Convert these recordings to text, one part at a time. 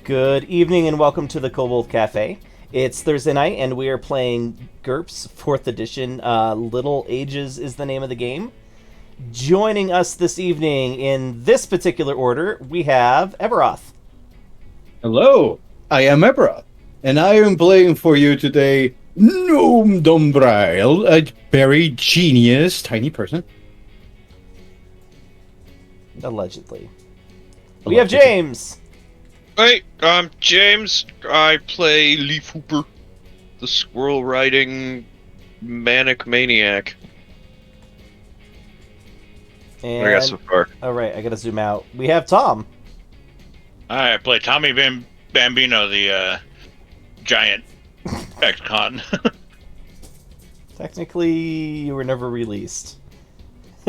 Good evening and welcome to the Kobold Cafe. It's Thursday night and we are playing GURPS 4th edition. Little Ages is the name of the game. Joining us this evening in this particular order, we have Everoth. Hello, I am Ebra, and I am playing for you today Gnome Dombrail, a very genius tiny person. Allegedly. We have James. Hey, I'm James. I play Leaf Hooper, the squirrel riding manic maniac. And, What I got so far. Alright, I gotta zoom out. We have Tom. I play Tommy Bambino, the giant ex-con. Technically, you were never released.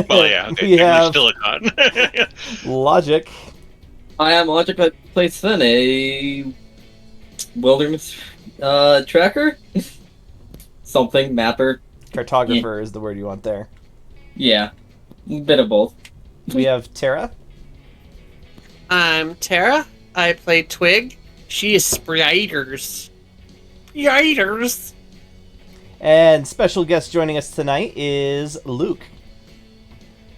Well, yeah, okay, We have still a con. Logic. I am Logic that plays Finn, a wilderness tracker? Something, mapper. Cartographer is the word you want there. Yeah, a bit of both. We have Tara. I'm Tara. I play Twig. She is spiders. Spiders. And special guest joining us tonight is Luke.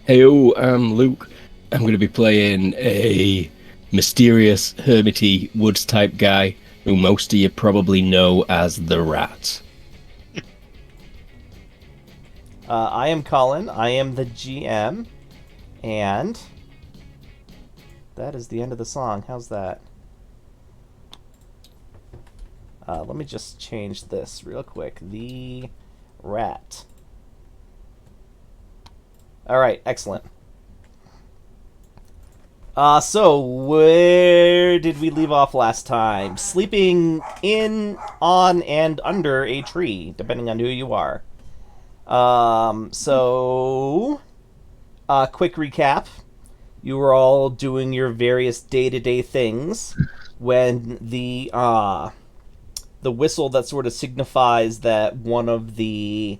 Heyo, I'm Luke. I'm going to be playing a mysterious, hermity, woods-type guy who most of you probably know as the Rat. I am Colin. I am the GM. And that is the end of the song. How's that? Let me just change this real quick. The Rat. Alright, excellent. So, where did we leave off last time? Sleeping in, on, and under a tree, depending on who you are. Quick recap. You were all doing your various day-to-day things when the whistle that sort of signifies that one of the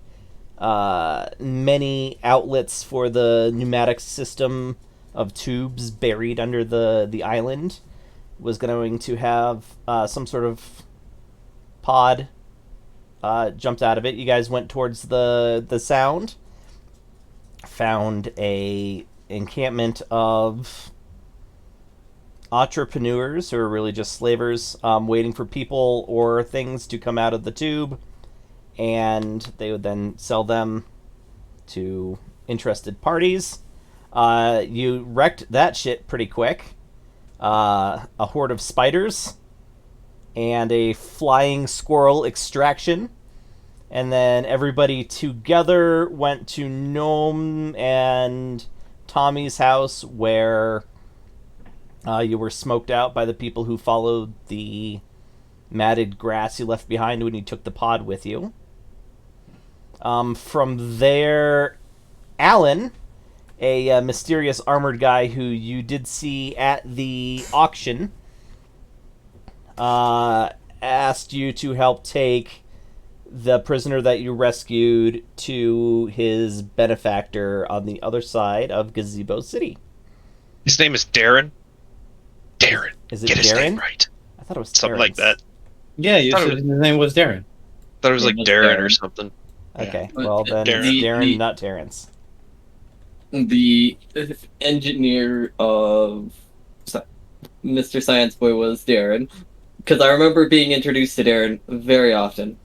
many outlets for the pneumatic system of tubes buried under the island was going to have some sort of pod jumped out of it. You guys went towards the sound, found a encampment of entrepreneurs who are really just slavers waiting for people or things to come out of the tube, and they would then sell them to interested parties. You wrecked that shit pretty quick. A horde of spiders and a flying squirrel extraction. And then everybody together went to Gnome and Tommy's house where you were smoked out by the people who followed the matted grass you left behind when you took the pod with you. From there, Alan, a mysterious armored guy who you did see at the auction, asked you to help take the prisoner that you rescued to his benefactor on the other side of Gazebo City. His name is Darren. Darren. Is it Get his Darren? name right. I thought it was Something Terrence. like that. Yeah, you Thought it said was- his name was Darren. Thought it was like Name was Darren or Darren. something. Okay, Yeah. well then Darren. it's Darren, The- not Terrence. The engineer of Mr. Science Boy was Darren, because I remember being introduced to Darren very often.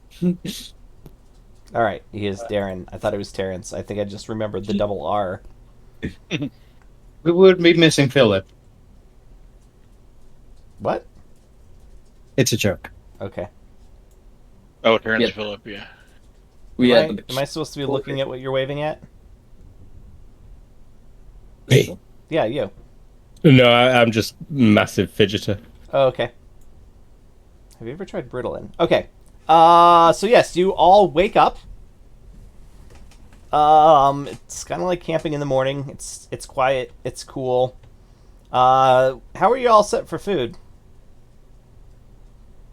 Alright, he is Darren. I thought it was Terrence. I think I just remembered the double R. We would be missing Philip. What? It's a joke. Okay. Oh, Terrence Yep. Phillip, yeah. We am, had I, am I supposed to be looking at what you're waving at? Me? Yeah, you. No, I'm just massive fidgeter. Oh, okay. Have you ever tried Britalin? Okay. So yes, you all wake up. It's kind of like camping in the morning. It's quiet. It's cool. How are you all set for food?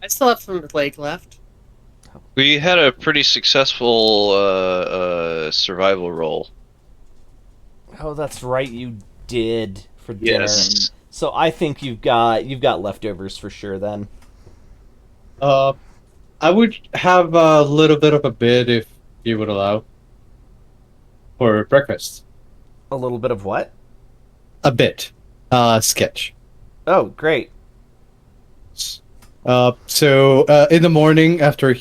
I still have some leg left. We had a pretty successful survival roll. Oh, that's right, you did for dinner. Yes. So I think you've got leftovers for sure then. Uh, I would have a little bit of a bit if you would allow for breakfast. A little bit of what? A bit. Sketch. Oh, great. So in the morning after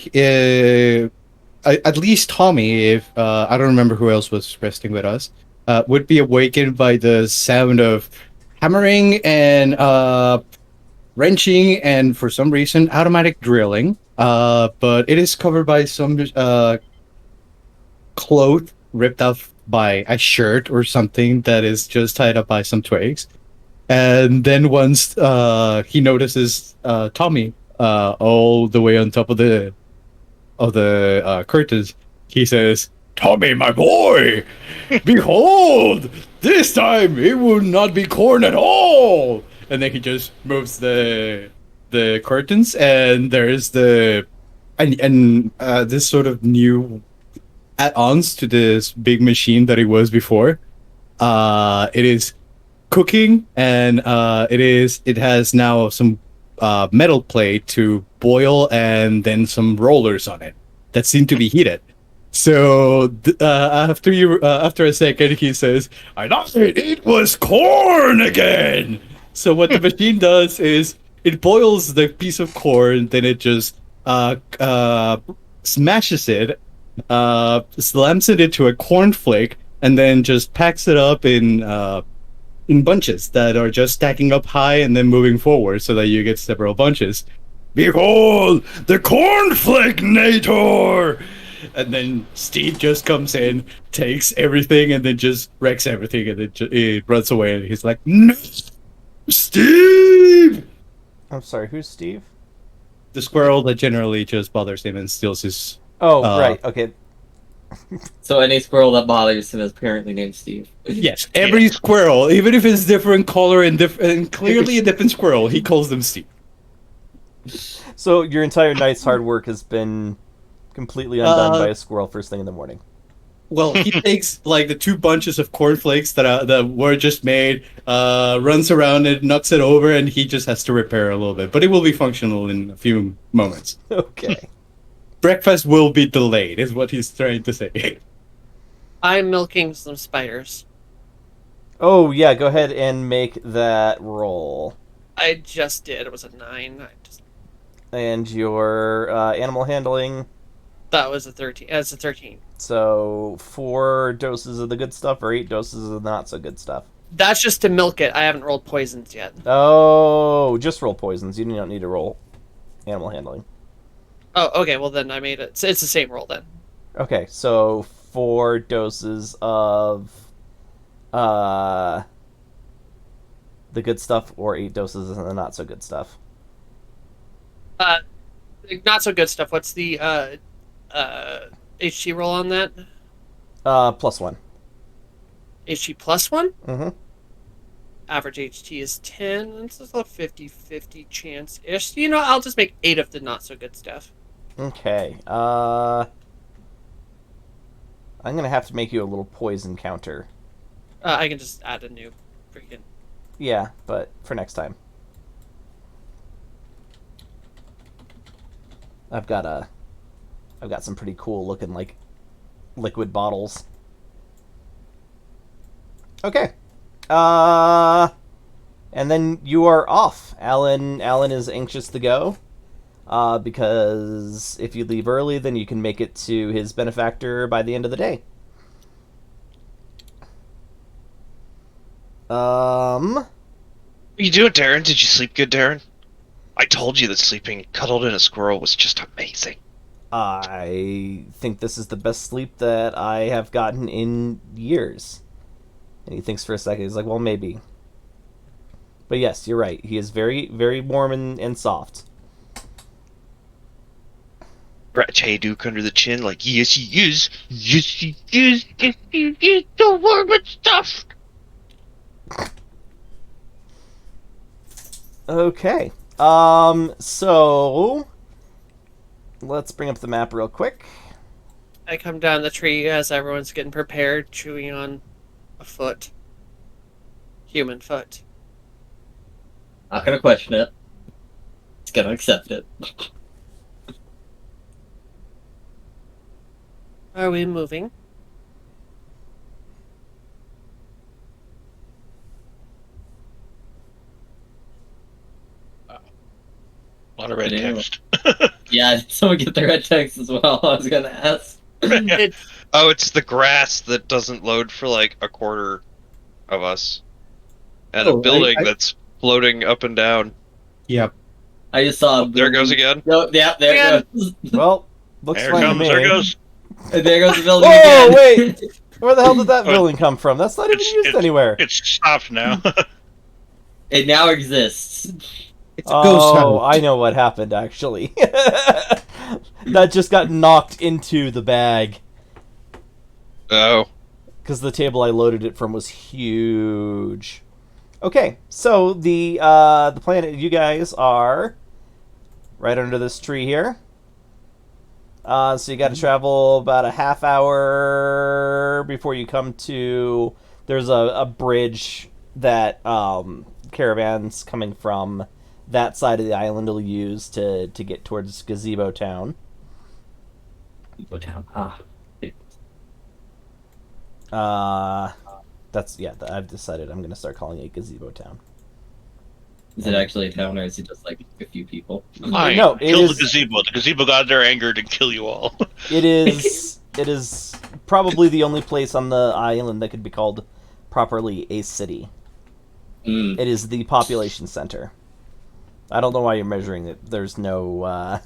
at least Tommy, if I don't remember who else was resting with us, would be awakened by the sound of hammering and wrenching and for some reason automatic drilling. But it is covered by some cloth ripped off by a shirt or something that is just tied up by some twigs. And then once he notices Tommy all the way on top of the curtains, he says, "Tommy, my boy, behold, this time it will not be corn at all." And then he just moves the curtains, and there's this sort of new add-ons to this big machine that it was before. It is cooking, and it has now some metal plate to boil, and then some rollers on it that seem to be heated. So after a second, he says, "I thought it was corn again." So what the machine does is it boils the piece of corn, then it just smashes it, slams it into a cornflake, and then just packs it up in bunches that are just stacking up high and then moving forward so that you get several bunches. Behold, the cornflake nator! And then Steve just comes in, takes everything, and then just wrecks everything, and then it runs away. And he's like, "No, Steve!" I'm sorry, who's Steve? The squirrel that generally just bothers him and steals his. Oh, right. Okay. So any squirrel that bothers him is apparently named Steve. Yes, every squirrel, even if it's different color and clearly a different squirrel, he calls them Steve. So your entire night's hard work has been completely undone by a squirrel first thing in the morning. Well, he takes like the two bunches of cornflakes that were just made, runs around it, knocks it over, and he just has to repair a little bit. But it will be functional in a few moments. Okay. Breakfast will be delayed, is what he's trying to say. I'm milking some spiders. Oh, yeah, go ahead and make that roll. I just did. It was a 9. And your animal handling, That was a 13. That's a 13. so 4 doses of the good stuff or 8 doses of the not so good stuff. That's just to milk it. I haven't rolled poisons yet. Oh, just roll poisons. You don't need to roll animal handling. Oh, okay. Well, then I made it. So it's the same roll then. Okay, so 4 doses of the good stuff or 8 doses of the not so good stuff. Not so good stuff. What's the HG roll on that? +1. HG +1? Mm-hmm. Average HT is 10. It's just a 50-50 chance-ish. You know, I'll just make 8 of the not so good stuff. Okay. I'm gonna have to make you a little poison counter. I can just add a new freaking... Yeah, but for next time. I've got some pretty cool looking like liquid bottles. Okay. And then you are off. Alan is anxious to go. Because if you leave early, then you can make it to his benefactor by the end of the day. What are you doing, Darren? Did you sleep good, Darren? I told you that sleeping cuddled in a squirrel was just amazing. I think this is the best sleep that I have gotten in years. And he thinks for a second. He's like, well, maybe. But yes, you're right. He is very, very warm and soft. Scratch Hayduke under the chin, like, yes, he is. Yes, he is. Yes, he is. The warm and stuff. Okay. So let's bring up the map real quick. I come down the tree as everyone's getting prepared, chewing on a foot. Human foot. Not gonna question it. It's gonna accept it. Are we moving? A lot of red Anyway. text. Yeah, did someone get the red text as well? I was gonna ask. It's Oh, it's the grass that doesn't load for like a quarter of us. And Oh, a building I- that's floating up and down. Yep. I just saw. Oh, there it goes again. No, yeah, there it goes. Well, looks There fine to comes, me. there goes. And there goes the building Whoa, again. wait! Where the hell did that Oh, building come from? That's not even used anywhere. It's stopped now. It now exists. It's a ghost Oh, house. I know what happened, actually. That just got knocked into the bag. Oh. Because the table I loaded it from was huge. Okay, so the planet you guys are right under this tree here. So you got to travel about a half hour before you come to. There's a bridge that caravans coming from that side of the island will use to get towards Gazebo Town. Go down. Ah. I've decided I'm gonna start calling it Gazebo Town. Is it actually a town or is it just like a few people? Fine. No, it Kill is- the gazebo. The gazebo got there angered and kill you all. It is probably the only place on the island that could be called properly a city. Mm. It is the population center. I don't know why you're measuring it. There's no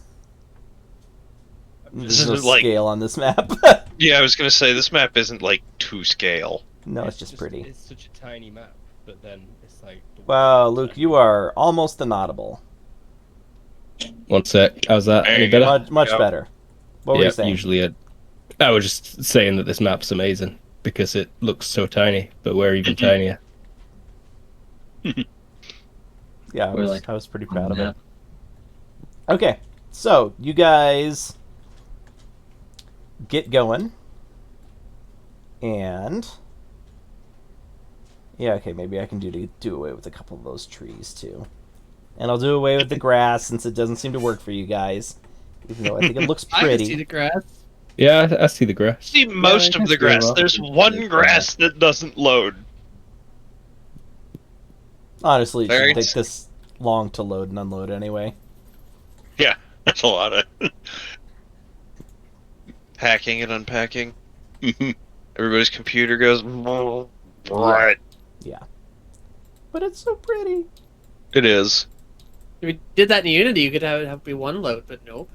This no isn't like- scale on this map. Yeah, I was gonna say this map isn't like to scale. No, it's just pretty. It's such a tiny map, but then it's like. Wow, Luke, you are almost inaudible. One sec. How's that? There Any you go. better? Much Yep. better. What were you Yep, saying? usually I was just saying that this map's amazing because it looks so tiny, but we're even tinier. Yeah, We're like I was pretty proud of Yeah. it. Okay, so you guys get going, and yeah, okay, maybe I can do away with a couple of those trees too, and I'll do away with the grass since it doesn't seem to work for you guys, even though I think it looks I can see pretty. the grass. Yeah, I see the grass. See most I of the guess very grass. well. There's one grass that doesn't load. Honestly, it Very shouldn't take this long to load and unload anyway. Yeah, that's a lot of. Hacking and unpacking. Everybody's computer goes. Right. But it's so pretty. It is. If we did that in Unity, you could have it be one load, but nope.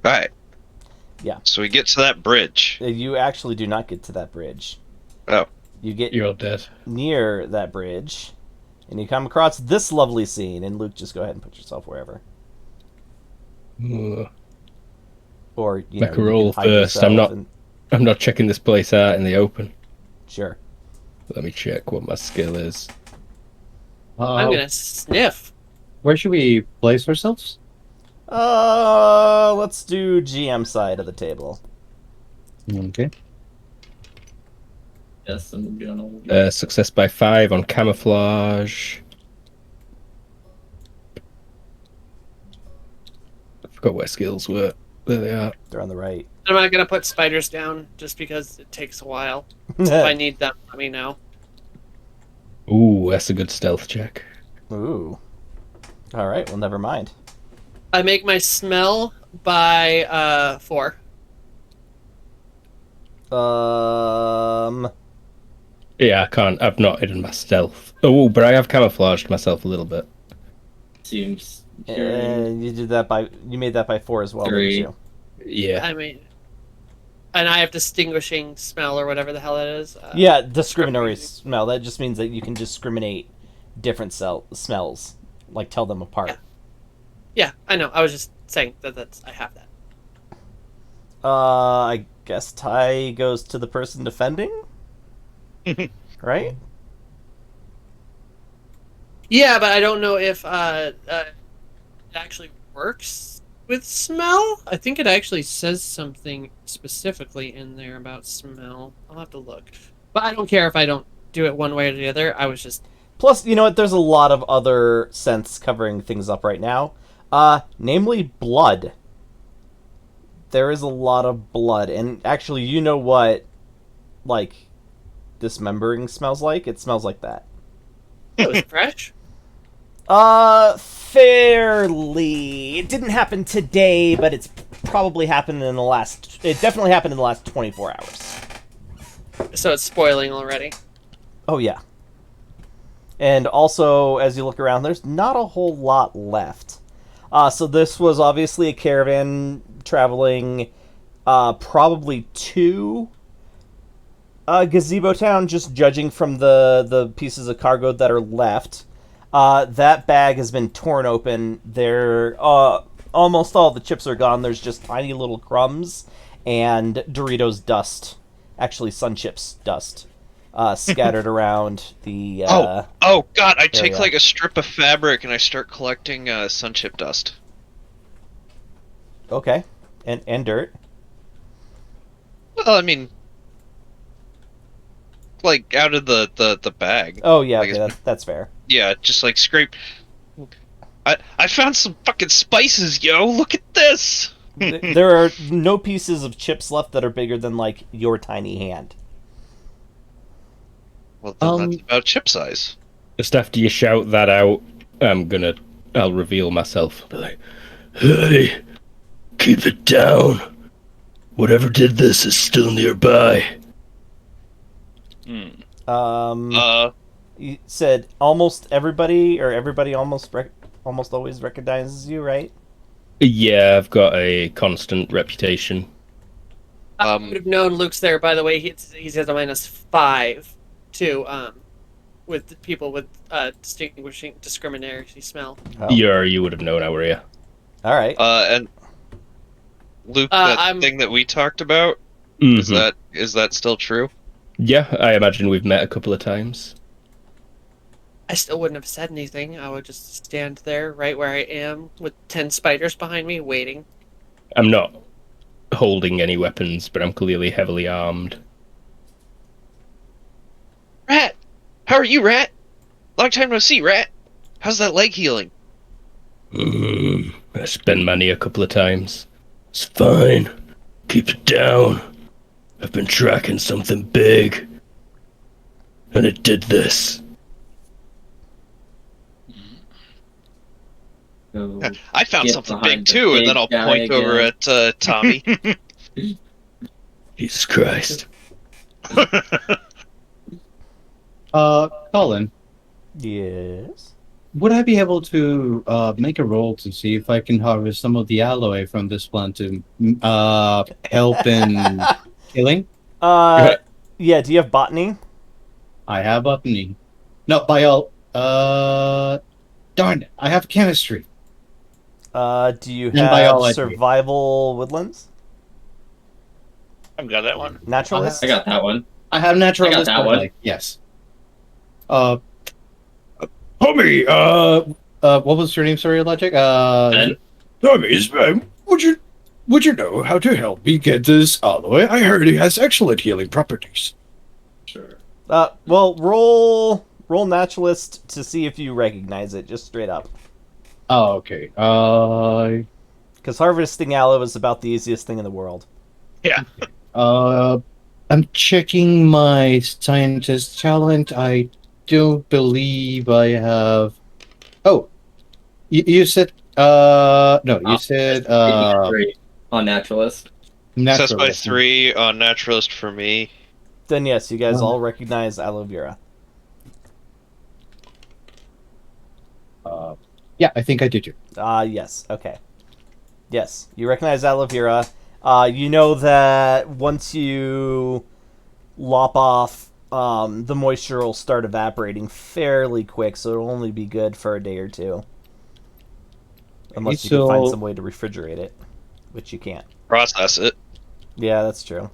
Right. Yeah. So we get to that bridge. You actually do not get to that bridge. Oh. You get You're all dead. near that bridge, and you come across this lovely scene. And Luke, just go ahead and put yourself wherever, Ugh. or you Make know, a you roll can hide first. yourself I'm not- and- I'm not checking this place out in the open. Sure. Let me check what my skill is. I'm gonna sniff. Where should we place ourselves? Let's do GM side of the table. Okay. Yes, I'm gonna. Success by 5 on camouflage. I forgot where skills were. There they are. They're on the right. I'm not gonna put spiders down just because it takes a while. If I need them, let me know. Ooh, that's a good stealth check. Ooh. All right. Well, never mind. I make my smell by 4. Yeah, I can't. I've not hidden my stealth. Oh, but I have camouflaged myself a little bit. Seems. And you made that by 4 as well, Three. didn't you? Yeah. I mean, and I have distinguishing smell or whatever the hell it is. Yeah, discriminatory smell. That just means that you can discriminate different smells, like tell them apart. Yeah, I know. I was just saying that's I have that. I guess tie goes to the person defending, right? Yeah, but I don't know if it actually works with smell. I think it actually says something specifically in there about smell. I'll have to look. But I don't care if I don't do it one way or the other. I was just Plus, you know what? There's a lot of other scents covering things up right now. Namely blood. There is a lot of blood, and actually, you know what, like, dismembering smells like? It smells like that. it was fresh. Fairly. It didn't happen today, but it's probably happened in the last... It definitely happened in the last 24 hours. So it's spoiling already. Oh, yeah. And also, as you look around, there's not a whole lot left. So this was obviously a caravan traveling probably to Gazebo Town, just judging from the pieces of cargo that are left. That bag has been torn open. Almost all the chips are gone. There's just tiny little crumbs and Doritos dust. Actually, Sun Chips dust. Scattered around the... Oh God! I take yeah. like a strip of fabric and I start collecting sun chip dust. Okay. And dirt. Well, I mean, like out of the bag. Oh, yeah, Like, okay, that's fair. Yeah, just like scrape. I found some fucking spices, yo! Look at this. There are no pieces of chips left that are bigger than, like, your tiny hand. Well, then that's about chip size. Just after you shout that out, I'll reveal myself. Be like, hey, keep it down. Whatever did this is still nearby. You said almost everybody, or everybody almost always recognizes you, right? Yeah, I've got a constant reputation. I would have known Luke's there. By the way, he has a -5 to with people with discriminatory smell. Oh. You would have known, how were you? All right. And Luke, that thing that we talked about, is that still true? Yeah, I imagine we've met a couple of times. I still wouldn't have said anything. I would just stand there right where I am with 10 spiders behind me waiting. I'm not holding any weapons, but I'm clearly heavily armed. Rat! How are you, Rat? Long time no see, Rat. How's that leg healing? I spent money a couple of times. It's fine. Keep it down. I've been tracking something big. And it did this. So, I found get something behind big the too, and big then I'll guy point over again. at Tommy. Jesus Christ. Colin, Yes. would I be able to make a roll to see if I can harvest some of the alloy from this plant to help in killing? Yeah. Do you have botany? I have botany. No, darn it, I have chemistry. Do you And have biology. survival woodlands? I've got that one. Naturalist? I got that one. I have natural. I got that one. Yes. Tommy, what was your name? Sorry, Logic. Ben? Tommy, would you know how to help me get this alloy? I heard it has excellent healing properties. Sure. Well, roll naturalist to see if you recognize it, just straight up. Oh, okay. Because harvesting aloe is about the easiest thing in the world. Yeah. I'm checking my scientist talent. I don't believe I have. Oh, you said no. You said 3 on naturalist. Success by naturalist. 3 on naturalist for me. Then yes, you guys Oh. all recognize aloe vera. Yeah, I think I did. Yes. Okay. Yes, you recognize aloe vera. You know that once you lop off, the moisture will start evaporating fairly quick, so it'll only be good for a day or two. Unless you can find some way to refrigerate it, which you can't. Process it. Yeah, that's true.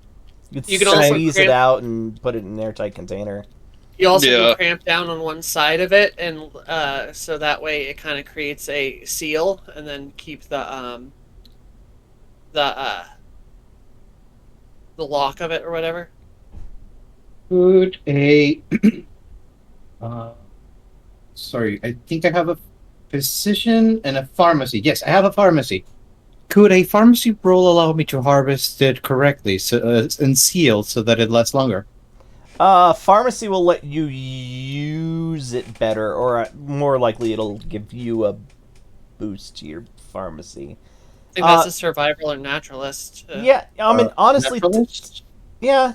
You can also squeeze it cramp- out and put it in an airtight container. You also Yeah. can cramp down on one side of it, and so that way it kind of creates a seal, and then keep the lock of it or whatever. Could a uh, sorry, I think I have a physician and a pharmacy. Yes, I have a pharmacy. Could a pharmacy roll allow me to harvest it correctly and seal so that it lasts longer? Pharmacy will let you use it better, or more likely it'll give you a boost to your pharmacy. I think that's a survival or naturalist. Yeah, I mean, honestly, Naturalist? yeah,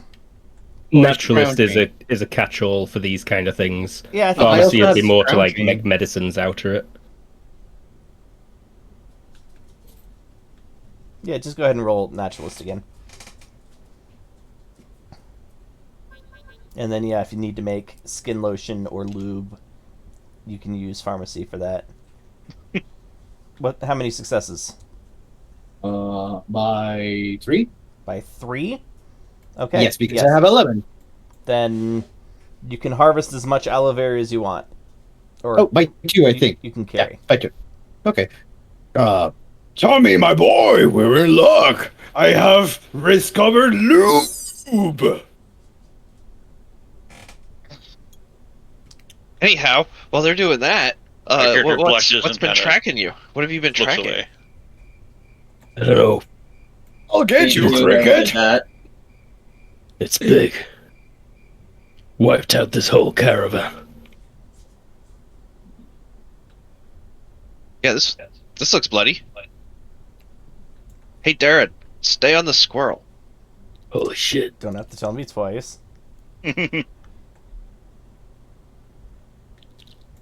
Naturalist ground is a catch-all for these kind of things. yeah, I think I Pharmacy also would be have more to ground like training. make medicines out of it. yeah, just go ahead and roll naturalist again. And then, yeah, if you need to make skin lotion or lube, you can use pharmacy for that. What? How many successes? By 3? By 3? Okay. Yes, because I have 11. Then you can harvest as much aloe vera as you want. Or Oh, by 2, I think. you can Yeah, carry. by 2. Okay. Tommy, my boy, we're in luck. I have discovered lube. Anyhow, while they're doing that, My character what's blushes and been kinda tracking you? What have you been Looks tracking? away. I don't know. I'll get you, knew I Cricket. did that. It's big. Wiped out this whole caravan. Yeah, this looks bloody. Hey, Darren, stay on the squirrel. Holy shit. Don't have to tell me twice.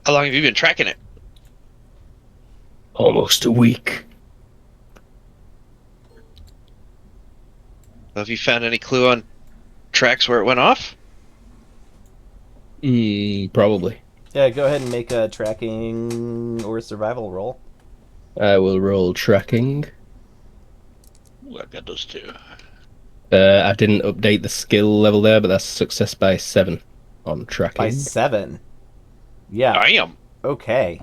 How long have you been tracking it? Almost a week. Have you found any clue on tracks where it went off? Probably. Yeah, go ahead and make a tracking or survival roll. I will roll tracking. Ooh, I've got those two. I didn't update the skill level there, but that's success by 7 on tracking. By 7. Yeah. Damn. Okay.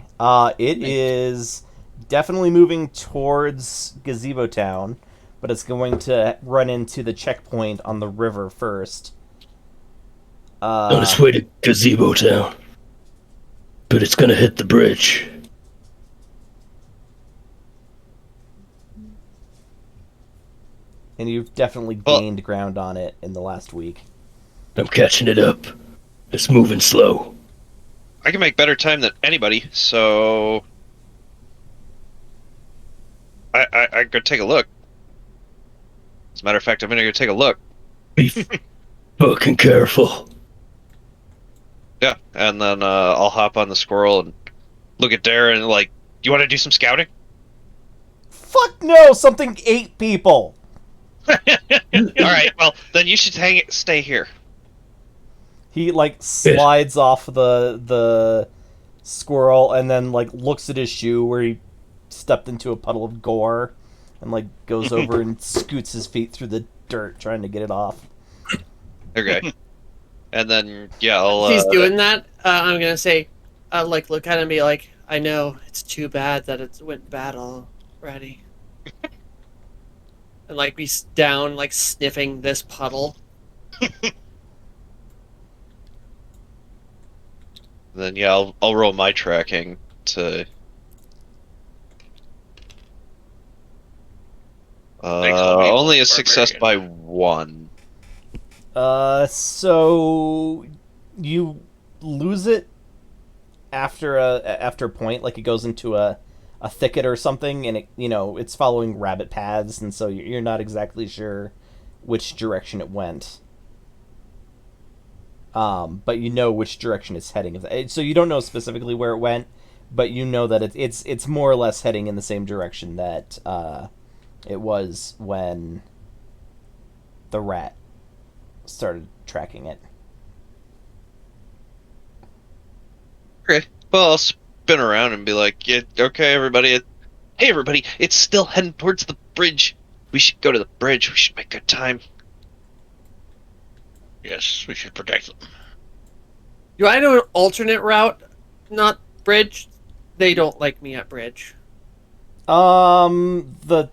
It is definitely moving towards Gazebo Town, but it's going to run into the checkpoint on the river first. On its way to Gazebo Town. But it's gonna hit the bridge. And you've definitely Well- gained ground on it in the last week. I'm catching it up. It's moving slow. I can make better time than anybody, so I go take a look. As a matter of fact, I'm gonna go take a look. Be fucking careful. Yeah, and then I'll hop on the squirrel and look at Darren and like, do you want to do some scouting? Fuck no! Something ate people! All right, well then you should stay here. He like slides off the squirrel and then like looks at his shoe where he stepped into a puddle of gore and like goes over and scoots his feet through the dirt trying to get it off. Okay. And then yeah, I'll. If he's doing that, I'm gonna say, like, look at him and be like, I know it's too bad that it went bad already, and like be down, like sniffing this puddle. Then yeah, I'll roll my tracking to. Thanks, homie. Only a success Barbarian. by 1. So you lose it after a point, like it goes into a thicket or something, and it it's following rabbit paths, and so you're not exactly sure which direction it went. But you know which direction it's heading. So you don't know specifically where it went, but you know that it's more or less heading in the same direction that it was when the rat started tracking it. Okay. Well, I'll spin around and be like, yeah, okay, everybody. Hey, everybody, it's still heading towards the bridge. We should go to the bridge. We should make good time. Yes, we should protect them. Do I know an alternate route? Not bridge. They don't like me at bridge. The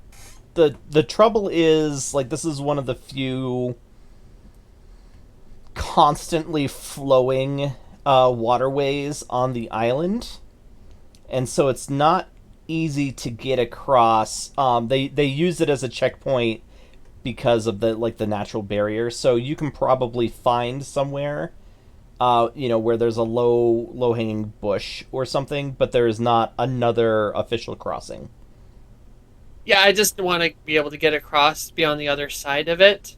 trouble is, like, this is one of the few constantly flowing waterways on the island, and so it's not easy to get across. They use it as a checkpoint because of the natural barrier. So you can probably find somewhere, where there's a low hanging bush or something, but there is not another official crossing. Yeah, I just want to be able to get across, be on the other side of it,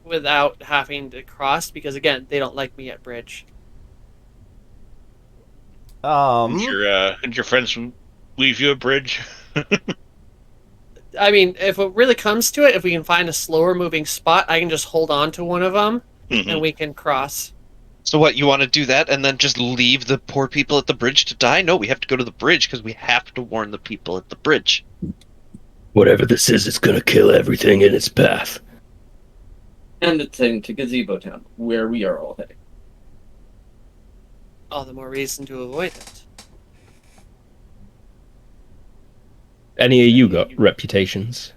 without having to cross, because again, they don't like me at bridge. Did your friends leave you a bridge? I mean, if it really comes to it, if we can find a slower moving spot, I can just hold on to one of them, and we can cross. So what, you want to do that and then just leave the poor people at the bridge to die? No, we have to go to the bridge because we have to warn the people at the bridge. Whatever this is, it's gonna kill everything in its path. And it's heading to Gazebo Town, where we are all heading. All the more reason to avoid it. Any of you got reputations?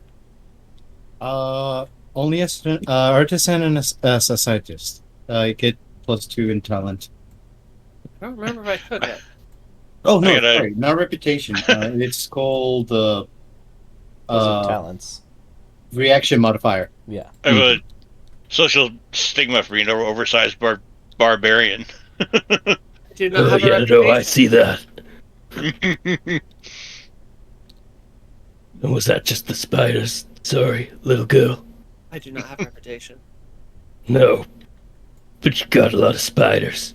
Only as artisan and as a scientist. I get +2 in talent. I don't remember if I could yet. Oh no, I gotta- sorry, not reputation. It's called Those are talents. reaction modifier. Yeah. I have a social stigma for being an oversized barbarian. I do not have a yeah, reputation. no, I see that. Was that just the spiders? Sorry, little girl. I do not have a reputation. No. But you got a lot of spiders.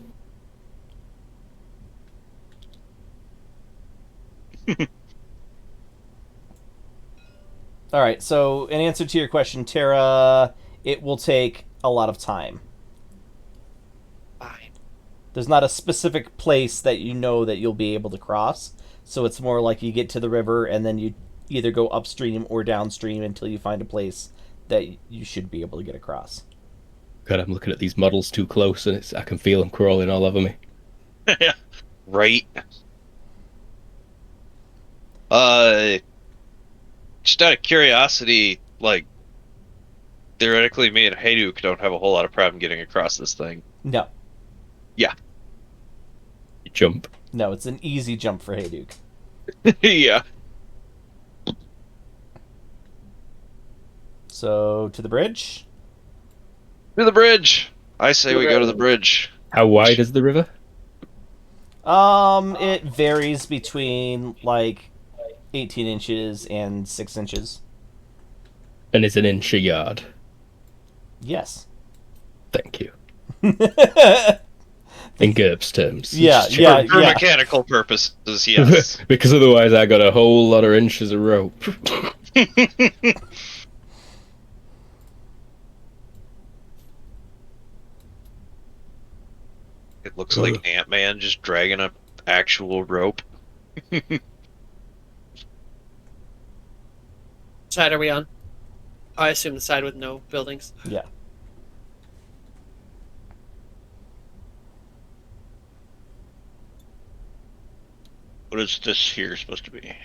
All right. So, in answer to your question, Tara, it will take a lot of time. Fine. There's not a specific place that you know that you'll be able to cross, so it's more like you get to the river and then you either go upstream or downstream until you find a place that you should be able to get across. God, I'm looking at these models too close, and I can feel them crawling all over me. Right? Just out of curiosity, like, theoretically, me and Hayduk don't have a whole lot of problem getting across this thing. No. You jump. No, it's an easy jump for Hayduk. Yeah. So, to the bridge? To the bridge! I say we go to the bridge. How wide is the river? It varies between, 18 inches and 6 inches. And it's an inch a yard. Yes. Thank you. In GURPS terms. Yeah, Just yeah, For yeah. mechanical purposes, yes. Because otherwise I got a whole lot of inches of rope. It looks like Ant-Man just dragging up actual rope. Side are we on? I assume the side with no buildings. Yeah. What is this here supposed to be?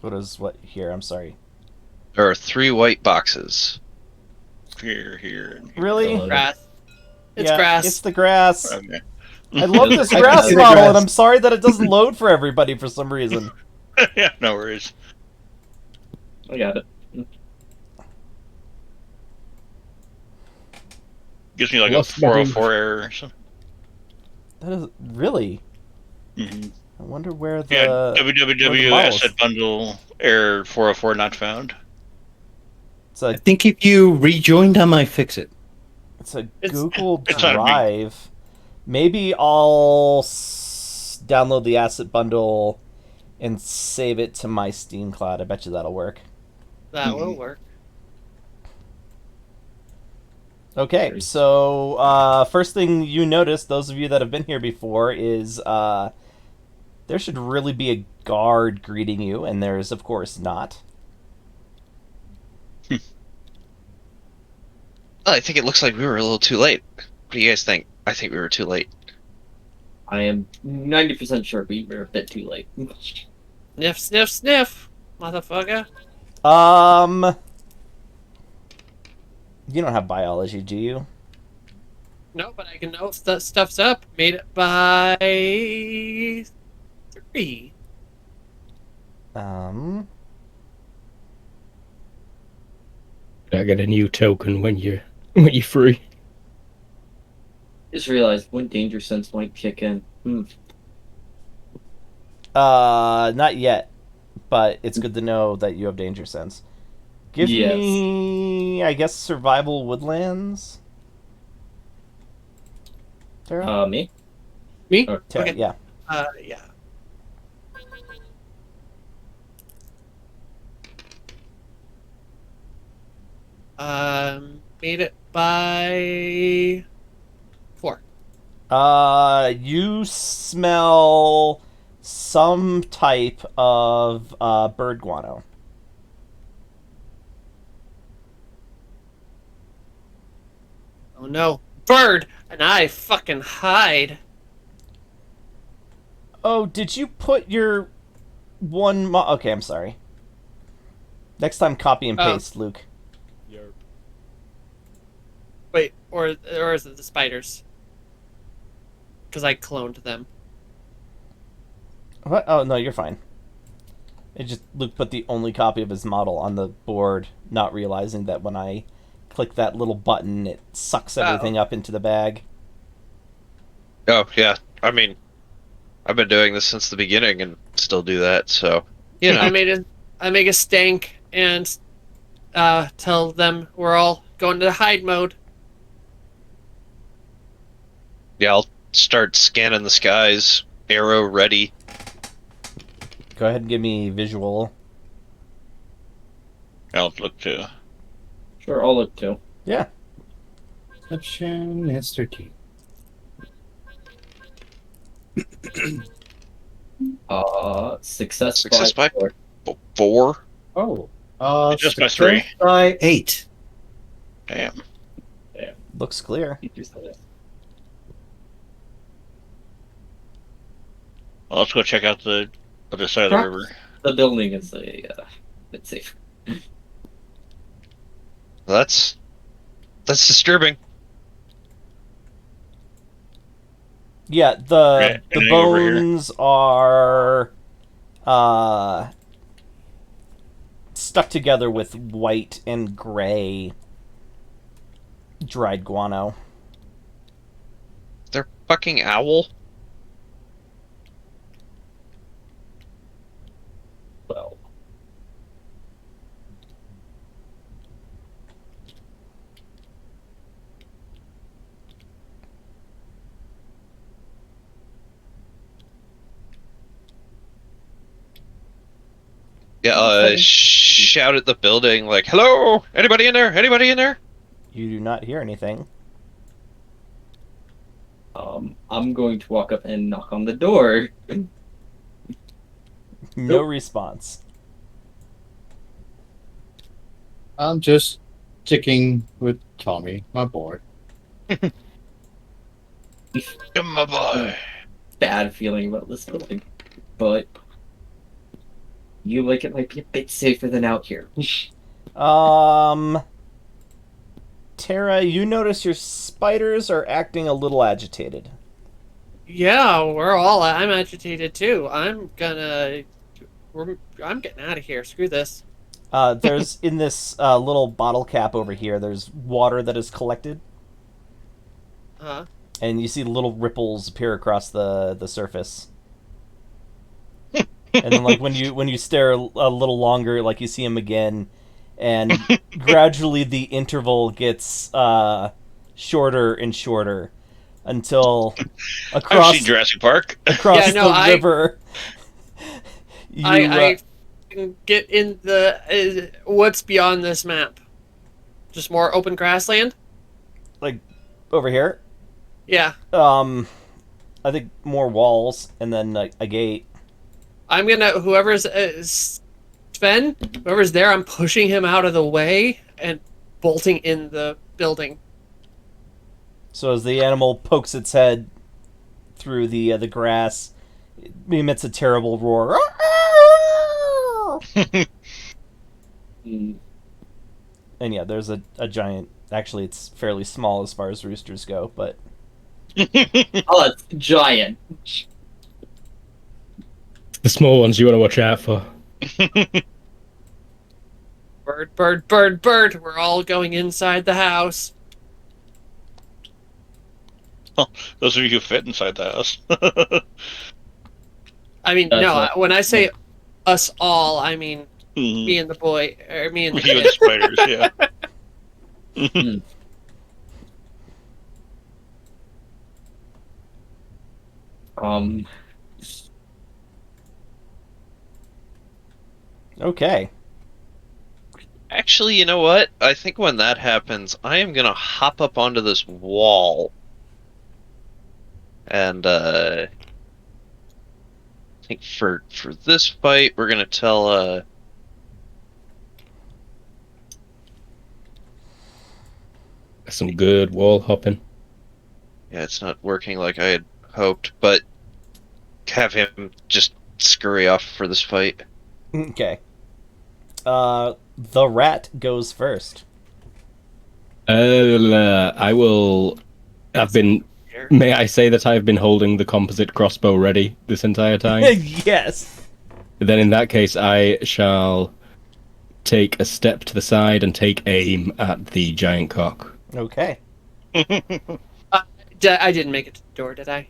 What is what here? I'm sorry. There are 3 white boxes. Here, and here. Really? Grass. It's Yeah, grass. It's the grass. Okay. I love this I grass see the model, grass. and I'm sorry that it doesn't load for everybody for some reason. Yeah, no worries. I got it. Gives me like What's a the 404 error or something. That is really. Mm-hmm. I wonder where the. Yeah, where the www models- asset bundle error 404 not found. It's a I think if you rejoined, I might fix it. It's a It's- Google it's not a big- Drive. Maybe I'll download the asset bundle and save it to my Steam cloud. I bet you that'll work. That will work. Okay, Great. so first thing you notice, those of you that have been here before, is there should really be a guard greeting you, and there is, of course, not. I think it looks like we were a little too late. What do you guys think? I think we were too late. I am 90% sure we were a bit too late. Sniff, sniff, sniff, motherfucker. You don't have biology, do you? No, but I can know if that stuff's up. Made it by 3. I get a new token when you're free. Just realized when danger sense might kick in. Not yet, but it's good to know that you have danger sense. Give Yes. me, I guess, survival woodlands. Tara? Me? Me? Oh, Tara, Okay. yeah. Yeah. Made it by 4. You smell some type of bird guano. Oh no, bird, and I fucking hide. Oh, did you put your one? Okay, I'm sorry. Next time, copy and Oh. paste, Luke. Wait, or is it the spiders? Because I cloned them. What? Oh no, you're fine. It just Luke put the only copy of his model on the board, not realizing that when I click that little button, it sucks everything up into the bag. Oh yeah, I mean, I've been doing this since the beginning and still do that. So you know, I make a stank and tell them we're all going to hide mode. yeah, I'll start scanning the skies, arrow ready. Go ahead and give me visual. I'll look too. Sure, I'll look too. Yeah. Perception is 13. Success by by 4. 4. Oh. Just by 3. By 8. Damn. Looks clear. Well, let's go check out the other side of the Perhaps river. The building is a bit safe. That's disturbing. Yeah, the anything over here? bones are stuck together with white and gray dried guano. They're fucking owl. Well, Yeah, shout at the building like, "Hello, anybody in there? Anybody in there?" You do not hear anything. I'm going to walk up and knock on the door. No response. I'm just sticking with Tommy, my boy. Come my boy. Bad feeling about this building, but you like it might be a bit safer than out here. Tara, you notice your spiders are acting a little agitated. Yeah, I'm agitated too. I'm getting out of here. Screw this. There's in this little bottle cap over here, there's water that is collected, Huh? and you see little ripples appear across the surface. And then, like, when you stare a little longer, like, you see him again, and gradually the interval gets shorter and shorter until I've across seen Jurassic Park. river. I can get in the what's beyond this map. Just more open grassland. like over here. Yeah, I think more walls and then a gate. I'm gonna whoever's Sven, whoever's there, I'm pushing him out of the way and bolting in the building. So as the animal pokes its head through the grass, it emits a terrible roar. Mm. And yeah, there's a giant. Actually, it's fairly small as far as roosters go, but Oh, it's giant. The small ones you want to watch out for. Bird, bird, bird, bird. We're all going inside the house. Those of you who fit inside the house. I mean, That's no. what- When I say us all, I mean Mhm. me and the boy, or me and the You and kid. spiders, yeah. Um, okay. Actually, you know what? I think when that happens, I am gonna hop up onto this wall. And I think for this fight, we're gonna tell Some good wall hopping. yeah, it's not working like I had hoped, but have him just scurry off for this fight. Okay. The rat goes first. I will. I've been. May I say that I've been holding the composite crossbow ready this entire time? Yes. Then in that case, I shall take a step to the side and take aim at the giant cock. Okay. I didn't make it to the door, did I?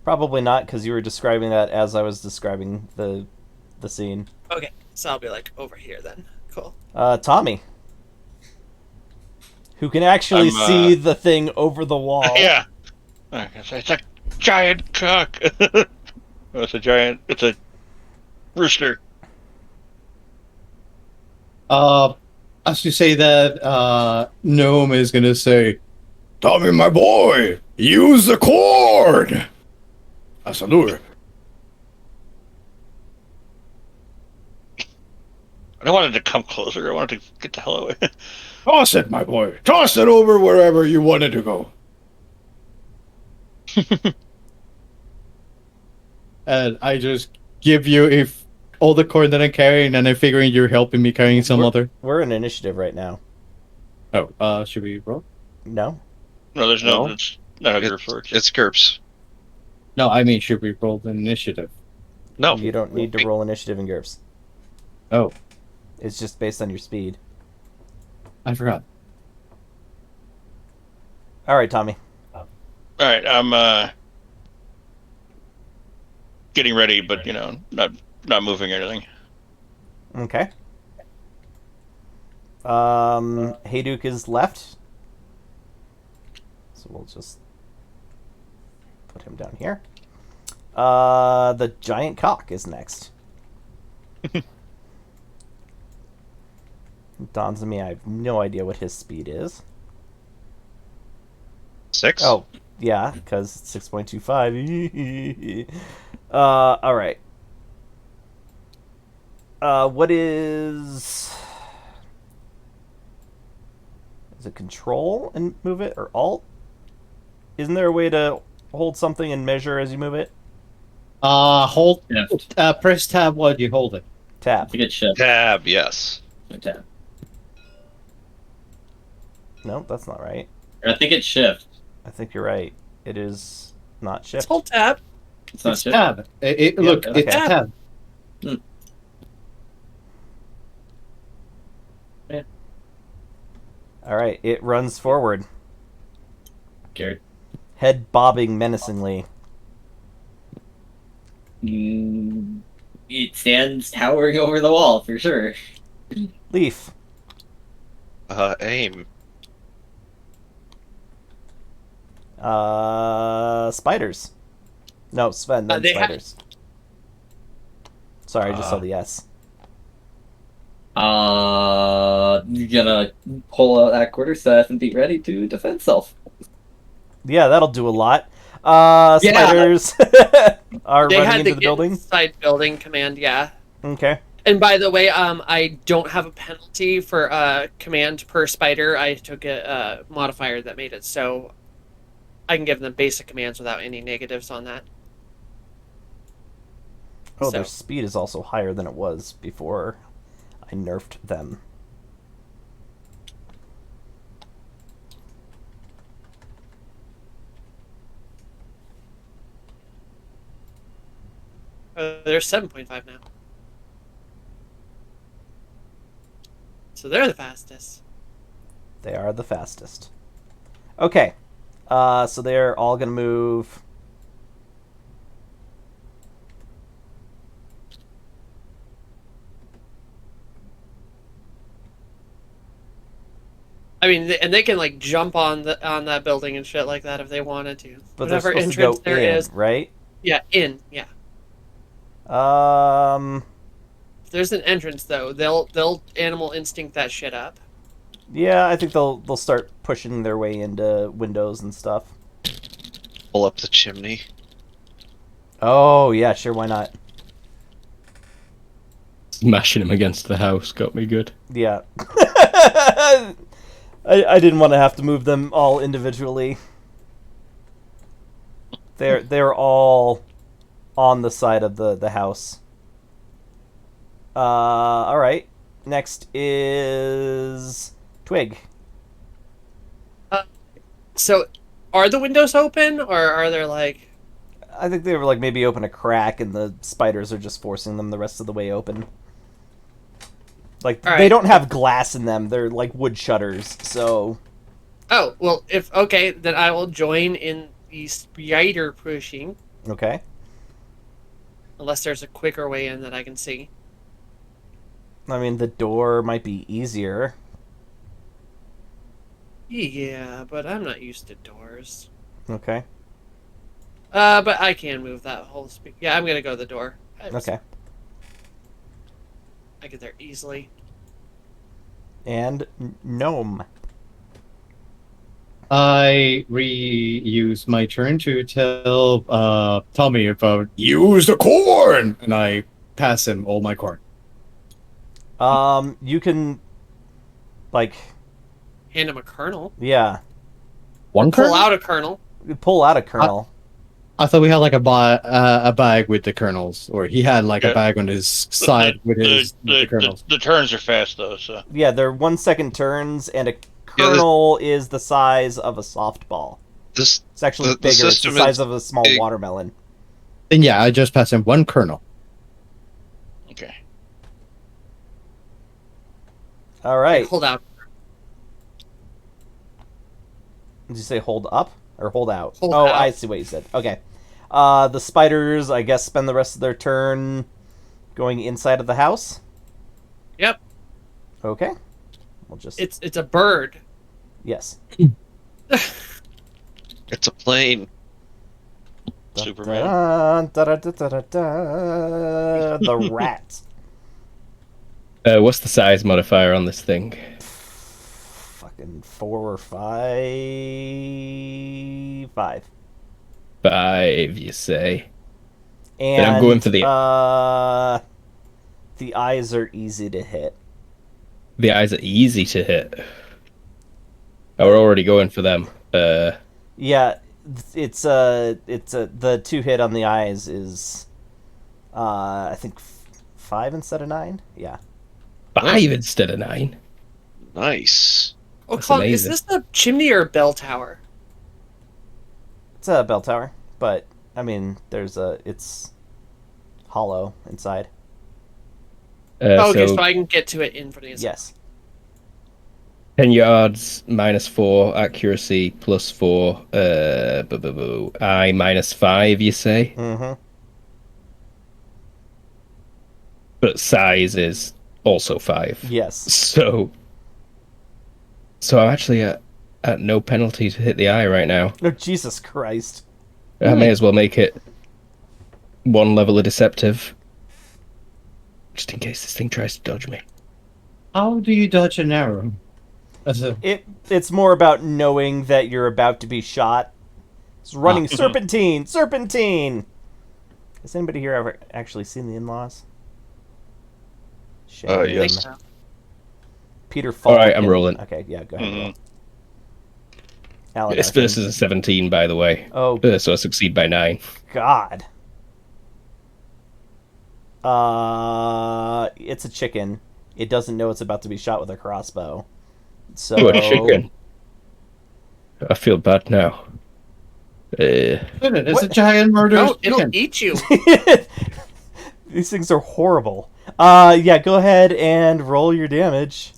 Probably not, because you were describing that as I was describing the scene. Okay, so I'll be like over here then. Cool. Tommy, who can actually I'm, see the thing over the wall. Yeah. It's a giant cock. It's a giant. It's a rooster. As you say that, Gnome is gonna say, Tommy, my boy, use the cord as a lure. I don't want it to come closer. I want it to get the hell away. Toss it, my boy. Toss it over wherever you want it to go. and I just give you if all the cord that I'm carrying, and I'm figuring you're helping me carrying some other. We're in initiative right now. Oh, should we roll? No. No, there's no. No. It's not how GURPS works. It's GURPS. No, I mean, should we roll the initiative? No. You don't need to roll initiative in GURPS. Oh, It's just based on your speed. I forgot. All right, Tommy. All right, I'm getting ready, but not moving or anything. Okay. Hayduke is left. So we'll just put him down here. The giant cock is next. Dawns on me, I have no idea what his speed is. 6? Oh, yeah, because 6.25. All right. What is... Is it control and move it, or alt? Isn't there a way to hold something and measure as you move it? Hold. Shift. Press tab while you hold it. I Tab. think it's shift. Tab, yes. Tab. No, that's not right. I think it's shift. I think you're right. It is not It's shift. hold tab. It's not It's shift. tab. Look, okay. it's tab. All right, it runs forward, Garrett. head bobbing menacingly. It stands towering over the wall for sure. Leaf. Aim. Spiders. No, Sven, then They ha- spiders. Sorry, I just saw the S. You're gonna pull out that quarterstaff and be ready to defend self. Yeah, that'll do a lot. Yeah. Spiders are They running had into the the building. inside building command, yeah. Okay. And by the way, I don't have a penalty for command per spider. I took a modifier that made it so I can give them basic commands without any negatives on that. Oh, So- their speed is also higher than it was before. I nerfed them. They're 7.5 now. So they're the fastest. They are the fastest. Okay. So they're all going to move. I mean, and they can like jump on that building and shit like that if they wanted to. But Whatever they're supposed to entrance go there in, is. right? Yeah, in. Yeah. If there's an entrance though, they'll animal instinct that shit up. Yeah, I think they'll start pushing their way into windows and stuff. Pull up the chimney. Oh, yeah, sure, why not? Smashing him against the house got me good. Yeah. I didn't want to have to move them all individually. They're all on the side of the house. Alright. Next is Twig. So, are the windows open, or are there like... I think they were like maybe open a crack and the spiders are just forcing them the rest of the way open. Like, All right. they don't have glass in them. They're like wood shutters, so... Oh, well, okay, then I will join in the spider pushing. Okay. Unless there's a quicker way in that I can see. I mean, the door might be easier. Yeah, but I'm not used to doors. Okay. But I can move that whole yeah, I'm gonna go to the door. Okay. I get there easily. And Gnome. I reuse my turn to tell Tommy about use the corn, and I pass him all my corn. You can, like, Hand him a kernel. yeah, One Pull kernel? out a kernel. you pull out a kernel. I thought we had like a bag with the kernels, or he had like Yeah. a bag on his side with his with the kernels. The turns are fast though, so Yeah, they're 1 second turns, and a kernel is the size of a softball. This It's actually The bigger. It's the system size is of a small big. watermelon. Then yeah, I just pass him one kernel. okay. All right. Hold out. Did you say hold up or hold out? Hold oh, out. I see what you said. Okay. The spiders, I guess, spend the rest of their turn going inside of the house. Yep. Okay. We'll just It's a bird. yes. it's a plane. Superman. The rat. What's the size modifier on this thing? Fucking 4 or 5. 5. 5, you say? And I'm going for the eyes are easy to hit. The eyes are easy to hit. Oh, we're already going for them. Yeah, it's the 2 hit on the eyes is I think 5 instead of 9. Yeah. 5 instead of 9. Nice. Oh, That's Colin, is amazing. this a chimney or a bell tower? It's a bell tower, but I mean, it's hollow inside. Okay, So so I can get to it in front of you. Yes. 10 yards, -4, accuracy, +4, I -5, you say? Mm-hmm. But size is also 5. Yes. So I'm actually at no penalty to hit the eye right now. Oh, Jesus Christ. I may as well make it 1 level of deceptive. Just in case this thing tries to dodge me. How do you dodge an arrow? It's more about knowing that you're about to be shot. It's running serpentine. Has anybody here ever actually seen the In-Laws? Shame. Yes. So. Peter Falk. Alright, I'm rolling. Okay, yeah, go ahead. Mhm. Roll. Alan, This okay. versus a 17, by the way. Oh, So I succeed by 9. God. It's a chicken. it doesn't know it's about to be shot with a crossbow. So Oh, a chicken. I feel bad now. It's a What? giant murderous No, it'll chicken. eat you. These things are horrible. Yeah, go ahead and roll your damage.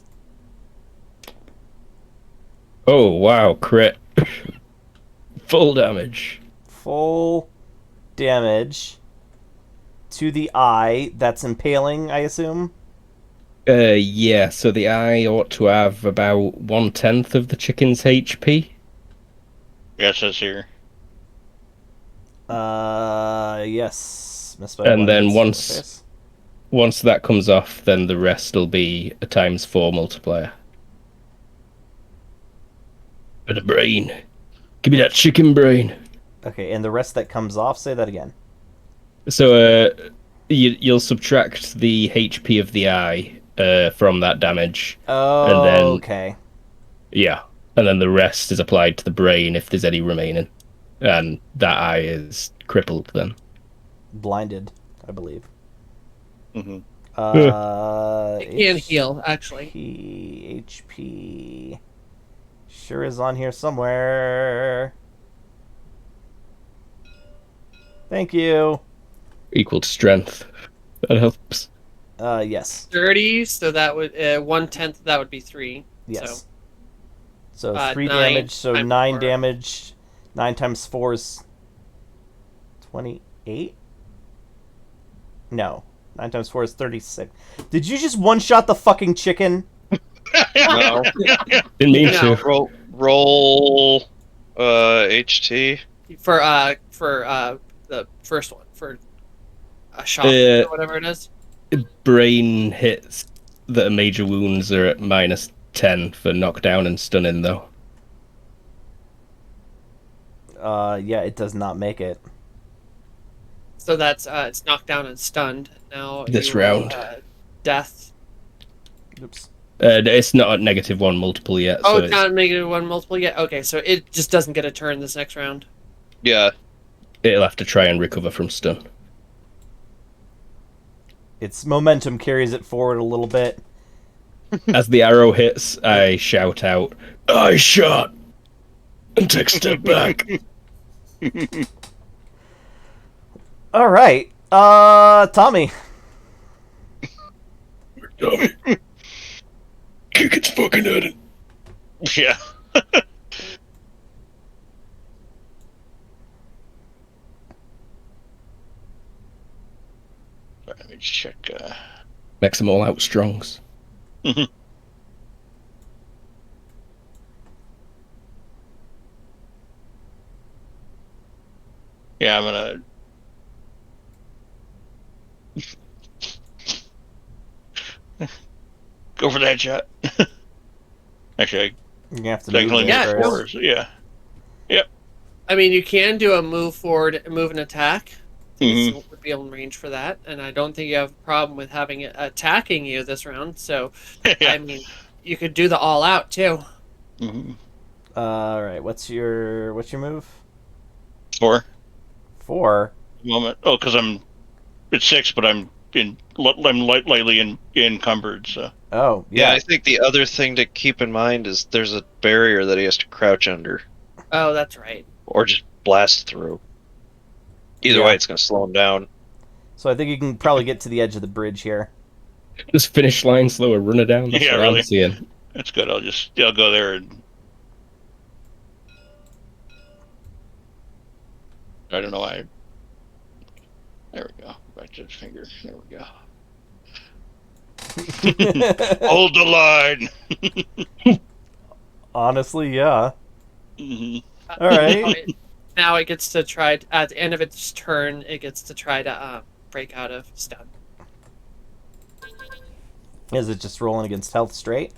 Oh, wow, crit. Full damage. Full damage to the eye. That's impaling, I assume. Yeah, so the eye ought to have about 1/10 of the chicken's HP. Yeah, it says here. Yes. Missed by And one, then hits to the once- face. Once that comes off, then the rest will be a ×4 multiplier. But a brain. Give me that chicken brain. Okay, and the rest that comes off, say that again. So, you'll subtract the HP of the eye from that damage. Oh, And then- okay. Yeah. And then the rest is applied to the brain if there's any remaining. And that eye is crippled then. Blinded, I believe. Mm-hmm. It can heal, actually. HP sure is on here somewhere. Thank you. Equal to strength. That helps. Yes. 30, so that would 1/10. That would be 3. Yes. So So 3 9 damage, so times 9 4. damage. 9 times 4 is 28? No. 9 times 4 is 36. Did you just one-shot the fucking chicken? No. Didn't mean No. to. Roll HT. for the first one for a shot or whatever it is. Brain hits that are major wounds are at -10 for knockdown and stunning, though. Yeah, it does not make it. So that's it's knocked down and stunned. Now This you roll, round. death. Oops. It's not a -1 multiple yet. Oh, so it's not -1 multiple yet. Okay, so it just doesn't get a turn this next round. Yeah. it'll have to try and recover from stun. Its momentum carries it forward a little bit. As the arrow hits, I shout out, "I shot!" and take a step back. All right. Tommy. Tommy. Kick its fucking head. Yeah. Let me check. Makes them all out strongs. Yeah, I'm gonna. Go for the headshot. Actually, You're gonna have to I move can only there Yeah, get first. four. So yeah. I mean, you can do a move forward, move and attack. Mhm. So would be in range for that, and I don't think you have a problem with having it attacking you this round. So, Yeah. I mean, you could do the all out too. Mhm. All right. What's your move? 4 4. moment. Oh, because it's 6, but I'm lightly encumbered. So Oh, Yeah, yeah. I think the other thing to keep in mind is there's a barrier that he has to crouch under Oh, that's right. or just blast through. Either Yeah. way, it's going to slow him down. So I think you can probably get to the edge of the bridge here. Just finish line slower, run her down. That's Yeah, what really. I'm seeing. that's good. I'll go there and. I don't know why. There we go. Back to his finger. There we go. Hold the line. Honestly, yeah. Hmm. All right. Now it gets to try at the end of its turn. It gets to try to break out of stun. Is it just rolling against health straight?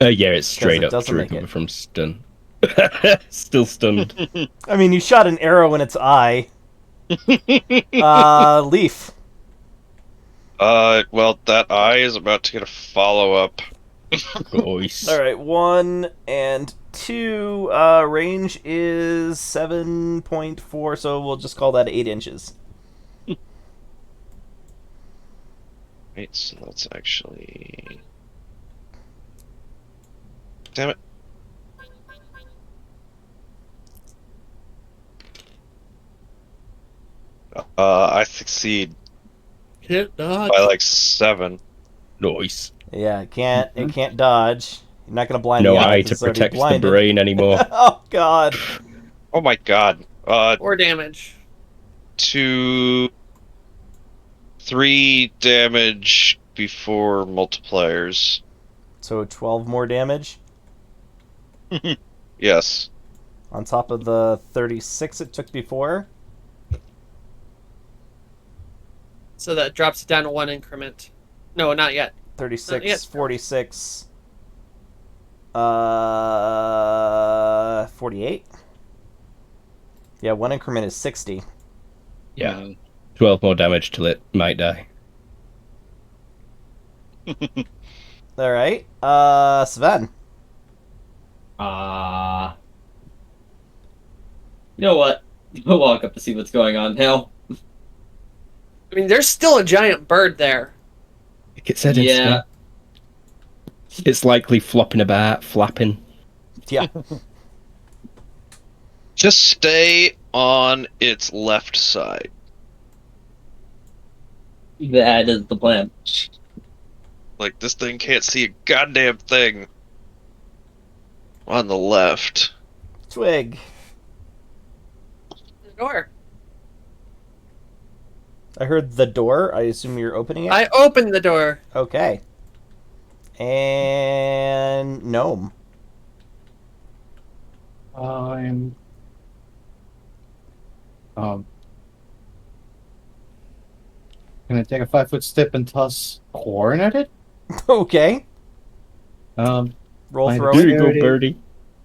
Yeah, it's straight it up to doesn't make recover it. from stun. Still stunned. I mean, you shot an arrow in its eye. Leaf. Well, that eye is about to get a follow-up. Voice. All right, 1 and 2. Range is 7.4, so we'll just call that 8 inches. Wait, so that's actually. Damn it. I succeed Hit dodge. by like 7. Nice. Yeah, it can't dodge. You're not gonna blind No the eye eye 'cause to it's already protect the blinded. brain anymore. Oh god. Oh my god. Or damage. 2, 3 damage before multipliers. So 12 more damage Yes. on top of the 36 it took before. So that drops it down to 1 increment. No, not yet. 36, Yes. 46, 48. Yeah, 1 increment is 60. Yeah. 12 more damage till it might die. All right. Sven. You know what? I'll walk up to see what's going on now. I mean, there's still a giant bird there. Like it said Yeah. It's likely flopping about, flapping. Yeah. Just stay on its left side. That is the plan. Like, this thing can't see a goddamn thing on the left. Twig. The door. I heard the door. I assume you're opening it. I opened the door. Okay. And gnome. I'm gonna take a 5-foot step and toss corn at it. Okay. Um, Roll Fine. throw Here it. you go, birdie.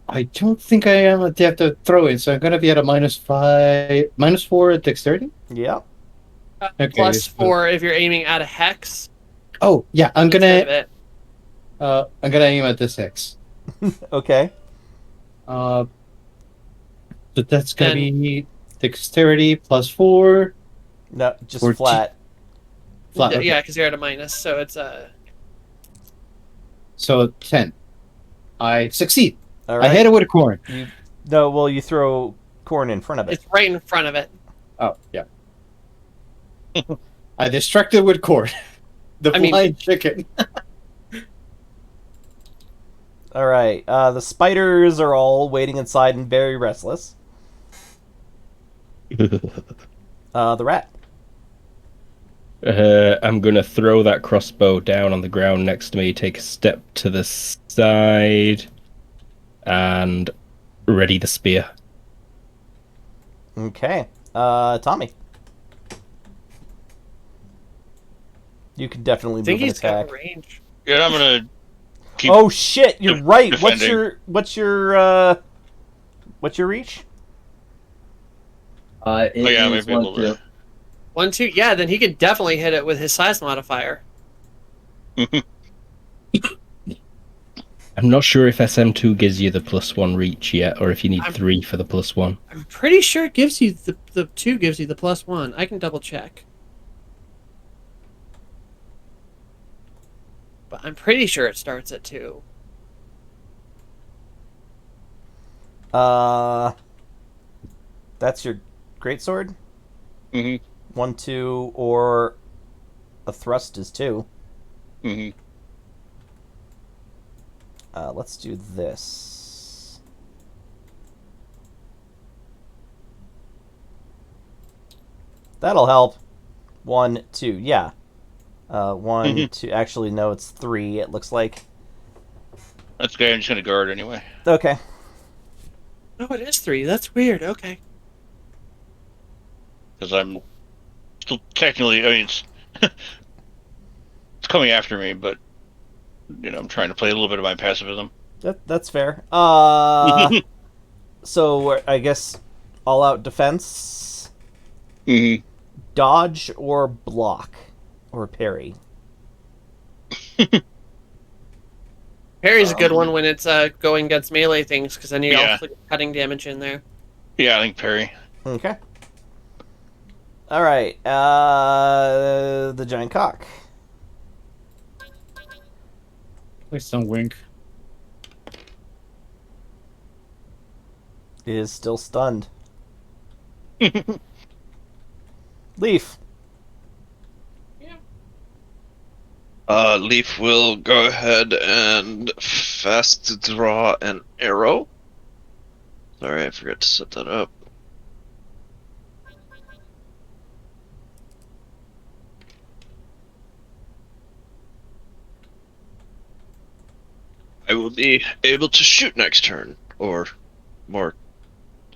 I don't think I am adept at throwing, so I'm gonna be at a -4 at dexterity. Yeah. Okay, Plus so- 4 if you're aiming at a hex. Oh yeah, I'm instead of gonna it. aim at this hex. Okay. So that's gonna And- be dexterity +4. No, just 14. flat. Flat, okay. Yeah, because you're at a minus, so it's So 10. I succeed. All I right. hit it with a corn. No, well, you throw corn in front of it. it's right in front of it. Oh yeah. I distracted with corn. The I mean- flying chicken. All right. The spiders are all waiting inside and very restless. The rat. I'm gonna throw that crossbow down on the ground next to me, take a step to the side, and ready the spear. Okay. Tommy. You can definitely I think move an he's got attack. range. Yeah, I'm gonna keep. Oh shit! You're right. What's defending. what's your reach? It Oh, yeah, is maybe a little 1, 2. bit. 1, 2. Yeah, then he could definitely hit it with his size modifier. I'm not sure if SM2 gives you the +1 reach yet, or if you need 3 for the +1. I'm pretty sure it gives you the 2 gives you the +1. I can double check. But I'm pretty sure it starts at 2. That's your greatsword? Mhm. 1, 2, or a thrust is 2. Mhm. Let's do this. That'll help. 1, 2, yeah. 1, 2. Actually, no, it's 3. It looks like. That's good. I'm just gonna guard anyway. Okay. No, it is 3. That's weird. Okay. Because I'm still technically. I mean, it's it's coming after me, but I'm trying to play a little bit of my pacifism. That's fair. So I guess all-out defense, Mm-hmm. dodge or block, or parry. Parry's a good one when it's going against melee things, because then you Yeah. also get cutting damage in there. Yeah, I think parry. Okay. All right. The giant cock. Please don't wink. It is still stunned. Leaf. Leaf will go ahead and fast draw an arrow. Sorry, I forgot to set that up. I will be able to shoot next turn, or more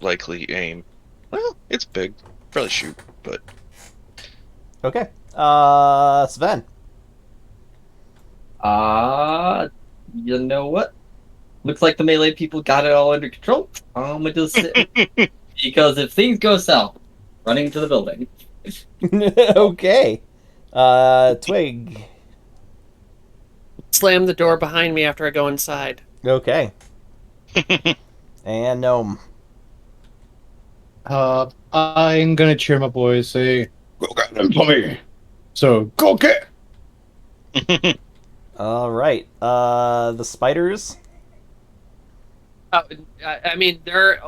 likely aim. Well, it's big. Probably shoot, but Okay. Sven. You know what? Looks like the melee people got it all under control. I'm gonna just sit because if things go south, running to the building. Okay. Twig. Slam the door behind me after I go inside. Okay. And Gnome. I'm gonna cheer my boys. Say, go get them for me. So go get. All right. The spiders. I mean, their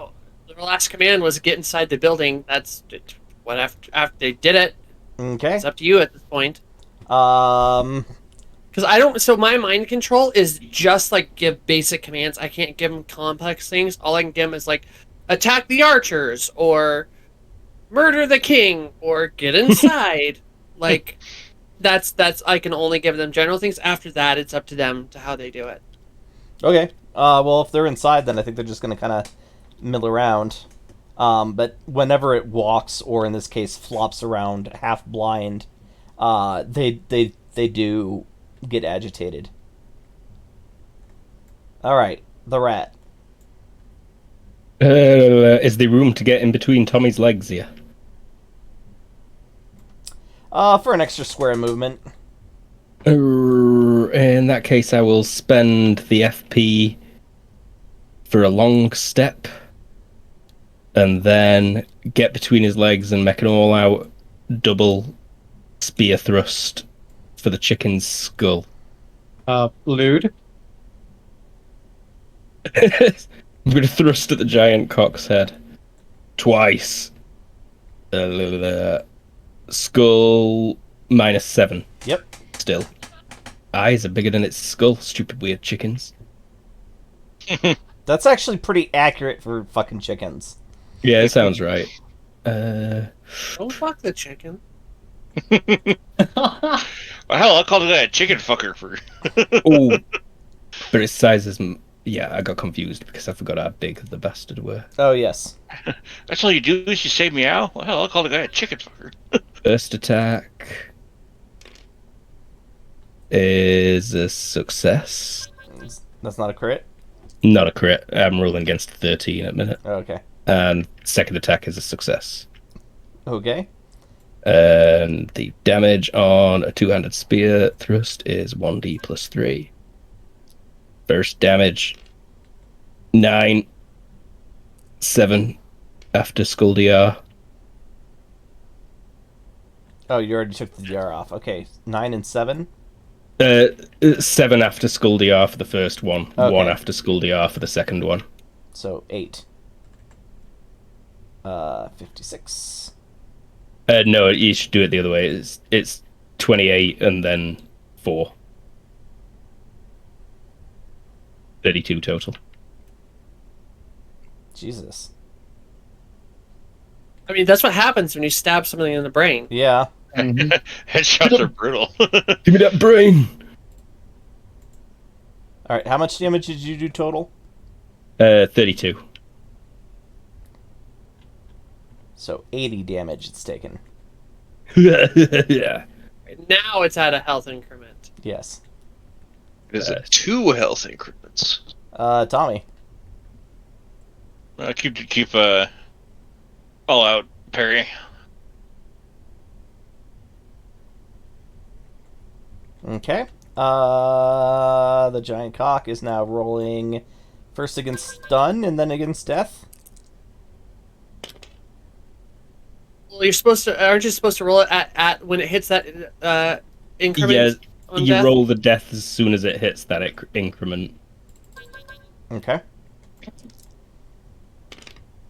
last command was get inside the building. That's what after they did it. Okay. It's up to you at this point. Um. Because I don't. So my mind control is just like give basic commands. I can't give them complex things. All I can give them is like attack the archers or murder the king or get inside. Like that's I can only give them general things. After that, it's up to them to how they do it. Okay. Well, if they're inside, then I think they're just gonna kind of mill around. But whenever it walks, or in this case, flops around half blind, they do get agitated. All right, the rat. Is there room to get in between Tommy's legs here? For an extra square movement. In that case, I will spend the FP for a long step, and then get between his legs and make an all-out double spear thrust for the chicken's skull. Lude. I'm going to thrust at the giant cock's head twice. Skull -7. Yep. Still. Eyes are bigger than its skull, stupid weird chickens. That's actually pretty accurate for fucking chickens. Yeah, it sounds right. Don't fuck the chicken. Well, hell, I called it a chicken fucker for. Oh, but its size is... Yeah, I got confused because I forgot how big the bastard were. Oh yes. That's all you do is you say meow? Well, hell, I called the guy a chicken fucker. First attack is a success. That's not a crit. Not a crit. I'm rolling against 13 at the minute. Okay. And second attack is a success. Okay. And the damage on a two-handed spear thrust is 1d plus 3. First damage, 9, 7 after Skull DR. Oh, you already took the DR off. Okay, 9 and 7. 7 after Skull DR for the first one. Okay. 1 after Skull DR for the second one. So 8. 56. No, you should do it the other way. It's 28 and then 4. 32 total. Jesus. I mean, that's what happens when you stab something in the brain. Yeah. Headshots are brutal. Give me that brain! All right. How much damage did you do total? 32. So 80 damage it's taken. Yeah. Now it's at a health increment. Yes. is it 2 health increments? Tommy. Keep all out parry. Okay. The giant cock is now rolling first against stun and then against death. Well, aren't you supposed to roll it at when it hits that increment? Yeah. You death? roll the death as soon as it hits that increment, Okay.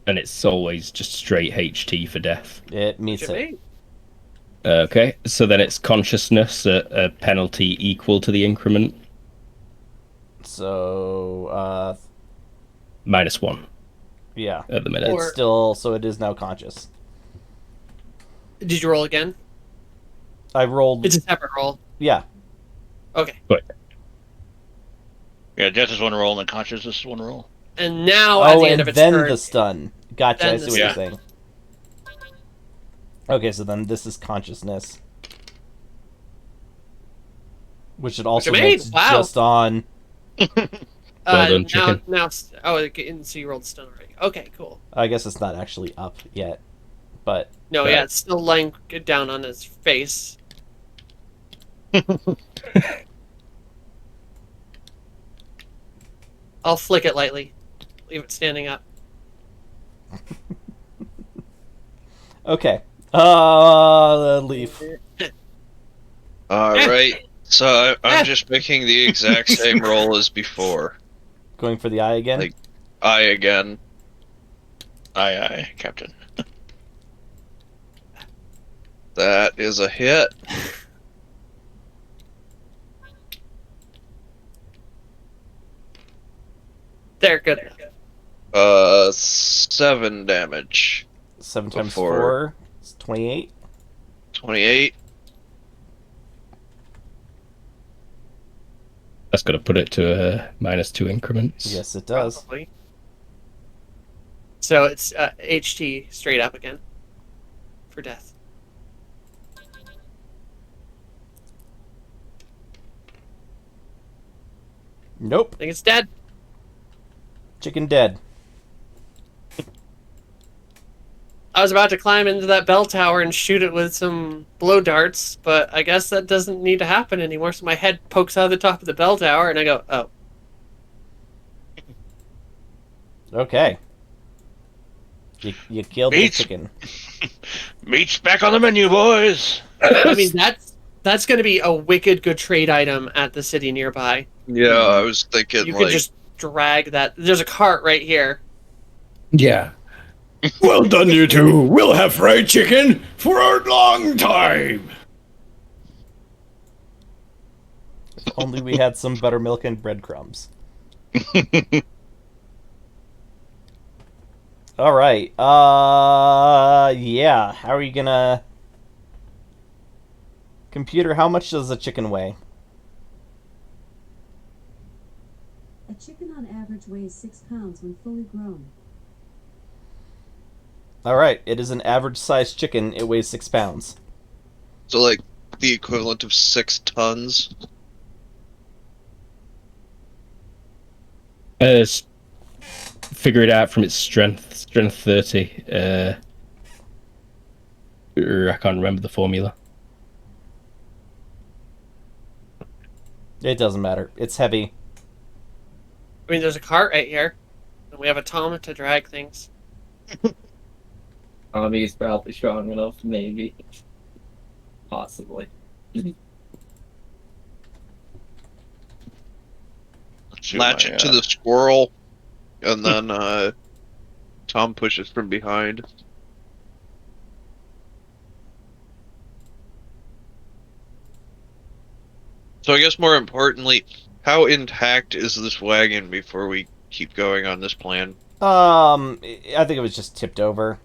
and it's always just straight HT for death. It meets Should it. be. Okay, so then it's consciousness at a penalty equal to the increment, So, -1 yeah. at the minute. Or- It's still, so it is now conscious. Did you roll again? I rolled. It's a separate roll. Yeah. Okay. Yeah, death is one roll, and then consciousness is one roll. And now at Oh, the end and of its then turn, the stun. Gotcha, then I the see what you're stun. saying. Okay, so then this is consciousness. Which it also Which I made, makes wow. just on. Well done, now, chicken. so you rolled stun already. Okay, cool. I guess it's not actually up yet. But No, Right. yeah, it's still lying down on his face. I'll flick it lightly. Leave it standing up. okay. Leaf. Alright, so I'm just making the exact same roll as before. Going for the eye again. Like- I again. Aye, Captain. That is a hit. There, good. 7 damage. 7 times Before. 4 is 28. 28. That's got to put it to -2 increments. Yes, it does. Probably. So it's HT straight up again for death. Nope. I think it's dead. Chicken dead. I was about to climb into that bell tower and shoot it with some blow darts, but I guess that doesn't need to happen anymore. So my head pokes out of the top of the bell tower, and I go, "Oh, Okay. You killed the Meat. chicken. Meat's back on the menu, boys. I mean that's going to be a wicked good trade item at the city nearby. Yeah, I was thinking You like could just drag that. There's a cart right here. Yeah. Well done, you two. We'll have fried chicken for a long time. If only we had some buttermilk and breadcrumbs. All right. Yeah. How are you gonna? Computer, how much does a chicken weigh? A chicken on average weighs 6 pounds when fully grown. All right. It is an average-sized chicken. It weighs 6 pounds. so like the equivalent of 6 tons. Figure it out from its strength. Strength 30. I can't remember the formula. It doesn't matter. It's heavy. I mean, there's a cart right here, and we have a Tom to drag things. Tommy's probably strong enough, maybe. Possibly. Let's see Latch what it to the squirrel, and then Tom pushes from behind. So I guess more importantly, how intact is this wagon before we keep going on this plan? I think it was just tipped over.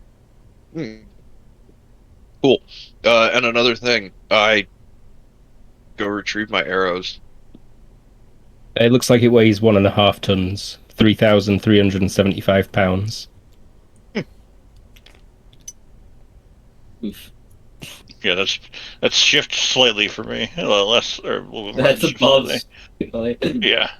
Cool. And another thing, I go retrieve my arrows. It looks like it weighs 1.5 tons, 3,375 pounds. Oof. Yeah, that's shift slightly for me. A little less or a little bit more. That's than above. slightly. Yeah.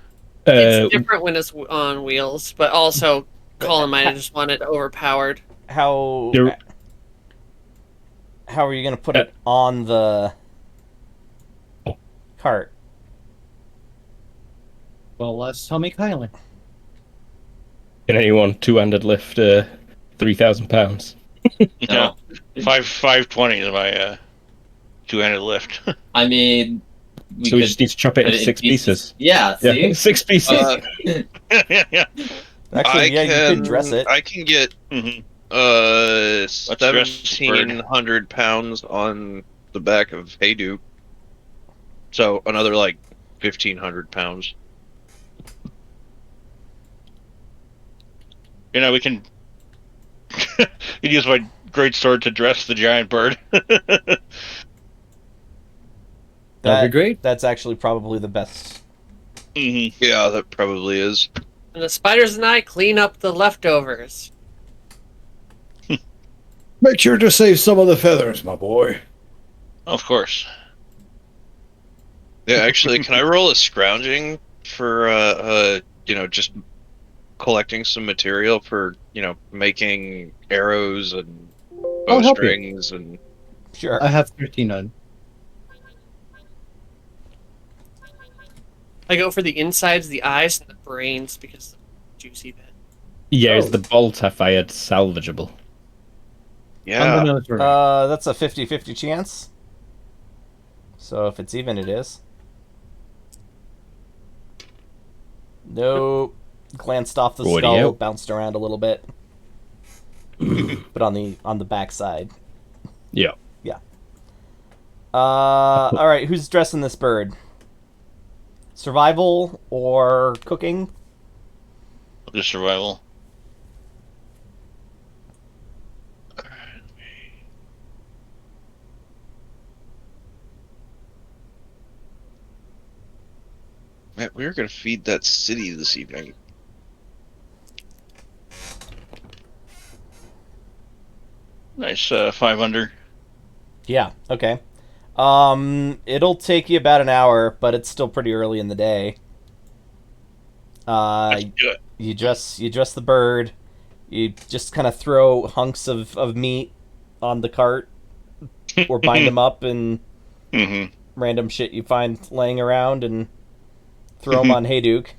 It's different when it's on wheels, but also Colin might have just wanted it overpowered. How You're- are you gonna put it on the cart? Well, let's tell me Kylie. Can anyone two-handed lift 3,000 pounds? No. 520 is my two-handed lift. I mean, So we just need to chop it put into 6 pieces. Yeah, see? Yeah, 6 pieces. Uh, Yeah. Actually, yeah, you could can- dress it. I can get Mhm. dress the bird. 1,700 pounds on the back of Haydu. So another like 1,500 pounds. You know, we can you use my great sword to dress the giant bird. That'd be great. That's actually probably the best. Yeah, that probably is. And the spiders and I clean up the leftovers. Make sure to save some of the feathers, my boy. Of course. Yeah, actually, can I roll a scrounging for just collecting some material for making arrows and I'll help you. bowstrings and Sure. I have 13 on. I go for the insides, the eyes, and the brains because the juicy bit. Yeah, Oh. is the bolt I fired salvageable? yeah. That's a 50-50 chance. So if it's even, it is. Nope. Glanced off the Righty-o. skull, bounced around a little bit. But on the back side. Yeah. All right, who's dressing this bird? Survival or cooking? Just survival. Man, we were gonna feed that city this evening. Nice 5 under. Yeah, okay. It'll take you about an hour, but it's still pretty early in the day. Let's do it. You dress the bird. You just kind of throw hunks of meat on the cart, or bind them up in Mm-hmm. random shit you find laying around, and throw them on Hayduke.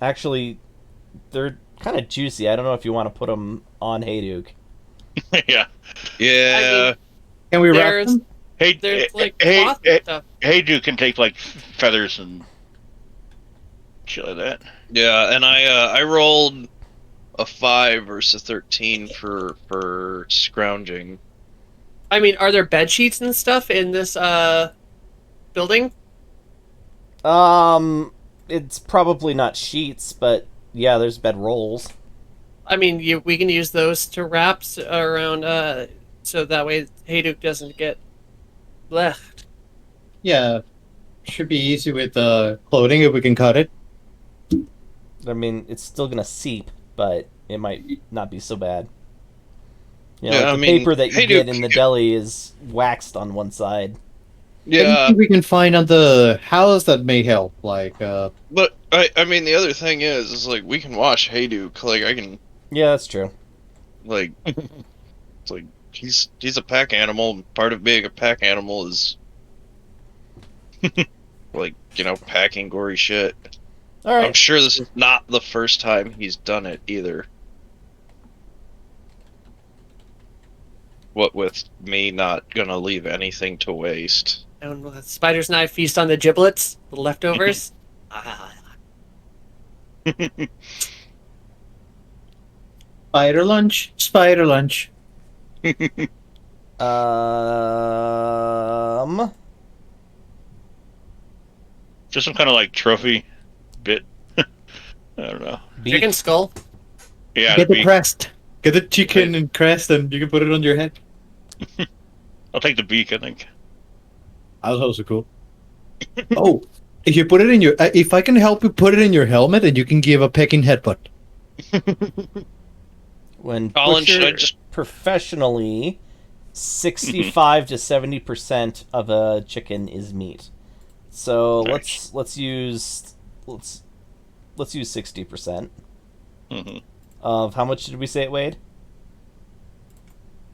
Actually, they're kind of juicy. I don't know if you want to put them on Hayduke. Yeah. Yeah. Can we wrap There's them? Hey, there's like hey, cloth hey, and stuff. hey, dude can take like feathers and shit like that. Yeah, and I rolled a 5 versus 13 for scrounging. I mean, are there bed sheets and stuff in this building? It's probably not sheets, but yeah, there's bed rolls. I mean, we can use those to wrap around, so that way Hayduke doesn't get left. Yeah. Should be easy with clothing if we can cut it. I mean, it's still gonna seep, but it might not be so bad. You know, Yeah, like I the mean, paper that you Hayduke- get in the deli is waxed on one side. Yeah, Anything we can find on the house that may help, like but I mean the other thing is like we can wash Hayduke. Like I can Yeah, that's true. like it's like he's a pack animal. And part of being a pack animal is like packing gory shit. All I'm right. sure this is not the first time he's done it either. What with me not gonna leave anything to waste. And the spider's and I feast on the giblets, the leftovers. spider lunch. Spider lunch. Just some kind of like trophy bit. I don't know. Beak. Chicken skull. Yeah, Get the the beak. crest. Get the chicken and crest, and you can put it on your head. I'll take the beak. I think. That was also cool. Oh, if you put it in your, if I can help you put it in your helmet, and you can give a pecking headbutt. When Colin, should I butchered just professionally, 65 to 70% of a chicken is meat. So Nice. let's use 60% Mm-hmm. of how much did we say it weighed?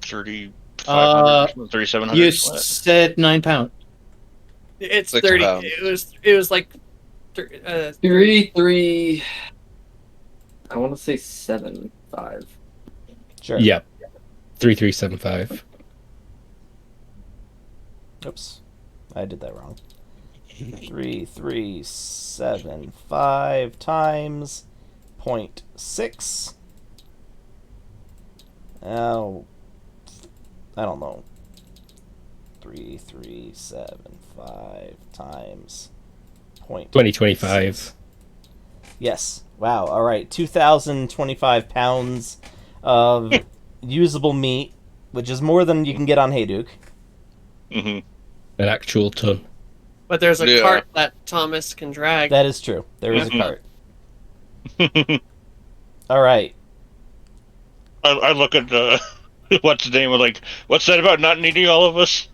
3,500, 3,700. You said 9 pounds. It's 6 30. pounds. It was like 3. I want to say 7.5. Sure. Yep. 3375. Oops. I did that wrong. 3375 times 0.6. Oh, I don't know. 3375 times 2025. Yes. Wow. All right. 2,025 pounds of usable meat, which is more than you can get on Hayduke. Mm-hmm. An actual ton. But there's a Yeah. cart that Thomas can drag. That is true. There is a Mhm. cart. All right. I look at what's the name? Like, what's that about not needing all of us?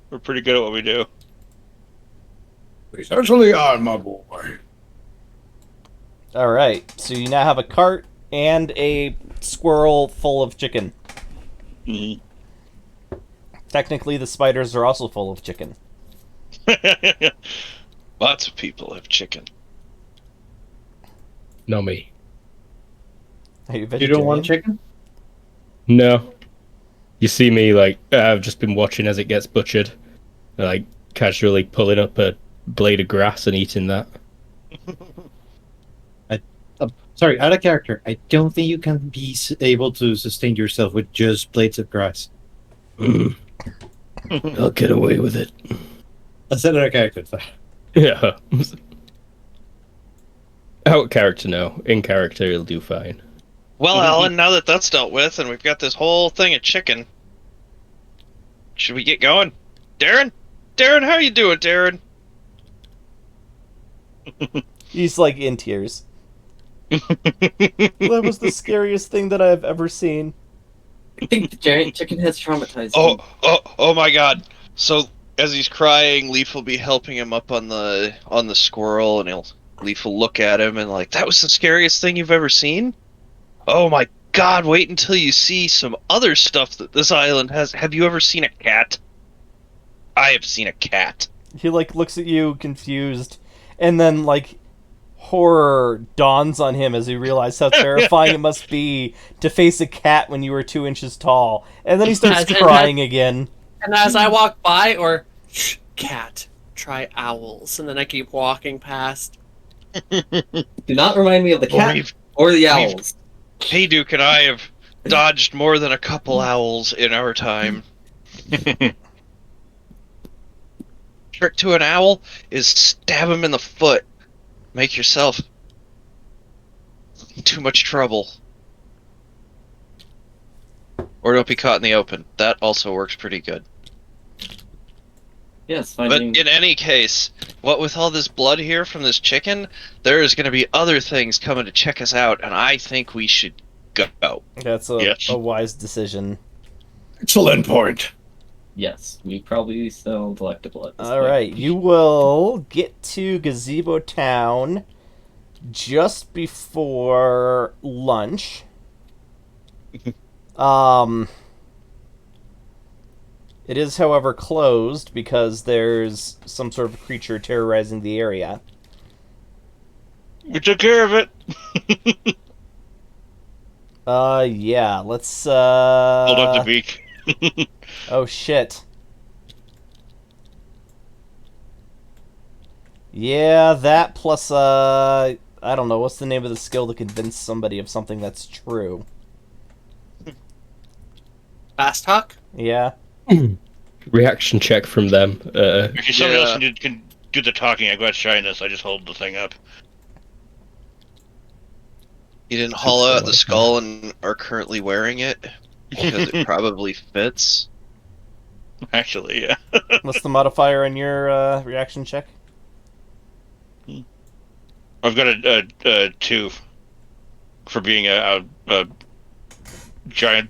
We're pretty good at what we do. We certainly are, my boy. All right. So you now have a cart and a squirrel full of chicken. Mhm. Technically, the spiders are also full of chicken. Lots of people have chicken. No me. Are you You vegetarian? don't want chicken? No. You see me, like, I've just been watching as it gets butchered. Like, casually pulling up a blade of grass and eating that. Sorry, out of character. I don't think you can be able to sustain yourself with just blades of grass. I'll get away with it. I said out of character. Sorry. Yeah. Out character, no. In character, he'll do fine. Well, Alan, now that that's dealt with, and we've got this whole thing of chicken, should we get going? Darren? Darren, how you doing, Darren? He's like in tears. That was the scariest thing that I've ever seen. I think the giant chicken has traumatized Oh, him. oh my God! So as he's crying, Leaf will be helping him up on the squirrel, and Leaf will look at him and like, that was the scariest thing you've ever seen? Oh my God! Wait until you see some other stuff that this island has. Have you ever seen a cat? I have seen a cat. He like looks at you confused, and then like horror dawns on him as he realizes how terrifying it must be to face a cat when you were 2 inches tall, and then he starts crying again. And as I walk by, or shh, cat, try owls, and then I keep walking past. Do not remind me of the cat We've- or the we've- owls. Hey, Duke and I have dodged more than a couple owls in our time. Trick to an owl is stab him in the foot. Make yourself too much trouble. Or don't be caught in the open. That also works pretty good. Yes, But finding. in any case, what with all this blood here from this chicken, there is going to be other things coming to check us out, and I think we should go. That's Yes. a wise decision. Excellent point. Yes, we probably still delectable at this All point. right, you will get to Gazebo Town just before lunch. It is, however, closed because there's some sort of creature terrorizing the area. We took care of it. Yeah, let's, Hold up the beak. Oh, shit. Yeah, that plus, I don't know, what's the name of the skill to convince somebody of something that's true? Fast talk? Yeah. Reaction check from them. If somebody Yeah. else can do the talking, I got shyness. I just hold the thing up. You didn't hollow out the skull and are currently wearing it? Because it probably fits. Actually, yeah. What's the modifier on your reaction check? I've got a 2 for being a giant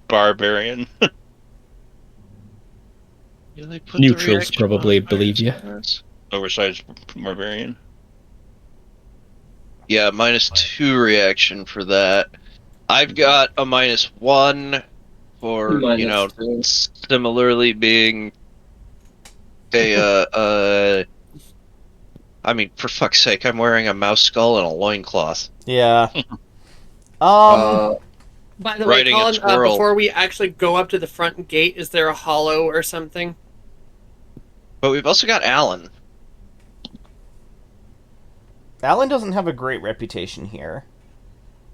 barbarian. Yeah, they put the Neutrals reaction probably modifiers believe you. on this. Oversized barbarian. Yeah, -2 reaction for that. I've got a -1 for, -2. similarly being I mean, for fuck's sake, I'm wearing a mouse skull and a loincloth. Yeah. By the way, riding a Colin, squirrel. before we actually go up to the front gate, is there a hollow or something? But we've also got Alan. Alan doesn't have a great reputation here.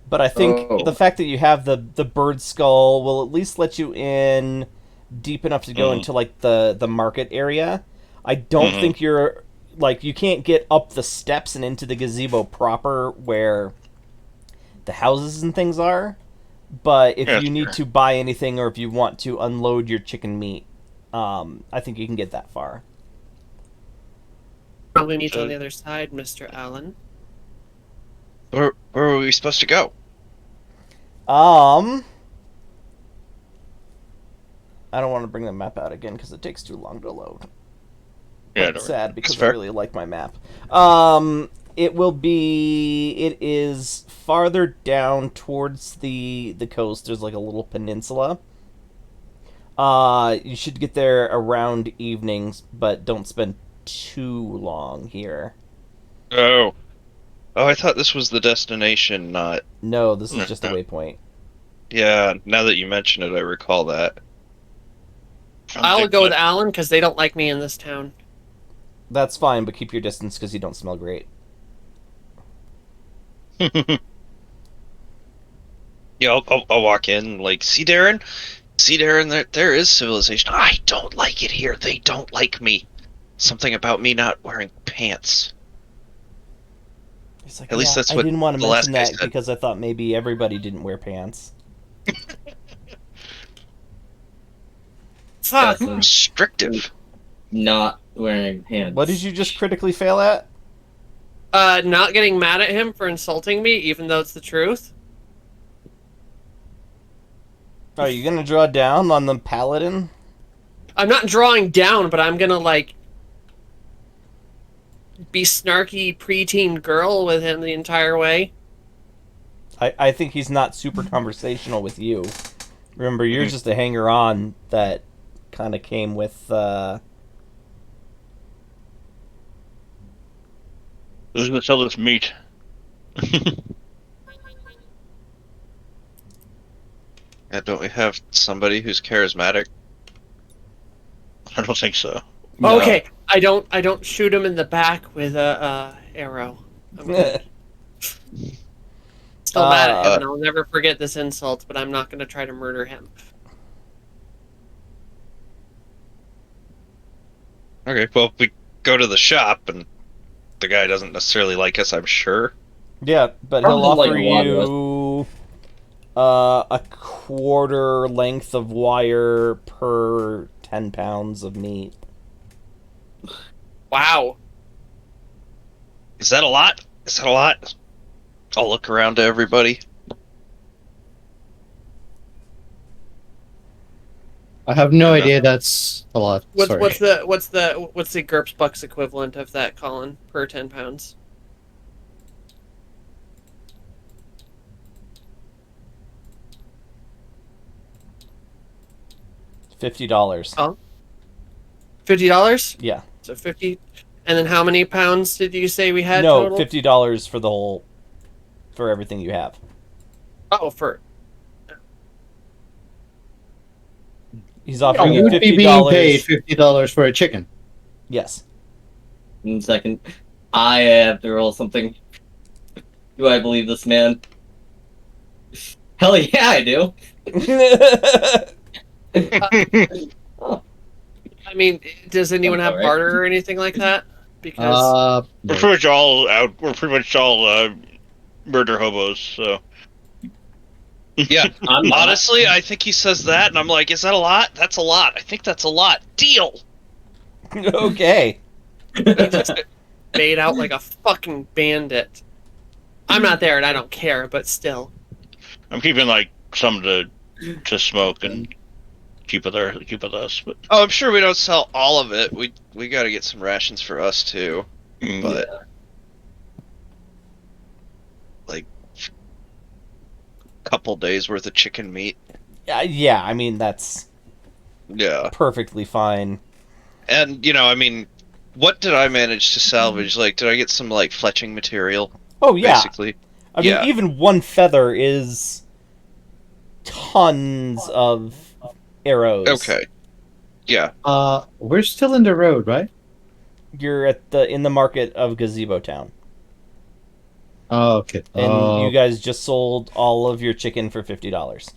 But I think Oh. the fact that you have the bird skull will at least let you in deep enough to go into like the market area. I don't think you're like you can't get up the steps and into the gazebo proper where the houses and things are. But if Yeah, you need to buy anything or if you want to unload your chicken meat, I think you can get that far. Probably meet on the other side, Mr. Allen. Where were we supposed to go? I don't want to bring the map out again because it takes too long to load. Yeah, But sad because I fair. really like my map. It is farther down towards the coast. There's like a little peninsula. You should get there around evenings, but don't spend too long here. Oh, I thought this was the destination, not... No, this is just a waypoint. Yeah, now that you mention it, I recall that. I'll go with Alan because they don't like me in this town. That's fine, but keep your distance because you don't smell great. Yeah, I'll walk in, like, see Darren? See Darren, there is civilization. I don't like it here. They don't like me. Something about me not wearing pants. He's like, At least that's I what didn't want to the last mention guy that said. because I thought maybe everybody didn't wear pants. Fuck. That's Restrictive. not wearing pants. What did you just critically fail at? Not getting mad at him for insulting me, even though it's the truth. Are you gonna draw down on the paladin? I'm not drawing down, but I'm gonna, like, be snarky preteen girl with him the entire way. I think he's not super conversational with you. Remember, you're just a hanger-on that kind of came with, Who's gonna sell this meat? Yeah, don't we have somebody who's charismatic? I don't think so. No. Okay, I don't shoot him in the back with a arrow. I'm good. Still mad at him, and I'll never forget this insult, but I'm not going to try to murder him. Okay, well, we go to the shop, and the guy doesn't necessarily like us, I'm sure. Yeah, but he'll Probably offer like a lot of you a quarter length of wire per 10 pounds of meat. Wow. Is that a lot? Is that a lot? I'll look around to everybody. I have no idea that's a lot. Sorry. What's the GURPS bucks equivalent of that, Colin, per 10 pounds? $50. Oh. $50? Yeah. So 50. And then how many pounds did you say we had No, total? $50 for the whole, for everything you have. Oh, for He's offering You you would be being paid $50. $50 for a chicken. Yes. 1 second. I have to roll something. Do I believe this man? Hell yeah, I do. I mean, does anyone have Alright. barter or anything like that? Because We're pretty much all out. We're pretty much all murder hobos. So Yeah, I'm not. honestly, I think he says that, and I'm like, is that a lot? That's a lot. I think that's a lot. Deal! Okay. he just made out like a fucking bandit. I'm not there and I don't care, but still. I'm keeping like some to smoke and keep with us. But Oh, I'm sure we don't sell all of it. We got to get some rations for us too. But like couple days worth of chicken meat. Yeah, I mean, that's Yeah. perfectly fine. And I mean, what did I manage to salvage? Like, did I get some like fletching material? Oh, yeah. Basically. I mean, Yeah. even one feather is tons of arrows. Okay. Yeah. We're still in the road, right? You're in the market of Gazebo Town. Oh, okay. And you guys just sold all of your chicken for $50.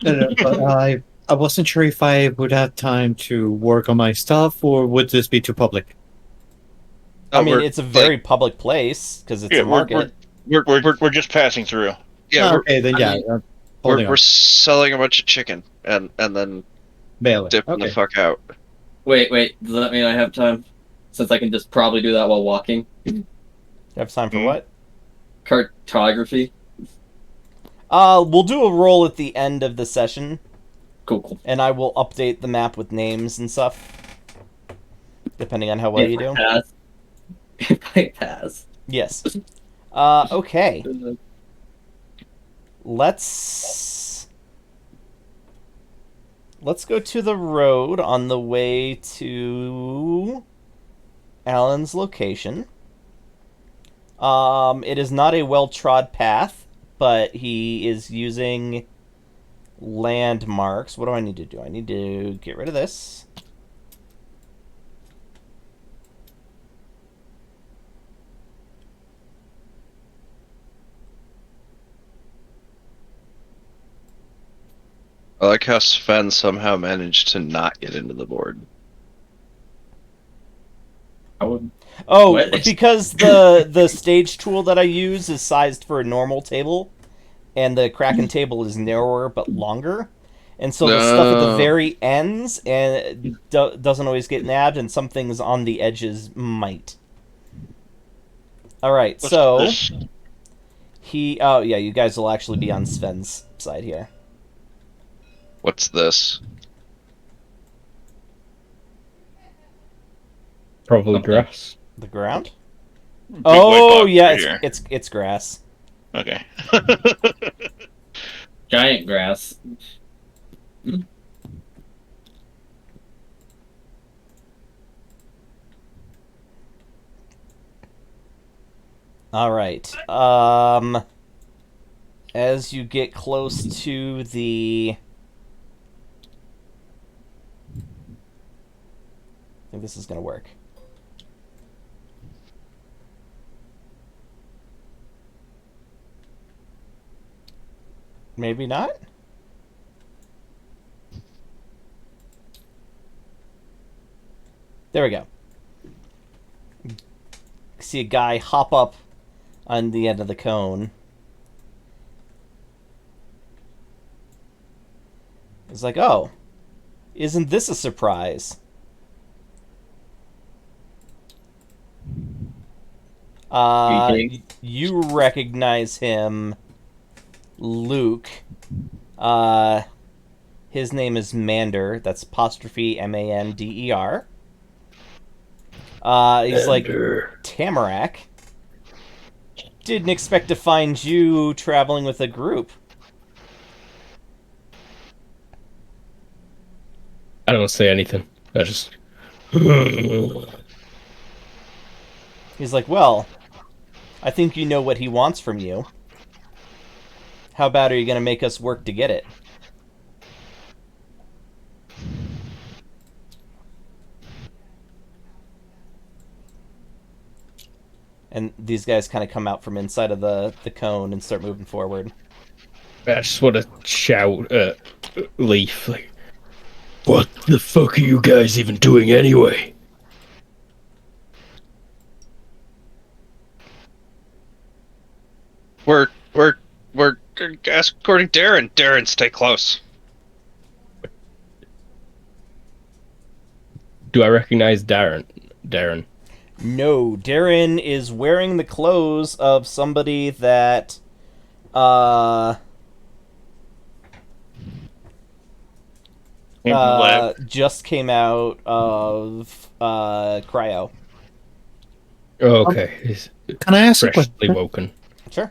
No, but I wasn't sure if I would have time to work on my stuff, or would this be too public? I mean, we're, it's a very public place because it's Yeah, a market. we're just passing through. yeah, Oh, okay, then I yeah. mean, Holding we're on. selling a bunch of chicken and then Bailey. dipping the Okay. fuck out. Wait, does that mean I have time? Since I can just probably do that while walking. You have time for Mhm. what? Cartography. We'll do a roll at the end of the session, Cool. and I will update the map with names and stuff, depending on how well you do. Pass. If I pass. Yes. Okay. Let's go to the road on the way to Alan's location. It is not a well-trod path, but he is using landmarks. What do I need to do? I need to get rid of this. I like how Sven somehow managed to not get into the board. I would. Oh, What? because the stage tool that I use is sized for a normal table, and the Kraken table is narrower but longer. And so the stuff at the No. very ends and doesn't always get nabbed, and some things on the edges might. All right, What's so this? oh yeah, you guys will actually be on Sven's side here. What's this? Probably Something. grass. The ground? Big white Oh box yeah, right here. it's grass. Okay. Giant grass. All right. As you get close to the, I think this is gonna work. Maybe not. There we go. See a guy hop up on the end of the cone. It's like, oh, isn't this a surprise? Greetings. You recognize him, Luke. His name is Mander. That's apostrophe Mander. He's like, Tamarack. Didn't expect to find you traveling with a group. I don't say anything. I just. He's like, well, I think you know what he wants from you. How about are you going to make us work to get it? And these guys kind of come out from inside of the cone and start moving forward. I just want to shout at Leaf, like, what the fuck are you guys even doing anyway? We're escorting Darren. Darren, stay close. Do I recognize Darren? No, Darren is wearing the clothes of somebody that just came out of cryo. Oh, okay. He's Can I ask a freshly question? woken. Sure.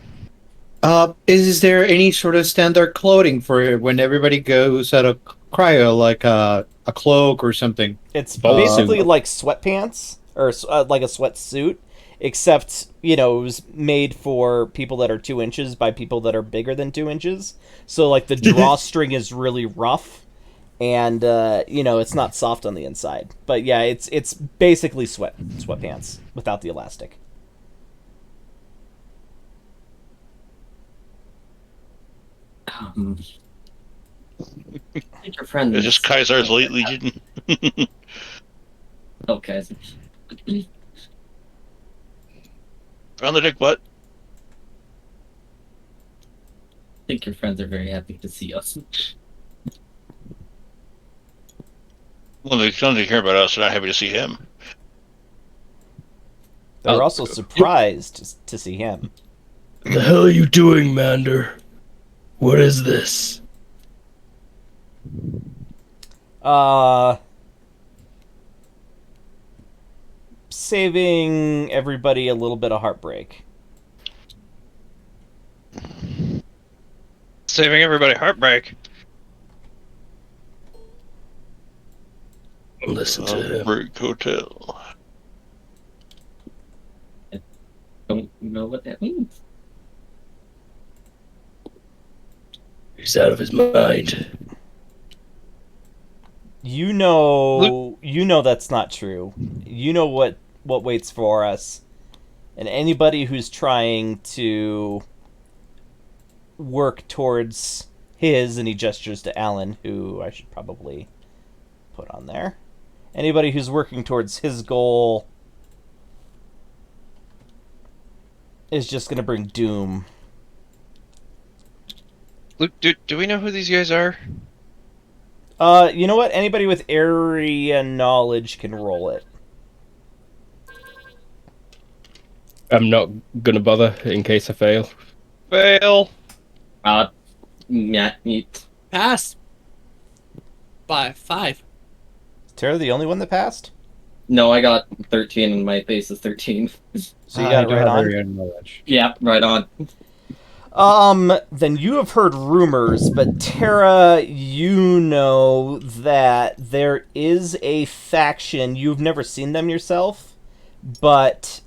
Is there any sort of standard clothing for when everybody goes out of cryo, like a cloak or something? It's Ball basically suit. like sweatpants or like a sweatsuit, except, you know, it was made for people that are 2 inches by people that are bigger than 2 inches. So, like, the drawstring is really rough, and, you know, it's not soft on the inside. But, yeah, it's basically sweatpants without the elastic. I think your friend. It's just Kaiser's Elite Legion. Okay. On the dick butt. I think your friends are very happy to see us. Well, they don't care about us. They're not happy to see him. They're also surprised to see him. The hell are you doing, Mander? What is this? Saving everybody a little bit of heartbreak. Saving everybody heartbreak. Listen to him. Break Hotel. Don't know what that means. He's out of his mind. You know that's not true. You know what waits for us. And anybody who's trying to work towards his, and he gestures to Alan, who I should probably put on there. Anybody who's working towards his goal is just going to bring doom. Luke, do we know who these guys are? You know what? Anybody with area knowledge can roll it. I'm not gonna bother in case I fail. Fail. Yeah, neat. Pass. By 5. Is Tara the only one that passed? No, I got 13 and my base is 13. So you got it right on? knowledge. Yeah, right on. Then you have heard rumors, but Tara, you know that there is a faction. You've never seen them yourself, but,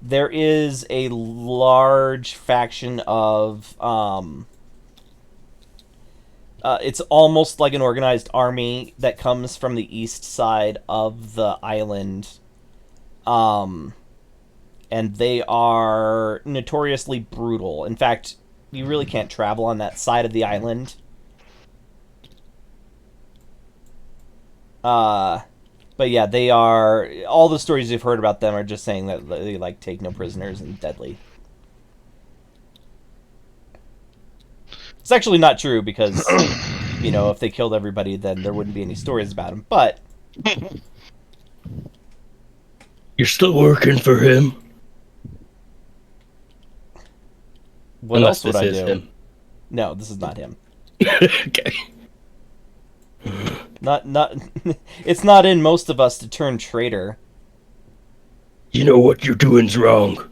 there is a large faction of, it's almost like an organized army that comes from the east side of the island. And they are notoriously brutal. In fact, you really can't travel on that side of the island. But yeah, they are... All the stories you've heard about them are just saying that they, like, take no prisoners and deadly. It's actually not true because, you know, if they killed everybody, then there wouldn't be any stories about them. But... You're still working for him? What Unless else would I this is do? him. No, this is not him. Okay. Not it's not in most of us to turn traitor. You know what you're doing's wrong.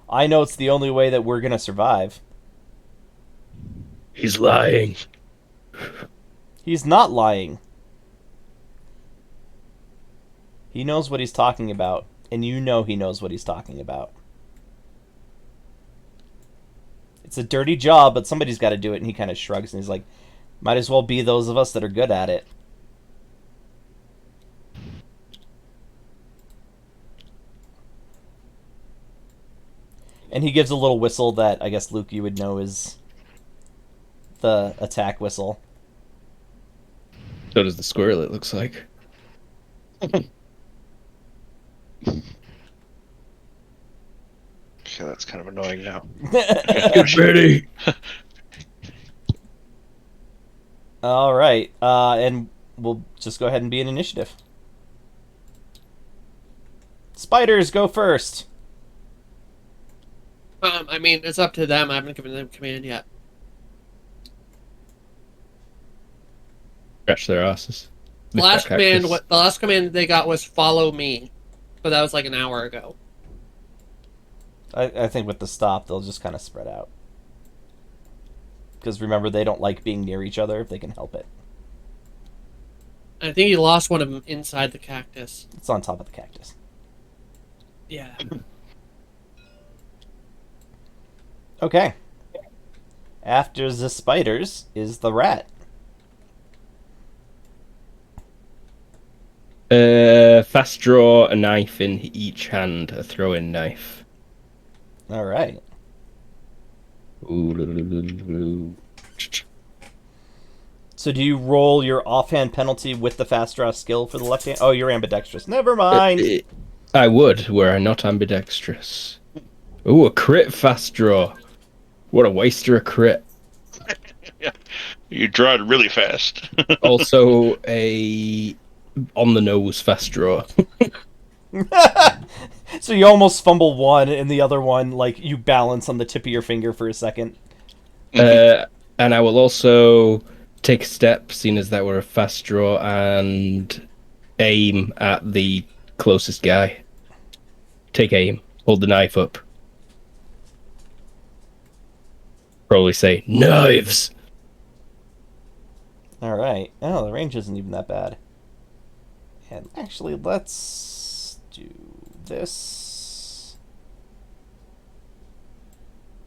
I know it's the only way that we're gonna survive. He's lying. He's not lying. He knows what he's talking about, and you know he knows what he's talking about. It's a dirty job, but somebody's got to do it, and he kind of shrugs, and he's like, might as well be those of us that are good at it. And he gives a little whistle that I guess, Luke, you would know is the attack whistle. So does the squirrel, it looks like. Okay, that's kind of annoying now. Get ready. All right, and we'll just go ahead and be an initiative. Spiders, go first. I mean, it's up to them. I haven't given them command yet. Scratch their asses. The last command they got was follow me, but that was like an hour ago. I think with the stop, they'll just kind of spread out. Because remember, they don't like being near each other if they can help it. I think he lost one of them inside the cactus. It's on top of the cactus. Yeah. Okay. After the spiders is the rat. Fast draw a knife in each hand, a throwing knife. All right. Ooh. So do you roll your offhand penalty with the fast draw skill for the left hand? Oh, you're ambidextrous. Never mind. I would, were I not ambidextrous. Ooh, a crit fast draw. What a waster a crit. You draw it really fast. Also a on the nose fast draw. So you almost fumble one, and the other one, like, you balance on the tip of your finger for a second. And I will also take a step, seeing as that were a fast draw, and aim at the closest guy. Take aim. Hold the knife up. Probably say, knives! All right. Oh, the range isn't even that bad. And actually, let's do this.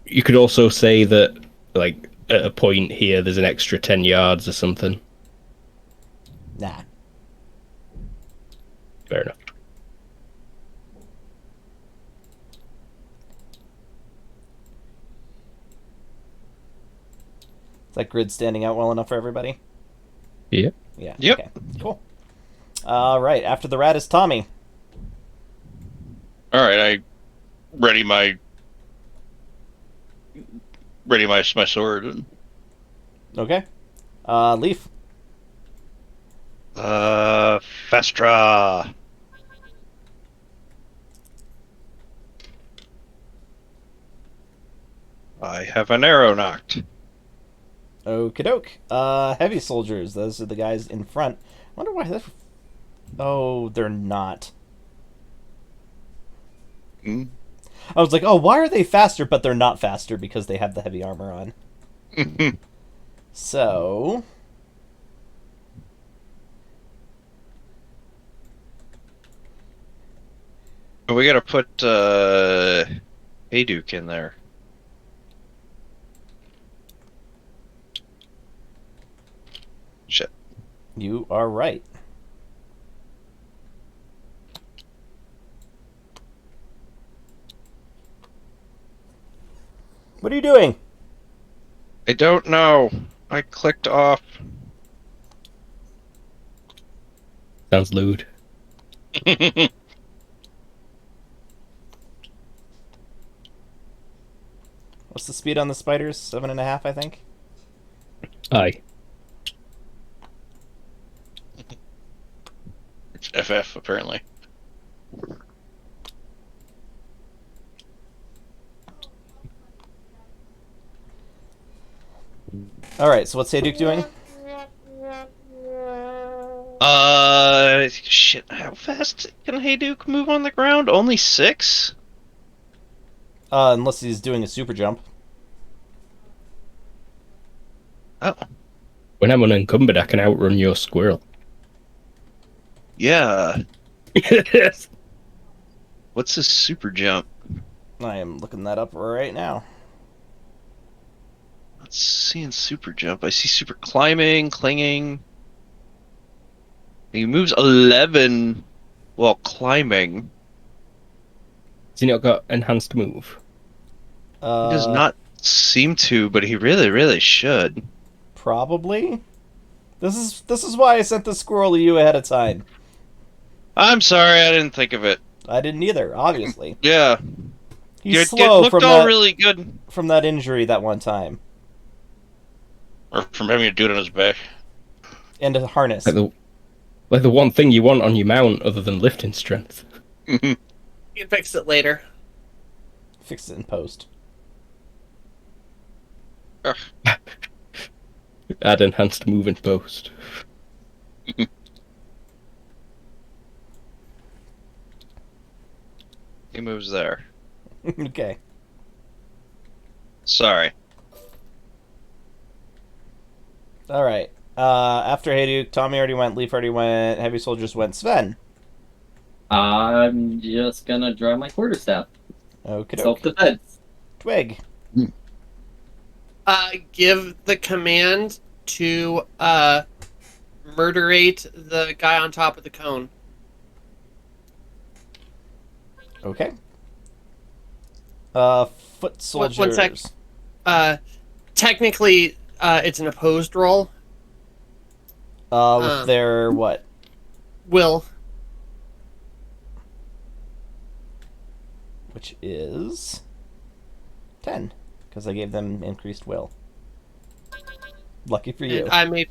You could also say that, like, at a point here, there's an extra 10 yards or something. Nah. Fair enough. Is that grid standing out well enough for everybody? Yeah. Yeah. Yep. Okay. Cool. All right. After the rat is Tommy. All right, I ready my my sword. And Okay. Leaf. Festra. I have an arrow knocked. Okie doke. Heavy soldiers. Those are the guys in front. I wonder why they're... Oh, they're not. Hmm? I was like, oh, why are they faster? But they're not faster because they have the heavy armor on. So... We gotta put Hayduke in there. Shit. You are right. What are you doing? I don't know. I clicked off. Sounds lewd. What's the speed on the spiders? 7.5, I think. Aye. it's FF apparently. All right. So what's Hayduke doing? Shit. How fast can Hayduke move on the ground? Only 6? Unless he's doing a super jump. Oh, When I'm unencumbered, I can outrun your squirrel. yeah. What's his super jump? I am looking that up right now. Let's see in super jump. I see super climbing, clinging. He moves 11 while climbing. Has he not got enhanced move? He does not seem to, but he really, really should. Probably. This is why I sent the squirrel to you ahead of time. I'm sorry, I didn't think of it. I didn't either, obviously. Yeah. He's It slow looked from all that, really good. from that injury that one time. Or from having to do it on his back. And a harness. Like the one thing you want on your mount other than lifting strength. You can fix it later. Fix it in post. Add enhanced move in post. He moves there. Okay. Sorry. All right. After Hayduke, Tommy already went, Leaf already went, Heavy Soldiers went, Sven. I'm just gonna draw my quarterstaff. Okay. Self-defense. Twig. Give the command to murderate the guy on top of the cone. Okay. Foot soldiers. One sec. Technically, it's an opposed roll. With their what? Will. Which is 10, because I gave them increased will. Lucky for you. And I made.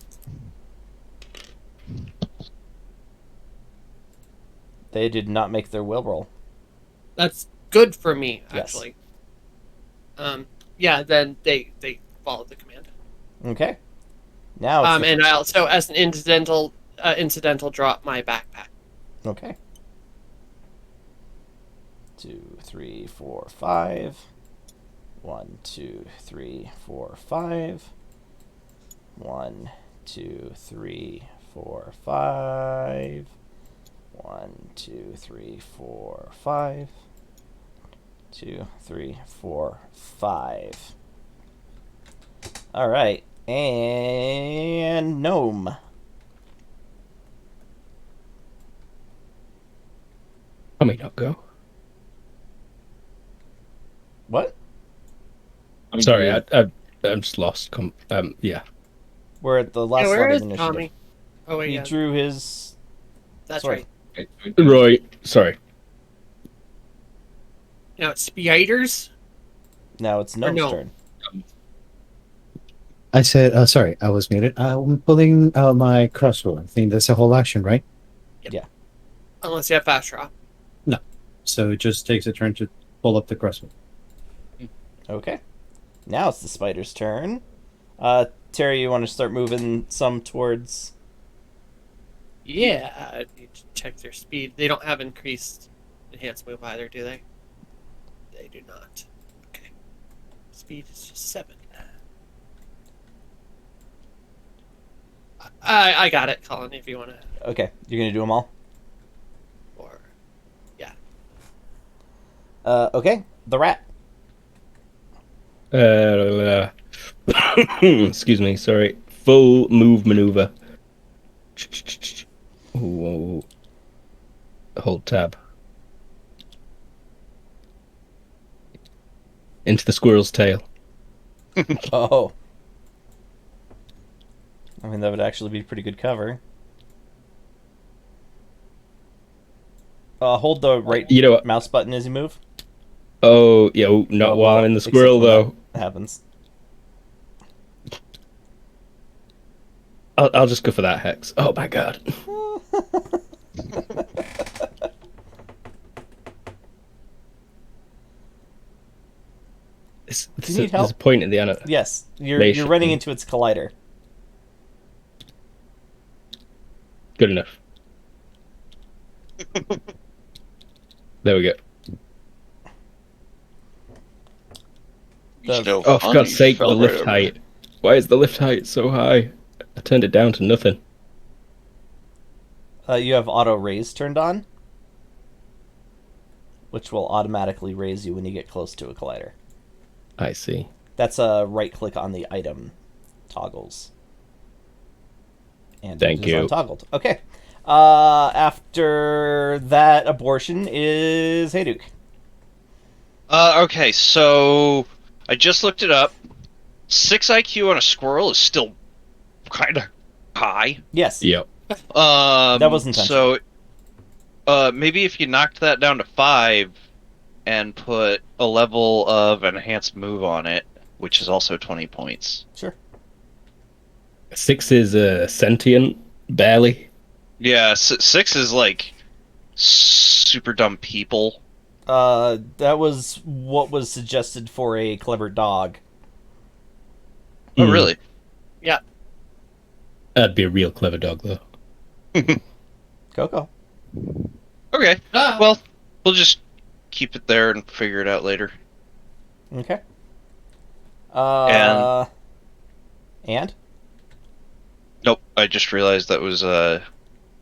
They did not make their will roll. That's good for me, Yes. actually. Yeah. Then they followed the command. Okay. Now it's the And foot I also, as an incidental, drop my backpack. Okay. 2, 3, 4, 5. 1, 2, 3, 4, 5. 1, 2, 3, 4, 5. 1, 2, 3, 4, 5. 2, 3, 4, 5. All right, and gnome. I may not go. What? Sorry, I'm just lost. Yeah. We're at the last Yeah, where slot of is initiative. Tommy? Oh wait, He yeah, drew his. that's sword. right. Right. Sorry. Now it's spiders. Now it's gnome's no. turn. I said, sorry, I was muted. I'm pulling out my crossbow. I think that's a whole action, right? Unless you have fast draw. So it just takes a turn to pull up the crossbow. Okay. Now it's the spider's turn. Terry, you want to start moving some towards. Yeah, I need to check their speed. They don't have increased enhanced move either, do they? They do not. Okay. Speed is just 7. I got it, Colin, if you want to. Okay, you're going to do them all? Or, yeah. Okay, the rat. Excuse me. Sorry. Full move maneuver. Whoa. Hold tab. Into the squirrel's tail. Oh. I mean, that would actually be pretty good cover. Hold the right mouse button as you move. Oh, yeah, not while I'm in the squirrel, though. That happens. I'll just go for that hex. Oh, my God. Do you need help? There's a point at the end. Yes, you're running into its collider. Good enough. There we go. Oh, for God's sake, the lift height. Why is the lift height so high? I turned it down to nothing. You have auto raise turned on, which will automatically raise you when you get close to a collider. I see. That's a right click on the item toggles. And thank you. Untoggled. Okay. After that abortion is Hayduk. Okay, so I just looked it up. 6 IQ on a squirrel is still kind of high. Yes. Yep. That was intentional. So, maybe if you knocked that down to 5 and put a level of enhanced move on it, which is also 20 points. Sure. 6 is sentient, barely. Yeah, 6 is like super dumb people. That was what was suggested for a clever dog. Oh, really? Yeah. That'd be a real clever dog, though. Coco. Okay. Well, we'll just keep it there and figure it out later. Okay. And? Nope, I just realized that was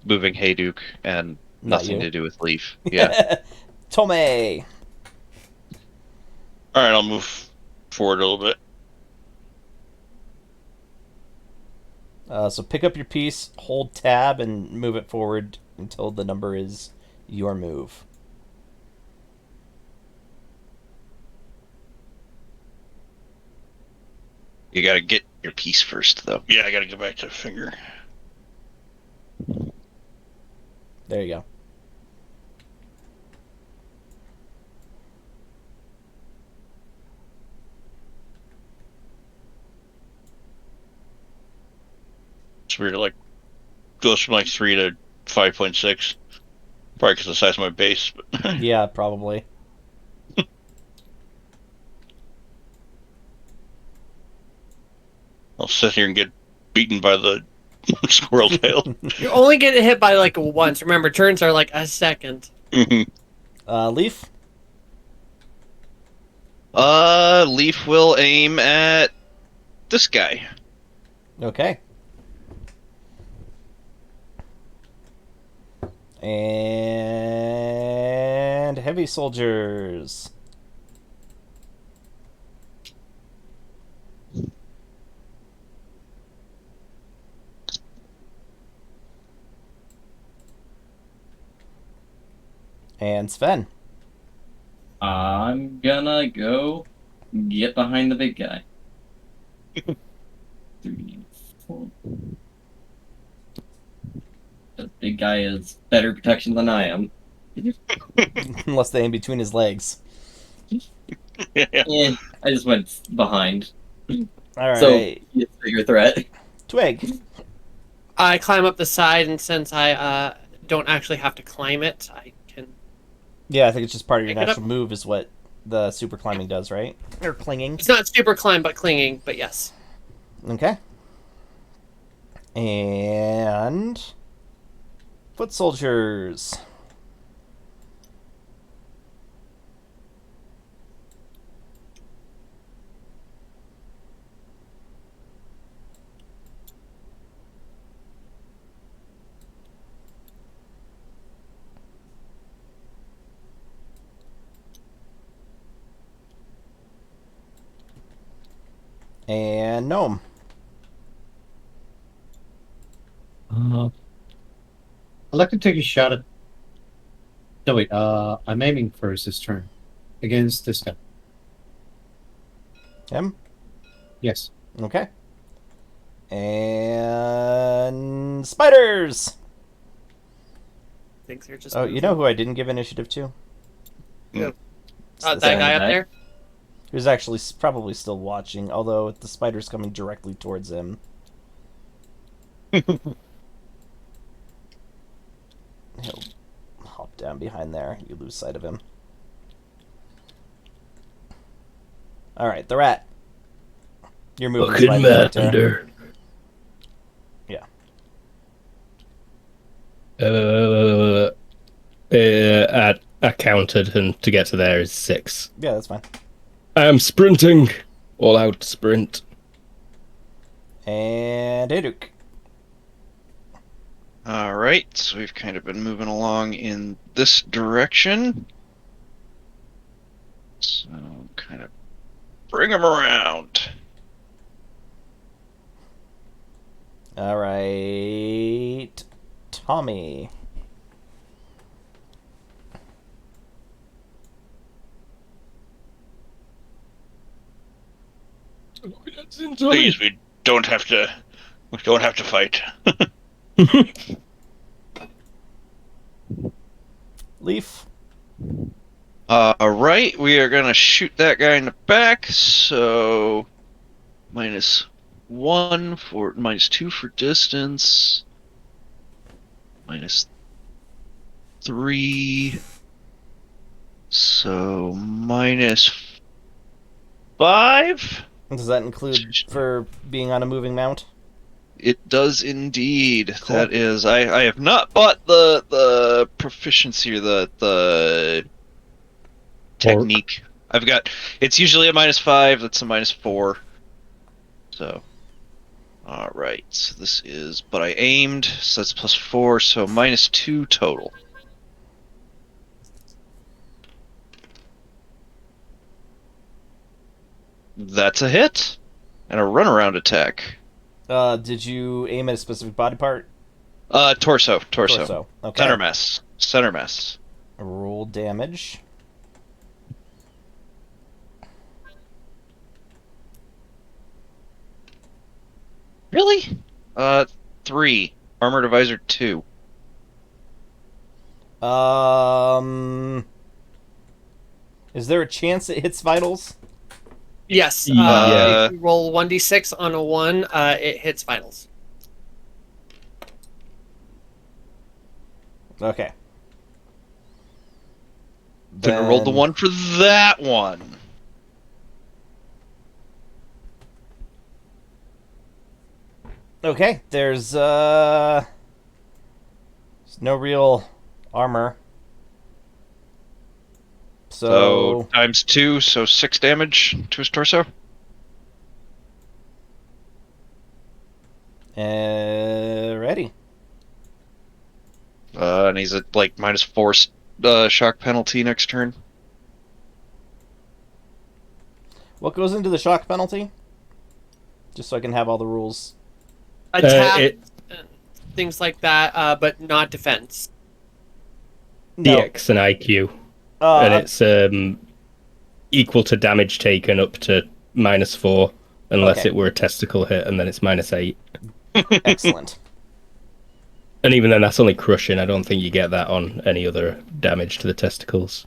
moving Hayduk and Not Nothing you. to do with Leaf. Yeah. Tome. All right, I'll move forward a little bit. So pick up your piece, hold tab, and move it forward until the number is your move. You gotta get your piece first, though. Yeah, I gotta go back to finger. There you go. It's weird. It like goes from like 3 to 5.6. Probably because of the size of my base. But Yeah, probably. I'll sit here and get beaten by the squirrel tail. You only get hit by like once. Remember, turns are like a second. Leaf. Leaf will aim at this guy. Okay. And heavy soldiers. And Sven. I'm gonna go get behind the big guy. 3, 4. The big guy is better protection than I am. Unless they aim between his legs. Yeah. I just went behind. All So right. he's a bigger threat. Twig. I climb up the side, and since I don't actually have to climb it, I can. Yeah, I think it's just part of your Pick it natural up. move is what the super climbing does, right? Or clinging. It's not super climb, but clinging. But yes. Okay. And foot soldiers. And gnome. I'd like to take a shot at. No, wait. I'm aiming first this turn against this guy. Him. Yes. Okay. And spiders. Things are just. Oh, you know who I didn't give initiative to? that guy up there. Who's actually probably still watching, although the spider's coming directly towards him. He'll hop down behind there. You lose sight of him. Alright, the rat. You're moving Fucking slightly right there. Mander. Yeah. I counted, and to get to there is 6. Yeah, that's fine. I am sprinting. All out sprint. And Aduk. Alright, so we've kind of been moving along in this direction. So, kind of bring him around. Alright. Tommy. Please, we don't have to. We don't have to fight. Leaf. Alright, we are gonna shoot that guy in the back, so -1 for -2 for distance. -3. So -5? Does that include for being on a moving mount? It does indeed. Cool. That is, I have not bought the proficiency or the technique. I've got, it's usually a -5. That's a -4. So, all right. So this is, but I aimed, so that's +4. So -2 total. That's a hit. And a runaround attack. Did you aim at a specific body part? Torso. Torso. Okay. Center mass. Roll damage. Really? 3. Armor divisor 2. Is there a chance it hits vitals? Yes. Yeah. If you roll 1d6 on a 1, it hits vitals. Okay. Then I rolled the 1 for that one. Okay, there's no real armor. So times 2, so 6 damage to his torso. Ready. And he's at like -4 shock penalty next turn. What goes into the shock penalty? Just so I can have all the rules. Attack, things like that, but not defense. No. DX and IQ. And it's equal to damage taken up to -4, unless Okay. it were a testicle hit, and then it's -8. Excellent. And even then, that's only crushing. I don't think you get that on any other damage to the testicles.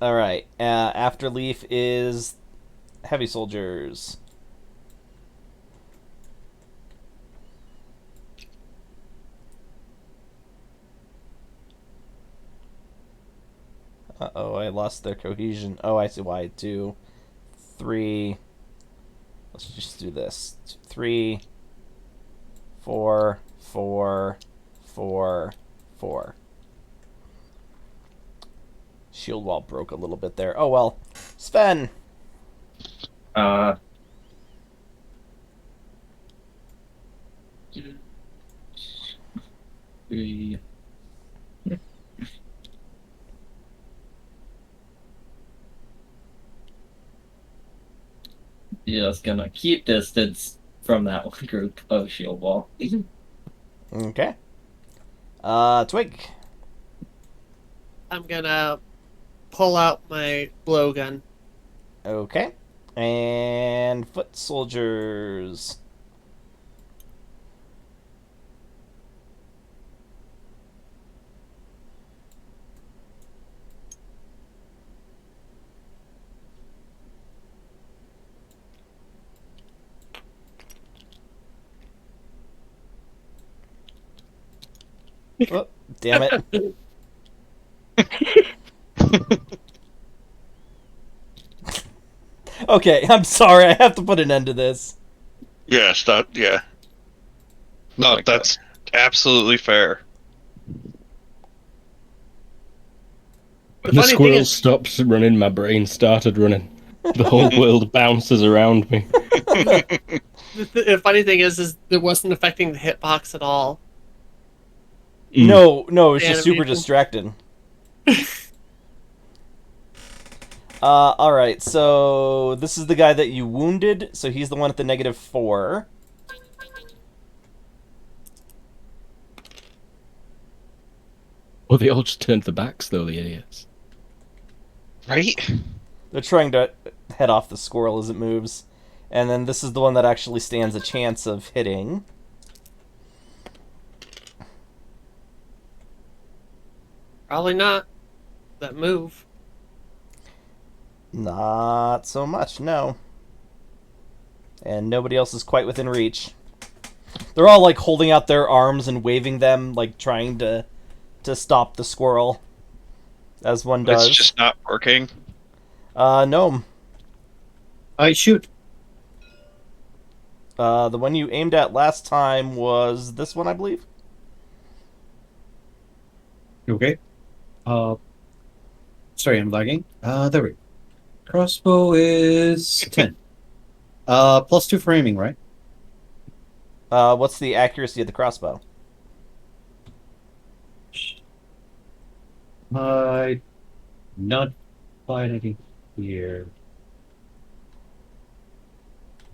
All right. After Leaf is heavy soldiers. Uh-oh, I lost their cohesion. Oh, I see why. 2, 3. Let's just do this. 3, 4, 4, 4, 4. Shield wall broke a little bit there. Oh well. Sven! Three. Just gonna keep distance from that one group of shield wall. Okay. Twig. I'm gonna pull out my blowgun. Okay. And foot soldiers. Oh, damn it. Okay, I'm sorry. I have to put an end to this. Yeah, stop. Yeah. No, Like that's absolutely fair. When the squirrel stopped running, my brain started running. The whole world bounces around me. The funny thing is it wasn't affecting the hitbox at all. No, it's just super Animation. distracted. Alright, so this is the guy that you wounded, so he's the one at the -4. Well, they all just turned their backs, though, the idiots. Right? They're trying to head off the squirrel as it moves. And then this is the one that actually stands a chance of hitting. Probably not. That move. Not so much, no. And nobody else is quite within reach. They're all like holding out their arms and waving them, like trying to stop the squirrel. As one does. It's just not working. Gnome. I shoot. The one you aimed at last time was this one, I believe. Okay. Sorry, I'm lagging. There we go. Crossbow is 10. +2 for aiming, right? What's the accuracy of the crossbow? Not quite any. here.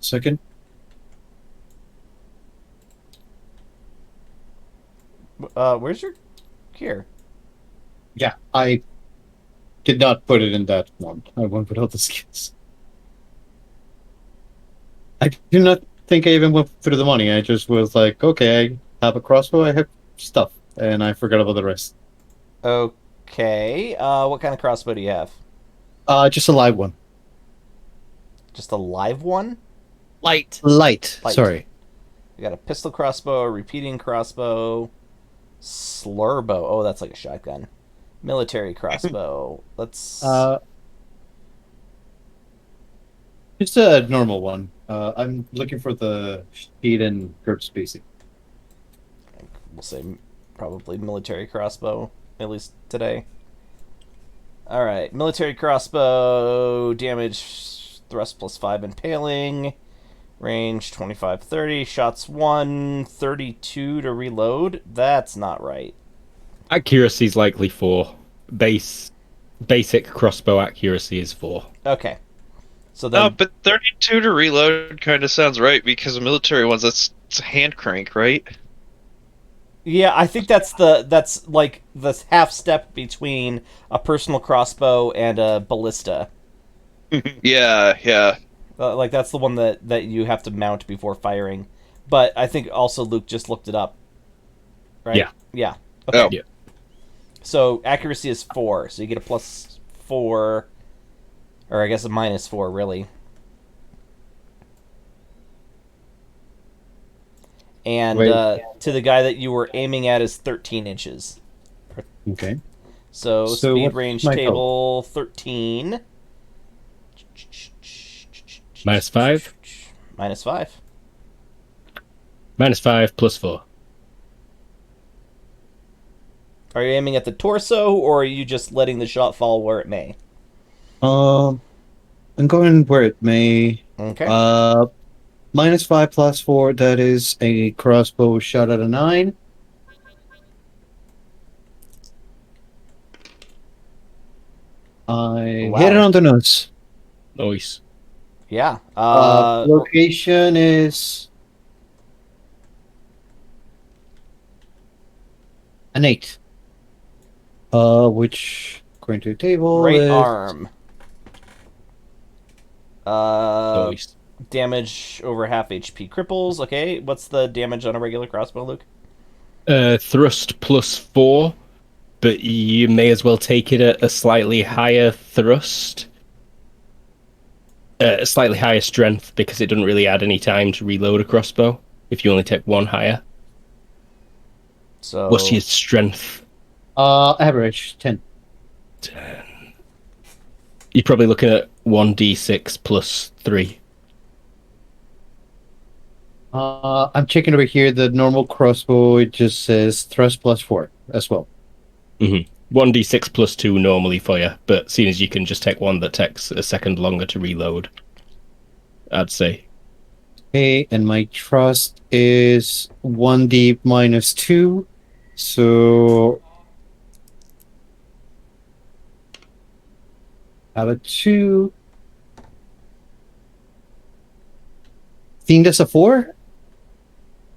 Second. Where's your gear? Yeah, I did not put it in that one. I went with all the skills. I do not think I even went through the money. I just was like, okay, I have a crossbow, I have stuff, and I forgot about the rest. Okay. What kind of crossbow do you have? Just a live one. Just a live one? Light. Light. Light. Sorry. You got a pistol crossbow, a repeating crossbow, slur bow. Oh, that's like a shotgun. Military crossbow. Let's. Just a normal one. I'm looking for the speed and GURPS basic. We'll say probably military crossbow, at least today. Alright, military crossbow, damage, thrust +5 impaling, range 25-30, shots 1, 32 to reload. That's not right. Accuracy is likely 4. Basic crossbow accuracy is 4. Okay. So then, No, but 32 to reload kind of sounds right because the military ones, it's a hand crank, right? yeah, I think that's like the half step between a personal crossbow and a ballista. Yeah. Like that's the one that you have to mount before firing. But I think also Luke just looked it up. Right? Yeah. Yeah. Okay. Oh. Yeah. So accuracy is 4, so you get a +4, or I guess a -4, really. And to the guy that you were aiming at is 13 inches. Okay. So speed what's range my table 13. -5. -5. -5 +4. Are you aiming at the torso, or are you just letting the shot fall where it may? I'm going where it may. Okay. -5 +4. That is a crossbow shot at a 9. I Wow. hit it on the nose. Nice. Yeah. Location is an 8. Which according to the table right is arm. Nice. Damage over half HP cripples. Okay, what's the damage on a regular crossbow, Luke? Thrust +4, but you may as well take it at a slightly higher thrust. A slightly higher strength, because it doesn't really add any time to reload a crossbow if you only take one higher. So What's your strength? average 10. 10. You're probably looking at 1d6 +3. I'm checking over here. The normal crossbow, it just says thrust +4 as well. 1d6 +2 normally for you, but seeing as you can just take one that takes a second longer to reload, I'd say. Okay, and my trust is 1d -2. So have a 2. Think that's a 4?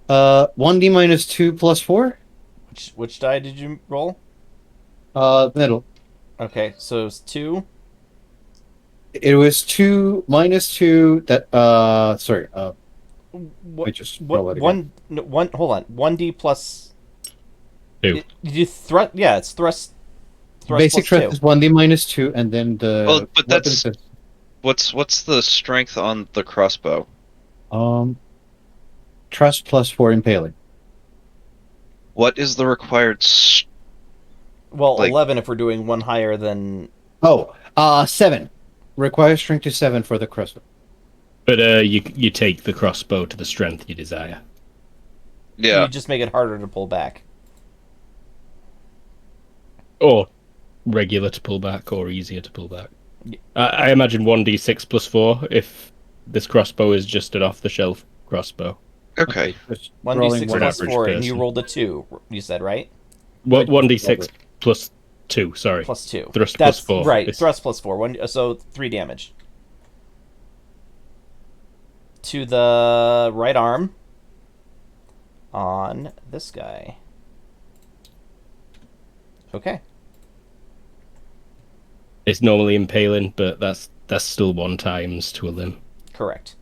1d -2 +4? which die did you roll? Middle. Okay, so it's 2. It was 2 -2 that sorry, What, I just roll it again. one hold on. 1d plus 2. you thrust, yeah, it's thrust Basic plus strength 2. is 1d -2, and then the Well, but weapon that's- says, What's the strength on the crossbow? trust +4 impaling. What is the required? Well, like- 11 if we're doing one higher than 7. Requires strength to 7 for the crossbow. But you take the crossbow to the strength you desire. Yeah. you just make it harder to pull back. Or regular to pull back, or easier to pull back. I imagine 1d6 +4 if this crossbow is just an off-the-shelf crossbow. Okay. Just 1d6 rolling for an plus average 4, and you person. rolled a 2, you said, right? What 1d6 plus 2, sorry. +2. Thrust That's +4. right. It's- Thrust +4. So 3 damage. To the right arm. On this guy. Okay. It's normally impaling, but that's still 1 times to a limb. Correct.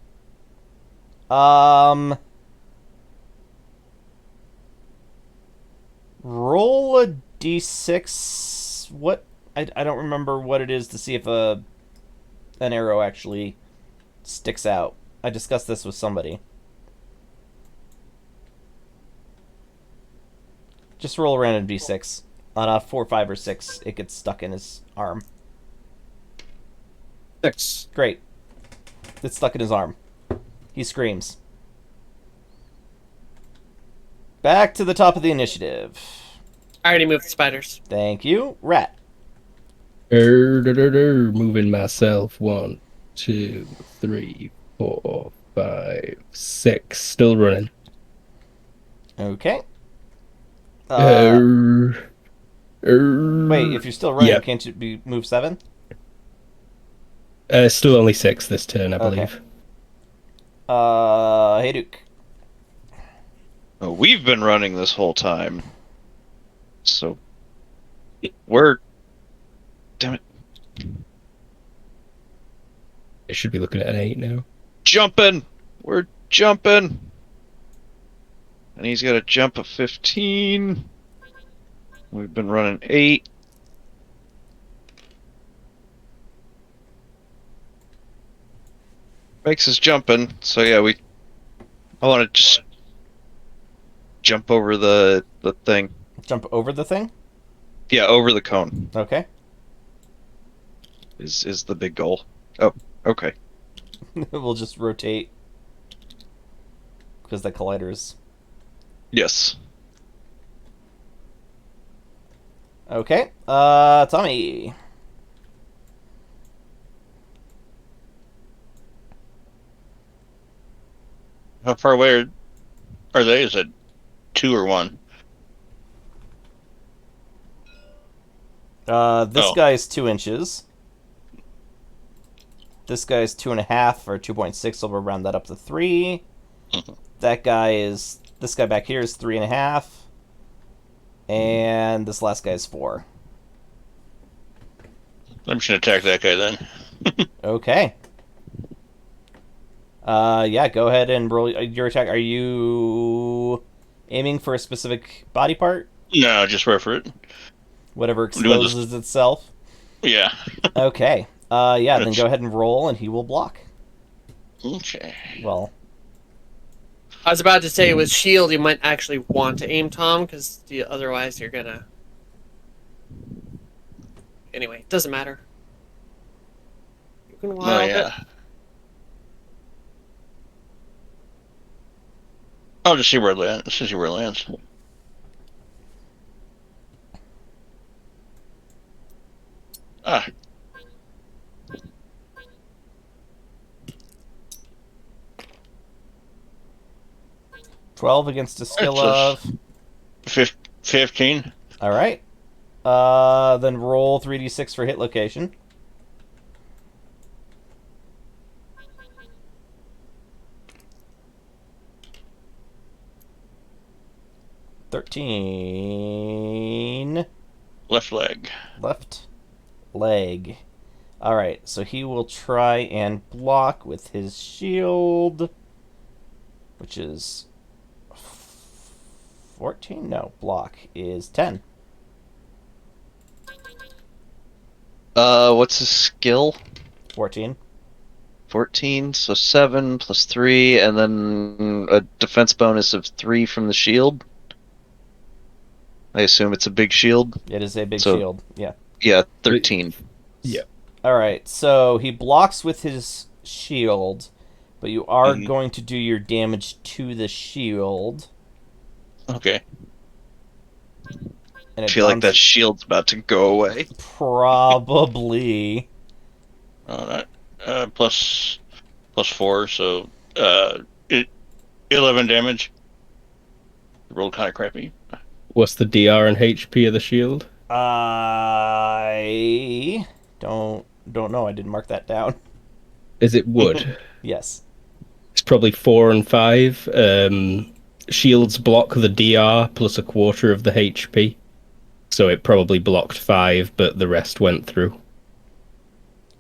Roll a d6. What? I don't remember what it is to see if an arrow actually sticks out. I discussed this with somebody. Just roll a random d6. On a 4, 5, or 6, it gets stuck in his arm. 6. Great. It's stuck in his arm. He screams. Back to the top of the initiative. I already moved the spiders. Thank you. Rat. Moving myself. 1, 2, 3, 4, 5, 6. Still running. Okay. Wait, Wait, if you're still running, yeah. can't you move 7? Still only 6 this turn, I Okay. believe. Hey Duke. Oh, we've been running this whole time. So we're damn it. It should be looking at an 8 now. Jumping! We're jumping! And he's got a jump of 15. We've been running 8. Makes us jumping, so yeah, I want to just jump over the thing. Jump over the thing? Yeah, over the cone Okay. is the big goal. Oh, okay. We'll just rotate. Because the collider's... Yes. Okay. Tommy. How far away are they? Is it 2 or 1? This Oh. guy's 2 inches. This guy's 2.5 or 2.6, so we'll round that up to 3. Mhm. This guy back here is 3.5. And this last guy is 4. I'm just gonna attack that guy then. Okay. Yeah, go ahead and roll your attack. Are you aiming for a specific body part? No, just roll for it. Whatever I'm doing this- exposes itself? Yeah. Okay. Yeah, then That's- go ahead and roll, and he will block. Okay. Well, I was about to say with shield, you might actually want to aim Tom because otherwise you're gonna. Anyway, doesn't matter. You can Oh wild yeah. it. I'll just see where it lands. See where it lands. Ah, 12 against a skill That's of... 15. All right. Then roll 3d6 for hit location. $13. Left leg. Left leg. All right, so he will try and block with his shield, which is 14. No, block is 10. What's his skill? 14. 14, so 7 plus 3, and then a defense bonus of 3 from the shield. I assume it's a big shield. It is a big So- shield. Yeah. Yeah, 13. Yeah. All right, so he blocks with his shield, but you are Mhm. going to do your damage to the shield. Okay. And I it feel like bounces- that shield's about to go away. Probably. Plus 4, so 11 damage. Rolled kind of crappy. What's the DR and HP of the shield? I don't know. I didn't mark that down. Is it wood? Yes. It's probably 4 and 5. Shields block the DR plus a quarter of the HP. So it probably blocked 5, but the rest went through.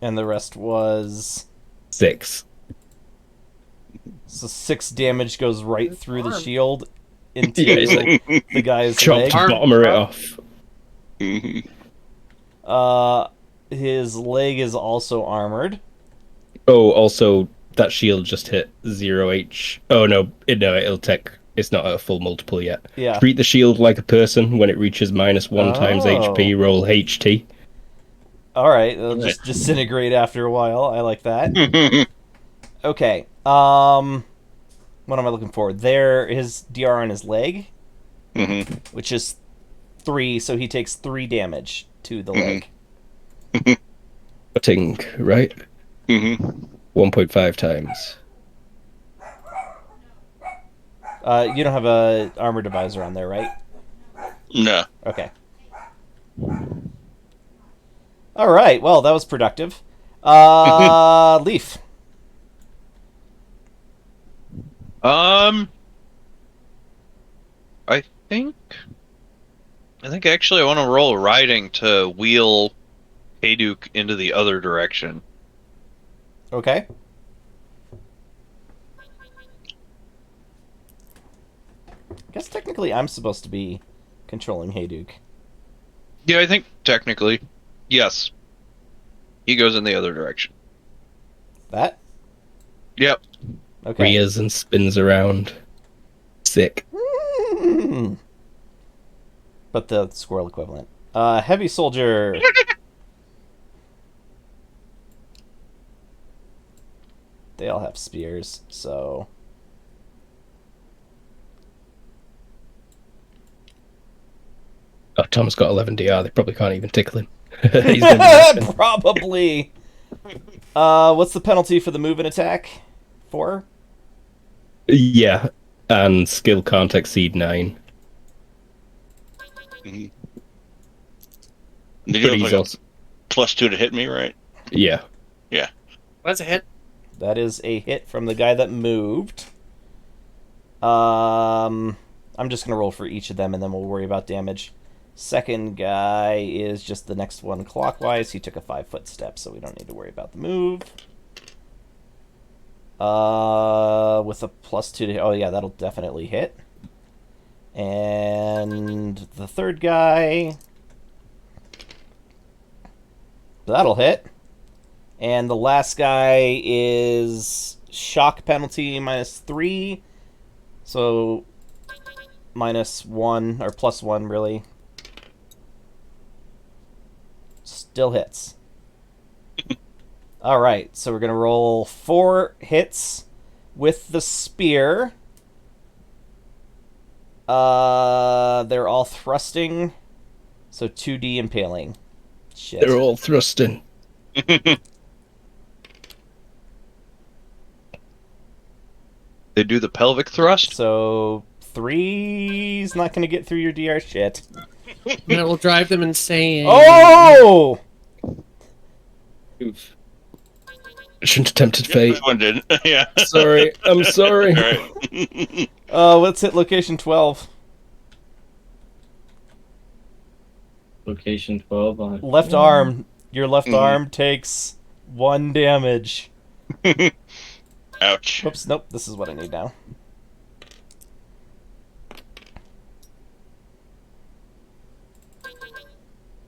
And the rest was 6. so 6 damage goes right through the Arm. shield into Yeah, it's like the guy's chopped leg. bottom it off. His leg is also armored. Oh, also that shield just hit 0 H. Oh no, it'll take. It's not a full multiple yet. Yeah. Treat the shield like a person. When it reaches -1 times HP, roll HT. All right, it'll just disintegrate after a while. I like that. Okay. What am I looking for? There, his DR on his leg, which is 3, so he takes 3 damage to the leg. Cutting, right? 1.5 times. You don't have a armor divisor on there, right? No. Okay. All right. Well, that was productive. Leaf. I think actually I want to roll riding to wheel Hayduk into the other direction. Okay. I guess technically I'm supposed to be controlling Hayduk. Yeah, I think technically, yes. He goes in the other direction. That? Yep. Okay. Rears and spins around. Sick. But the squirrel equivalent. Heavy soldier. They all have spears, so... Oh, Tom's got 11 DR. They probably can't even tickle him. He's been Probably. What's the penalty for the move and attack? 4? Yeah, and skill can't exceed 9. Did But you have he's like a also... +2 to hit me, right? Yeah. That's a hit. That is a hit from the guy that moved. I'm just going to roll for each of them, and then we'll worry about damage. Second guy is just the next one clockwise. He took a 5-foot step, so we don't need to worry about the move. With a +2 to hit. Oh, yeah, that'll definitely hit. And the third guy... That'll hit. And the last guy is shock penalty -3. So -1 or +1 really. Still hits. All right, so we're going to roll 4 hits with the spear. They're all thrusting. So 2D impaling. Shit. They're all thrusting. They do the pelvic thrust. So 3's not going to get through your DR shit. That will drive them insane. Oh! Oof. Shouldn't have tempted fate. This one did. Yeah. Sorry, I'm sorry. All right. Let's hit location 12. Location 12 on Left arm. Your left arm takes 1 damage. Ouch. Whoops, nope, this is what I need now.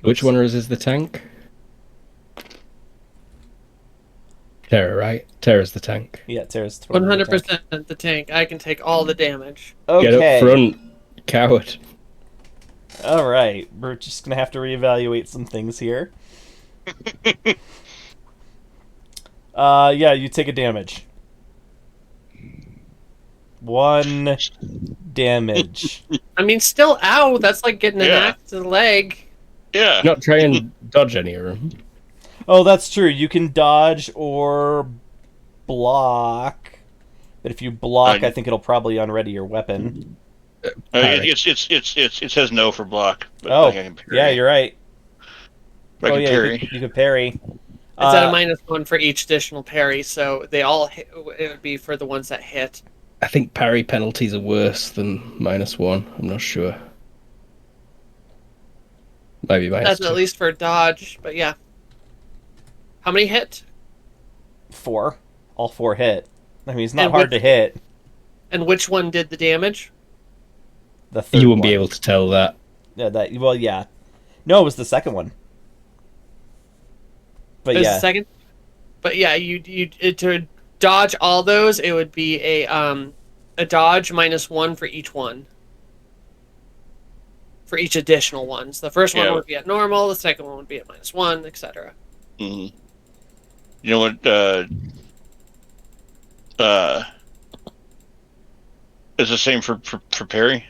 Which one is the tank? Terra, right? Terra's the tank. Yeah, Tara's totally 100% the tank. I can take all the damage. Okay. Get up front, coward. Alright, we're just gonna have to reevaluate some things here. Yeah, you take a damage. 1 damage. I mean, still, ow, that's like getting an Yeah. axe to the leg. Yeah. Not try and dodge any of them. Oh, that's true. You can dodge or block. But if you block, I think it'll probably unready your weapon. Parry. It says no for block. But Oh, like I can parry. yeah, you're right. I can yeah, parry. you could parry. It's at a -1 for each additional parry, so they all hit, it would be for the ones that hit. I think parry penalties are worse than -1. I'm not sure. Maybe That's -2. at least for dodge, but yeah. How many hit? 4. All 4 hit. I mean, it's not And hard to hit. And which one did the damage? The third You wouldn't one. be able to tell that. Yeah, that. Well, yeah. No, it was the second one. But It was yeah. the second. But yeah, to dodge all those, it would be a dodge -1 for each one. For each additional ones. The first one Yeah. would be at normal, the second one would be at -1, etc. Mm-hmm. You know what? It's the same for parry.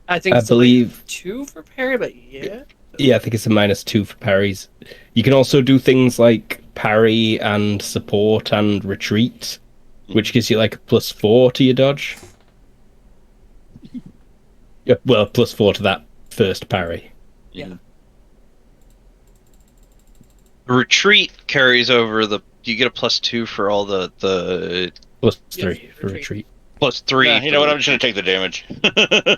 I think I it's believe- 2 for parry, but yeah. Yeah, I think it's a -2 for parries. You can also do things like parry and support and retreat, which gives you like a +4 to your dodge. Yeah, well, +4 to that first parry. Yeah. Retreat carries over the. You get a +2 for all the +3 for retreat. retreat. +3. Yeah, you know what? I'm just gonna take the damage.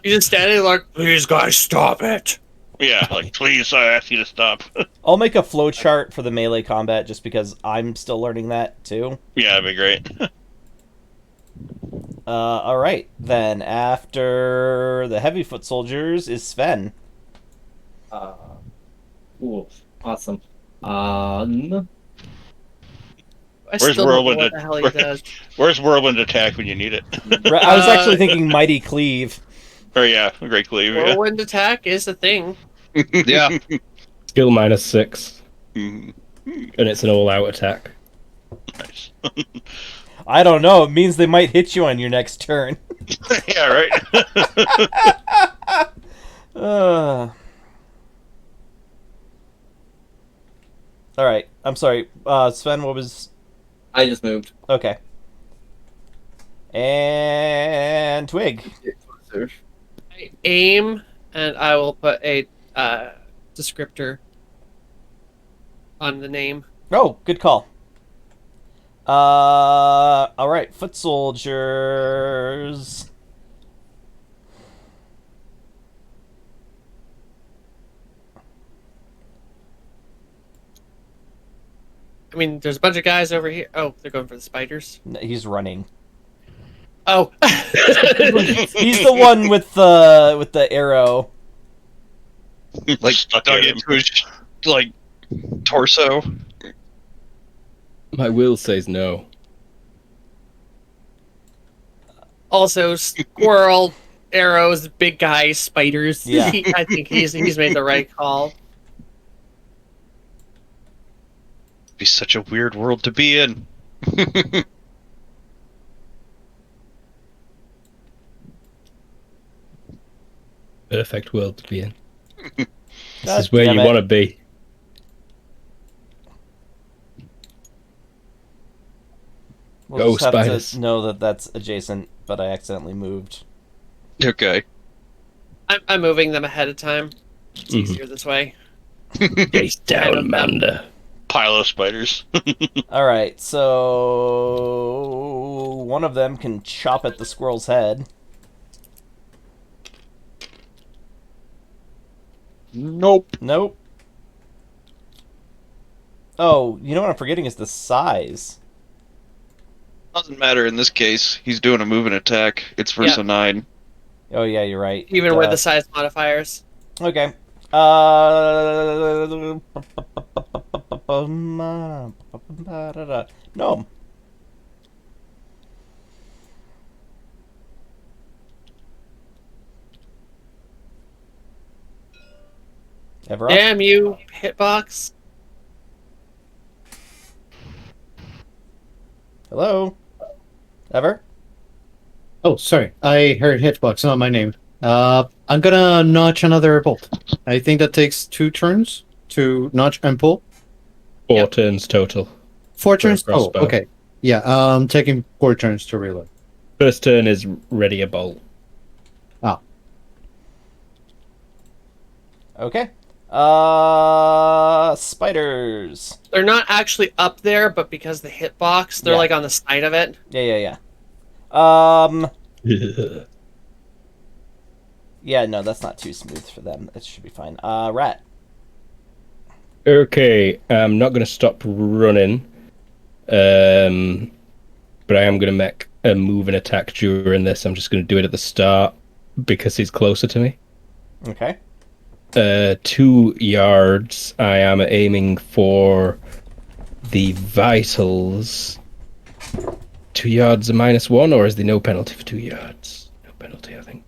You're just standing there like, please guys, stop it. Yeah, like please, I ask you to stop. I'll make a flow chart for the melee combat just because I'm still learning that too. Yeah, that'd be great. All right. Then after the heavy foot soldiers is Sven. Cool. Awesome. I Where's still don't know Whirlwind what the hell he does. Where's Whirlwind attack when you need it? I was actually thinking Mighty Cleave. Or yeah, Great Cleave. Yeah. Whirlwind attack is a thing. Yeah. Skill -6, Mhm. and it's an all-out attack. Nice. I don't know. It means they might hit you on your next turn. Yeah, right. All right. I'm sorry. Sven, what was... I just moved. Okay. And Twig. I aim, and I will put a descriptor on the name. Oh, good call. All right. Foot soldiers. I mean, there's a bunch of guys over here. Oh, they're going for the spiders. No, he's running. Oh. He's the one with the arrow. Like Stuck dug at him. into his like torso. My will says no. Also, squirrel, arrows, big guys, spiders. Yeah. I think he's made the right call. Be such a weird world to be in. Perfect world to be in. This God is where damn you it. want to be. We'll Go, just have spiders. to know that that's adjacent, but I accidentally moved. Okay. I'm moving them ahead of time. It's Mhm. easier this way. Chase down, Manda. Pile of spiders. All right, so one of them can chop at the squirrel's head. Nope. Nope. Oh, you know what I'm forgetting is the size. Doesn't matter in this case. He's doing a moving attack. It's versus Yeah. a 9. Oh yeah, you're right. Even with the size modifiers. Okay. No. Ever up? Damn you, hitbox. Hello? Ever? Oh, sorry. I heard hitbox, not my name. I'm gonna notch another bolt. I think that takes 2 turns to notch and pull. 4 turns total. 4 turns. a Oh, crossbow. okay. Yeah. Taking 4 turns to reload. First turn is ready a bolt. Okay. Spiders. They're not actually up there, but because the hitbox, they're Yeah. like on the side of it. Yeah. Yeah, no, that's not too smooth for them. It should be fine. Rat. Okay, I'm not going to stop running, but I am going to make a move and attack during this. I'm just going to do it at the start because he's closer to me. Okay. 2 yards. I am aiming for the vitals. 2 yards a -1, or is there no penalty for 2 yards? No penalty, I think.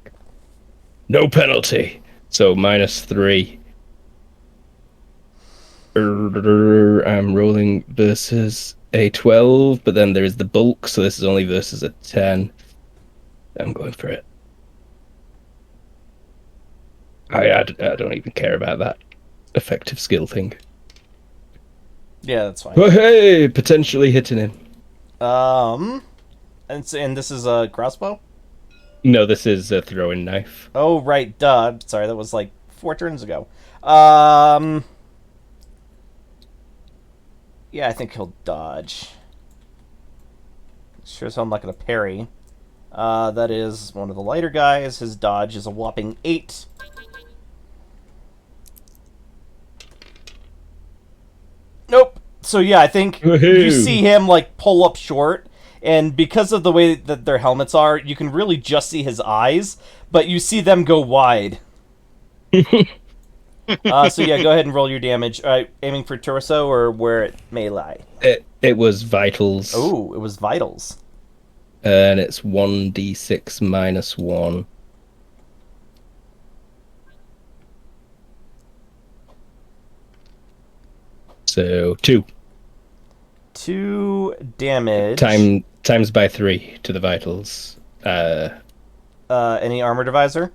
No penalty. So -3. I'm rolling versus a 12, but then there is the bulk, so this is only versus a 10. I'm going for it. I don't even care about that effective skill thing. Yeah, that's fine. But hey, potentially hitting him. And this is a crossbow? No, this is a throwing knife. Oh, right, duh. Sorry, that was like 4 turns ago. Yeah, I think he'll dodge. Sure as hell I'm not going to parry. That is one of the lighter guys. His dodge is a whopping 8. Nope. So yeah, I think you Woohoo. see him like pull up short, and because of the way that their helmets are, you can really just see his eyes, but you see them go wide. So yeah, go ahead and roll your damage. Aiming for torso or where it may lie. It was vitals. Oh, it was vitals. And it's 1d6 -1. So 2. 2 damage. Times by 3 to the vitals. Any armor divisor?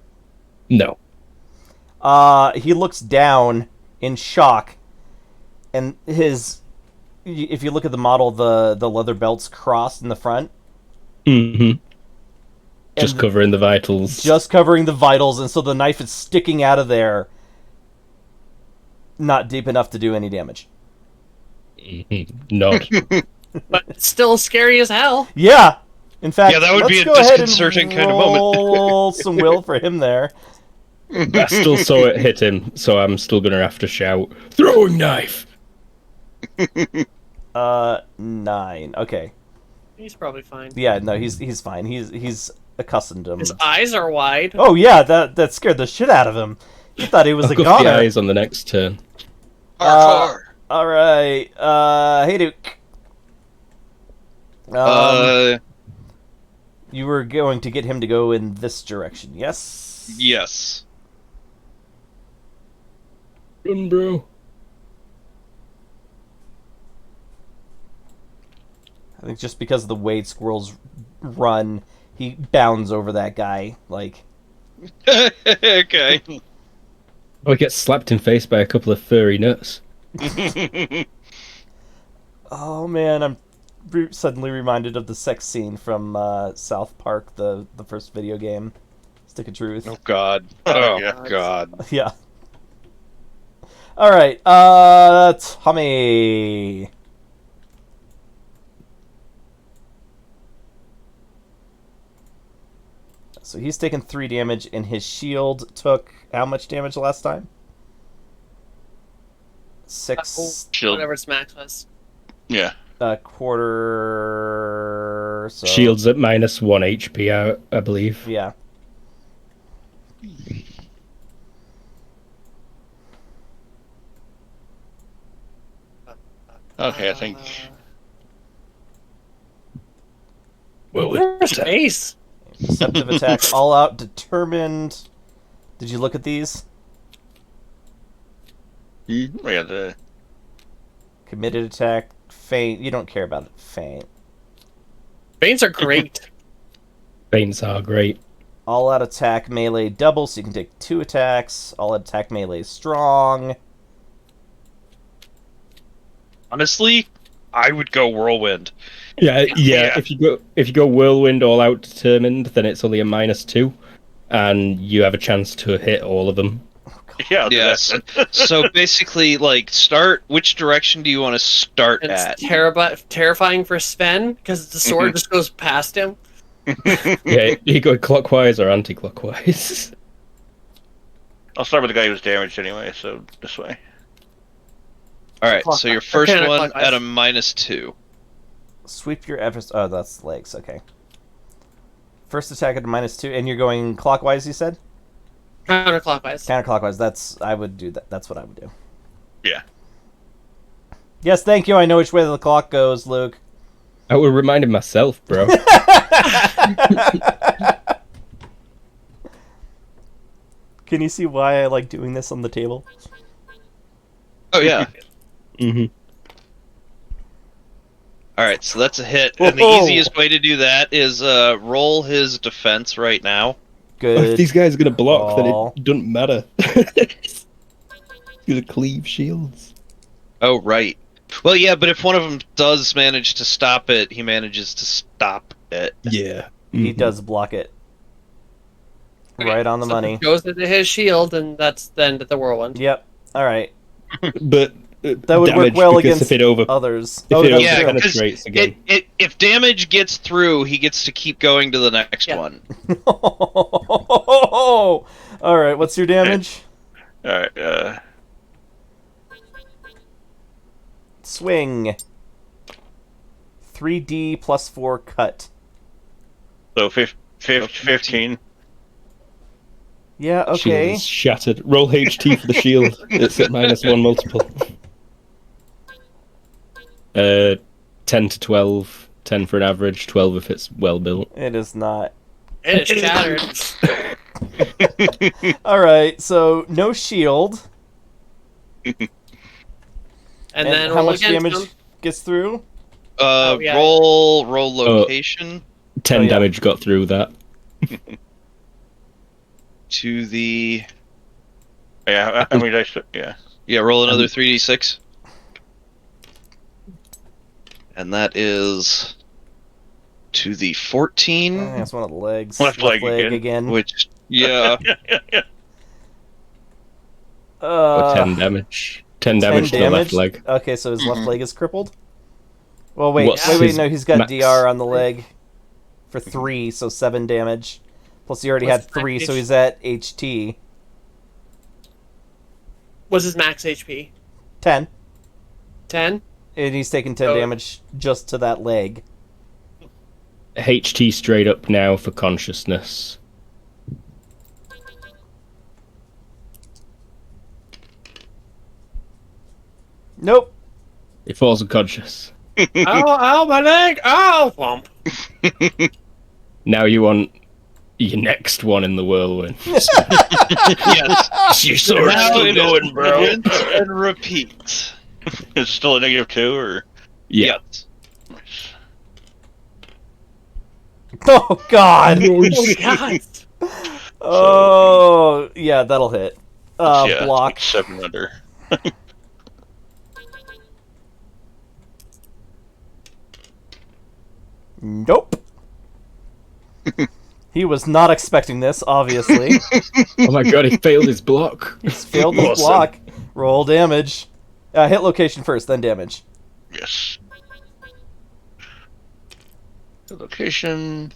No. He looks down in shock, and his. If you look at the model, the leather belt's crossed in the front. Mm-hmm. Just And covering the vitals. Just covering the vitals, and so the knife is sticking out of there, not deep enough to do any damage. Not. But it's still scary as hell. Yeah. In fact, Yeah, that would let's be a go ahead and disconcerting kind of moment. roll some will for him there. I still saw it hit him, so I'm still gonna have to shout, throwing knife! 9. Okay. He's probably fine. Yeah, no, he's fine. He's accustomed to him. His eyes are wide. Oh yeah, that scared the shit out of him. He thought he was I'll a go for the goner. eyes on the next turn. Hardcore. All right. Hey Duke. You were going to get him to go in this direction, yes? Yes. Run, bro. I think just because of the way squirrels run, he bounds over that guy. Like, Okay. Oh, he gets slapped in face by a couple of furry nuts. oh man, I'm suddenly reminded of the sex scene from South Park, the first video game. Stick of Truth. Oh God. Oh, Oh God. Yeah. All right, Tommy. So he's taken 3 damage, and his shield took how much damage last time? 6. Shield. Whatever its max was. Yeah. A quarter. So Shields at -1 HP, I believe. Yeah. Okay, I think. Well, Where's Ace? Deceptive attack, all out, determined. Did you look at these? Yeah, the Committed attack, feint. You don't care about it. Feint. Veins are great. Veins are great. All out attack, melee double, so you can take 2 attacks. All out attack, melee strong. Honestly, I would go whirlwind. Yeah. Yeah. If you go whirlwind all out determined, then it's only a -2, and you have a chance to hit all of them. Oh Yeah, I'll do Yes. that. So basically, like, start. Which direction do you want to start And at? it's terrifying for Sven because the sword just goes past him. Yeah, you go clockwise or anti-clockwise. I'll start with the guy who's damaged anyway, so this way. All right. So your Or first one counterclockwise. at a -2. Sweep your efforts. Oh, that's legs. Okay. First attack at a -2, and you're going clockwise. You said Counterclockwise. counterclockwise. I would do that. That's what I would do. Yeah. Yes, thank you. I know which way the clock goes, Luke. I was reminding myself, bro. Can you see why I like doing this on the table? Oh yeah. Mm-hmm. All right. So that's a hit, and the Whoa. easiest way to do that is roll his defense right now. Good. If these guys are gonna block, call. then it doesn't matter. He's gonna cleave shields. Oh right. Well, yeah, but if one of them does manage to stop it, he manages to stop it. Yeah. He does block it. Right on the So money. it goes into his shield, and that's the end of the whirlwind. Yep. All right. But That would work damage, well because against if it over others. if Oh, it that's yeah, true. penetrates again. If damage gets through, he gets to keep going to the next Yeah. one. All right. What's your damage? All right. Swing. 3D plus 4 cut. So 15. Yeah. Shield Okay. is shattered. Roll HT for the shield. It's at -1 multiple. 10 to 12. 10 for an average. 12 if it's well built. It is not. It is shattered. All right. So no shield. And then how roll much against damage him. gets through? Yeah. Roll location 10 Oh, yeah. damage got through that. to the. Yeah, I mean, yeah. Yeah, roll another 3d6. And that is to the 14, That's one of the legs. Left leg again. which yeah, Or 10 damage. 10 10 damage to the left leg. Okay, so his left leg is crippled. Well, wait, What's wait, his no, he's got max? DR on the leg for 3, so 7 damage. Plus, he already What's had his 3, max so he's at HT. Was his max HP? 10. 10? And he's taking 10 Oh. damage just to that leg. HT straight up now for consciousness. Nope. He falls unconscious. Ow, my leg! Ow! Womp. Now you want your next one in the whirlwind. yes. Your sword's Now still it going, is bro. rinse and repeat. It's still a -2, or Yeah. Yes. Oh, God. Oh, God! Oh, yeah, that'll hit. yeah, Block. 7 under. Nope. He was not expecting this, obviously. Oh my god, he failed his block. He's failed his Awesome. block. Roll damage. Hit location first, then damage. Yes. The location.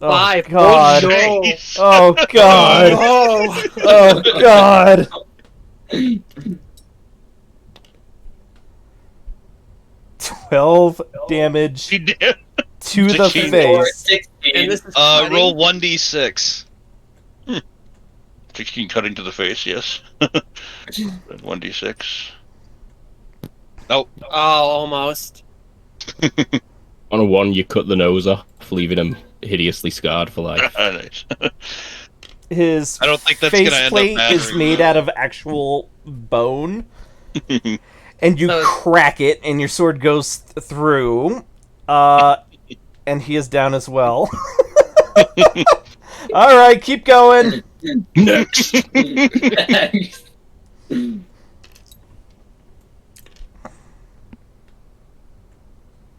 Oh, 5. God. Oh, no. Oh, God. Oh. Oh, God. "12 damage He did. to the 16. face." 16. And this is Roll 1d6. 16 cutting to the face, yes. Then 1d6. Oh, almost. On a 1, you cut the nose off, leaving him hideously scarred for life. Nice. His I don't think that's gonna end up faceplate is mattering. made out of actual bone, and you So- crack it, and your sword goes through. And he is down as well. All right, keep going. Next!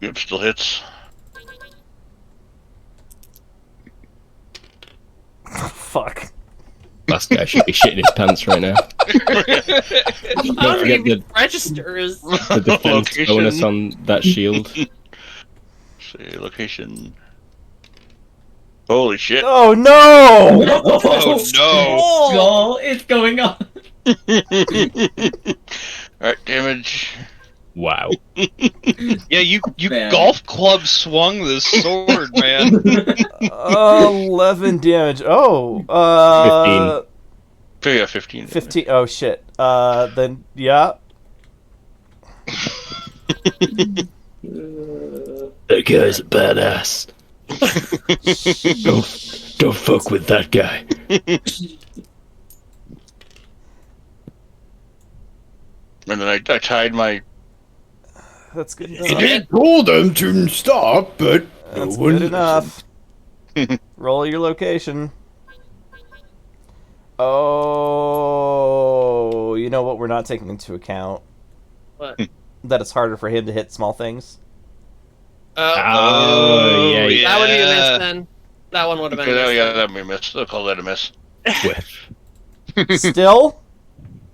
Yep, still hits. Fuck. last guy should be shitting his pants right now. I don't forget even the- registers. The defense Location. bonus on that shield. See, location. Holy shit. Oh no! Oh no! Oh, it's going on. Alright, damage. Wow. Yeah, you Man. golf club swung this sword, man. 11 damage. Oh, 15. Yeah, 15. 15. Oh shit. Then yeah. That guy's a badass. Don't fuck with that guy. And then I tied my. That's good He enough. did told them to stop, but no That's one good enough. Roll your location. Oh, you know what we're not taking into account? What? That it's harder for him to hit small things. Oh, yeah. That would be a miss then. That one would have been a miss. Yeah, then. that'd be a miss. I'll call that a miss. Whiff. Still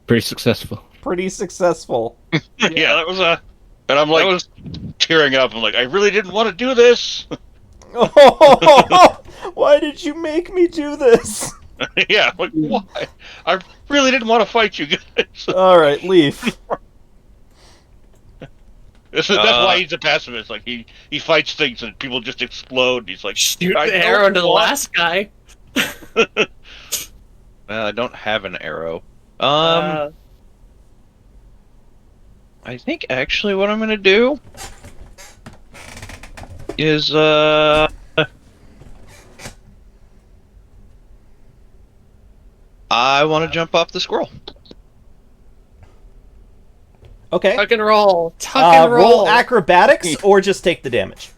Pretty successful. pretty successful. Yeah, that was a. And I'm like, tearing up. I'm like, I really didn't want to do this. Oh, why did you make me do this? Yeah, I'm like, why? I really didn't want to fight you guys. All right, Leaf. That's why he's a pacifist. Like he fights things and people just explode. He's like, Shoot I the don't arrow to the want- last guy. I don't have an arrow. I think actually what I'm gonna do is I want to jump off the squirrel. Okay. Tuck and roll. Tuck and roll. Roll acrobatics or just take the damage.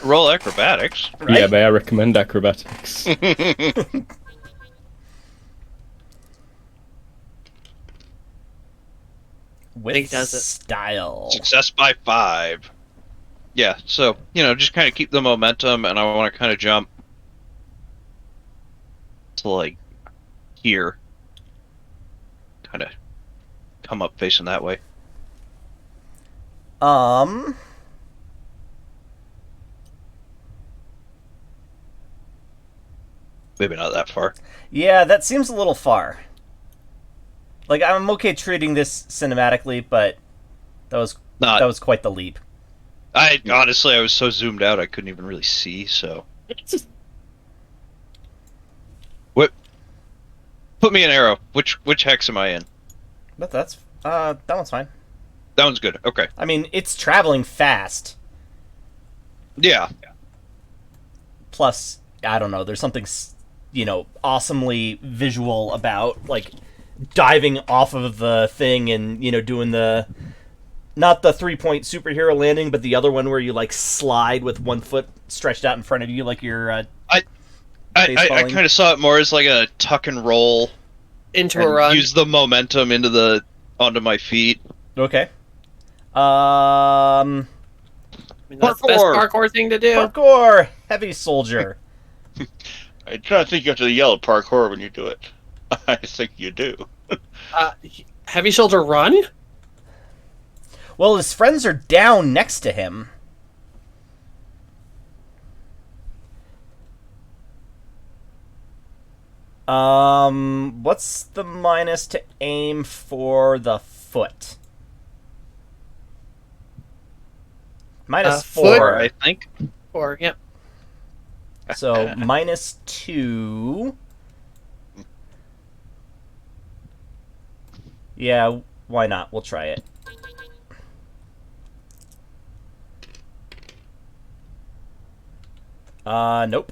Roll acrobatics. Right? Yeah, may I recommend acrobatics? With Think does it. style. Success by 5. Yeah, so just kind of keep the momentum, and I want to kind of jump to like here, kind of come up facing that way. Maybe not that far. Yeah, that seems a little far. Like, I'm okay treating this cinematically, but that was quite the leap. I honestly, I was so zoomed out, I couldn't even really see. So, what? Put me an arrow. Which hex am I in? But that one's fine. That one's good. Okay. I mean, it's traveling fast. Yeah. Plus, I don't know, there's something, awesomely visual about, like, diving off of the thing and, doing not the 3-point superhero landing, but the other one where you, like, slide with one foot stretched out in front of you like you're, I baseballing. kind of saw it more as like a tuck and roll. Into and a run. use the momentum onto my feet. Okay. I mean, that's the best Parkour. parkour thing to do. Parkour! Heavy soldier. I try to think you have to yell at parkour when you do it. I think you do. Heavy shoulder run? Well, his friends are down next to him. What's the minus to aim for the foot? Minus 4. foot? I think. Or, yep. So, minus 2. Yeah, why not? We'll try it. Nope.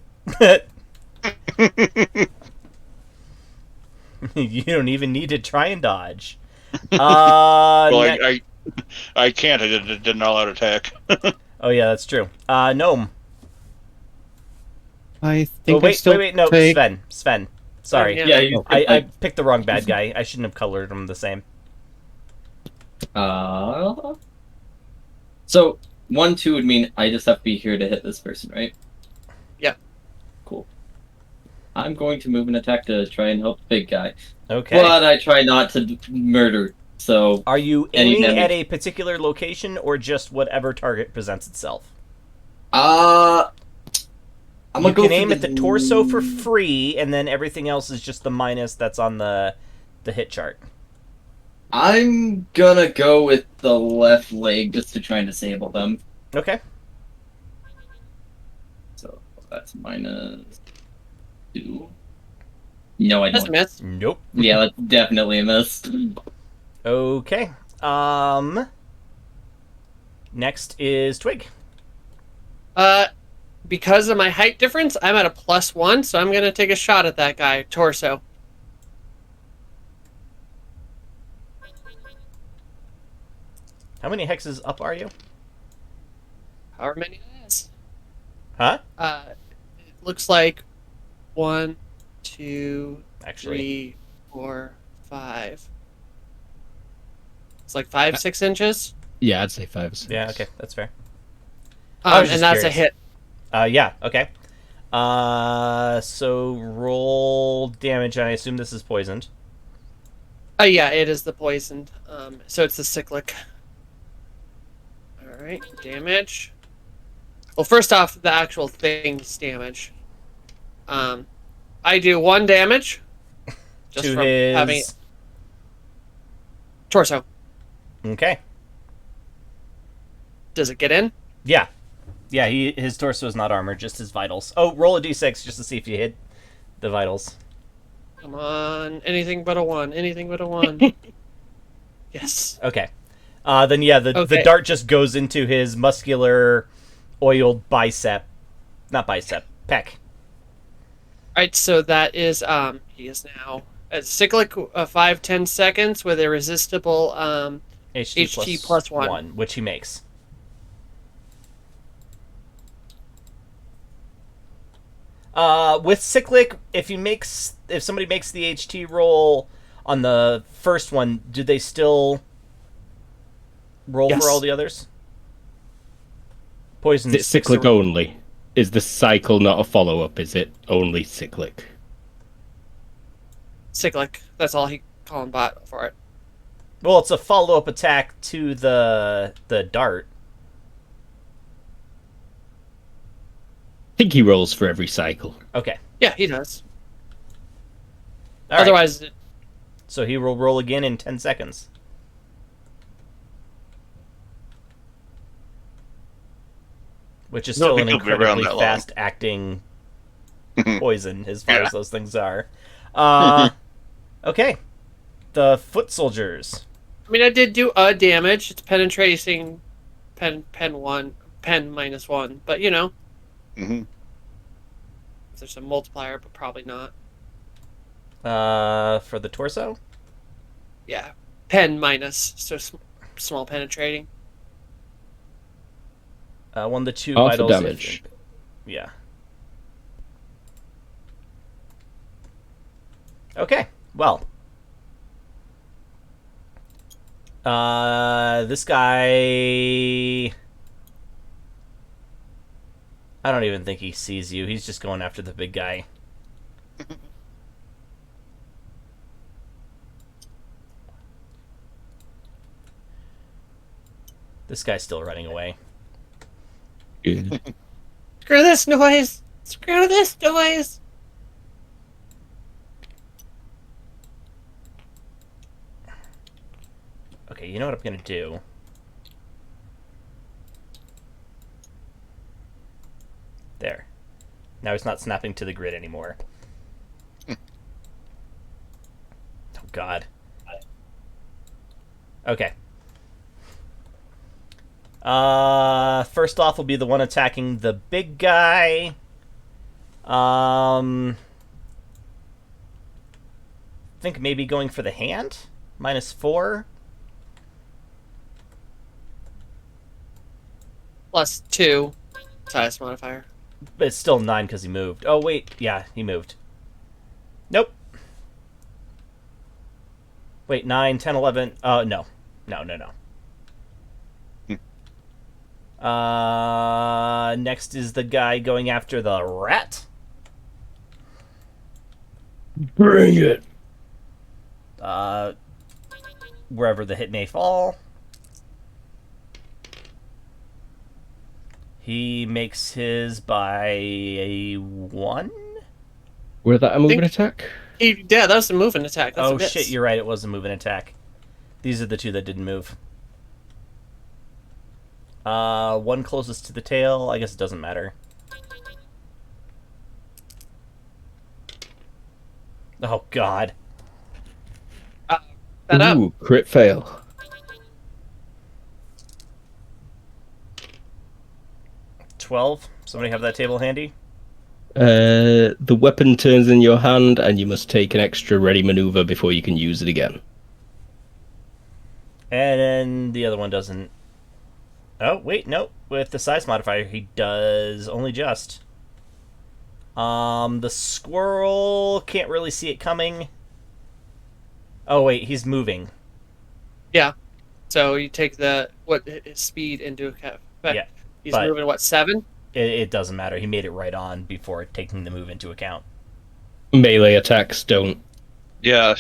You don't even need to try and dodge. Well, Ne- I can't. I did an all-out attack. oh yeah, that's true. Gnome. I think Oh wait, I still wait, no, take... Sven. Sorry, Yeah. Yeah, you I picked the wrong bad guy. I shouldn't have colored them the same. So 1-2 would mean I just have to be here to hit this person, right? Yeah. Cool. I'm going to move an attack to try and help the big guy. Okay. But I try not to murder, so... Are you any aiming damage. at a particular location or just whatever target presents itself? I'm You gonna go can for aim at the torso for free, and then everything else is just the minus that's on the hit chart. I'm gonna go with the left leg just to try and disable them. Okay. So that's -2. No, I That's a don't. miss. Nope. Yeah, that's definitely a miss. Okay. Next is Twig. Because of my height difference, I'm at a +1, so I'm gonna take a shot at that guy, torso. How many hexes up are you? However many it is. Huh? It looks like 1, 2, Actually, 3, 4, 5. It's like 5, 6 inches. Yeah, I'd say 5 or 6. yeah. Okay, that's fair. I was And just that's a curious. hit. Yeah. Okay. So roll damage. I assume this is poisoned. Yeah, it is the poisoned. So it's the cyclic. All right, damage. Well, first off, the actual thing's damage. I do 1 damage just To from having his. torso. Okay. Does it get in? Yeah. Yeah. His torso is not armored, just his vitals. Oh, roll a d6 just to see if you hit the vitals. Come on, anything but a 1. Anything but a 1. Yes. Okay. Then yeah, the Okay. dart just goes into his muscular, oiled bicep. Not bicep. Pec. All right, so that is he is now at cyclic 5-10 seconds with irresistible HT plus 1. Which he makes. With cyclic, if somebody makes the HT roll on the first one, do they still roll Yes. for all the others? Poison. Is it cyclic only? Is the cycle not a follow-up? Is it only cyclic? Cyclic. That's all he calling bot for it. Well, it's a follow-up attack to the dart. I think he rolls for every cycle. Okay. Yeah, he does. All right. Otherwise, So he will roll again in 10 seconds. Which is No, still I an think he'll be around incredibly that long. fast-acting poison as far Yeah. as those things are. Okay. The foot soldiers. I mean, I did do a damage. It's penetrating, pen -1, but you know, Mm-hmm. there's a multiplier, but probably not. For the torso? Yeah, pen minus, so small penetrating. 1 to 2 Half the vitals. damage. Yeah. Okay. Well. This guy. I don't even think he sees you. He's just going after the big guy. This guy's still running away. Good. Screw this noise! Screw this noise! Okay, you know what I'm gonna do? There. Now he's not snapping to the grid anymore. Oh, God. Okay. First off will be the one attacking the big guy. Think maybe going for the hand? -4. +2 size modifier. But it's still 9 because he moved. Oh, wait. Yeah, he moved. Nope. Wait, 9, 10, 11. No. No. Next is the guy going after the rat. Bring it. Wherever the hit may fall. He makes his by a 1? Was that a moving attack? Yeah, that was a moving attack. That's a Oh miss. shit, you're right, it was a moving attack. These are the two that didn't move. One closest to the tail, I guess it doesn't matter. Oh god. That up. Ooh, crit fail. Somebody have that table handy? The weapon turns in your hand, and you must take an extra ready maneuver before you can use it again. And then the other one doesn't. Oh, wait, no. With the size modifier, he does only just. The squirrel can't really see it coming. Oh, wait, he's moving. Yeah. So you take his speed into account. Yeah, He's but- moving, what, 7? It doesn't matter. He made it right on before taking the move into account. Melee attacks don't. Yeah.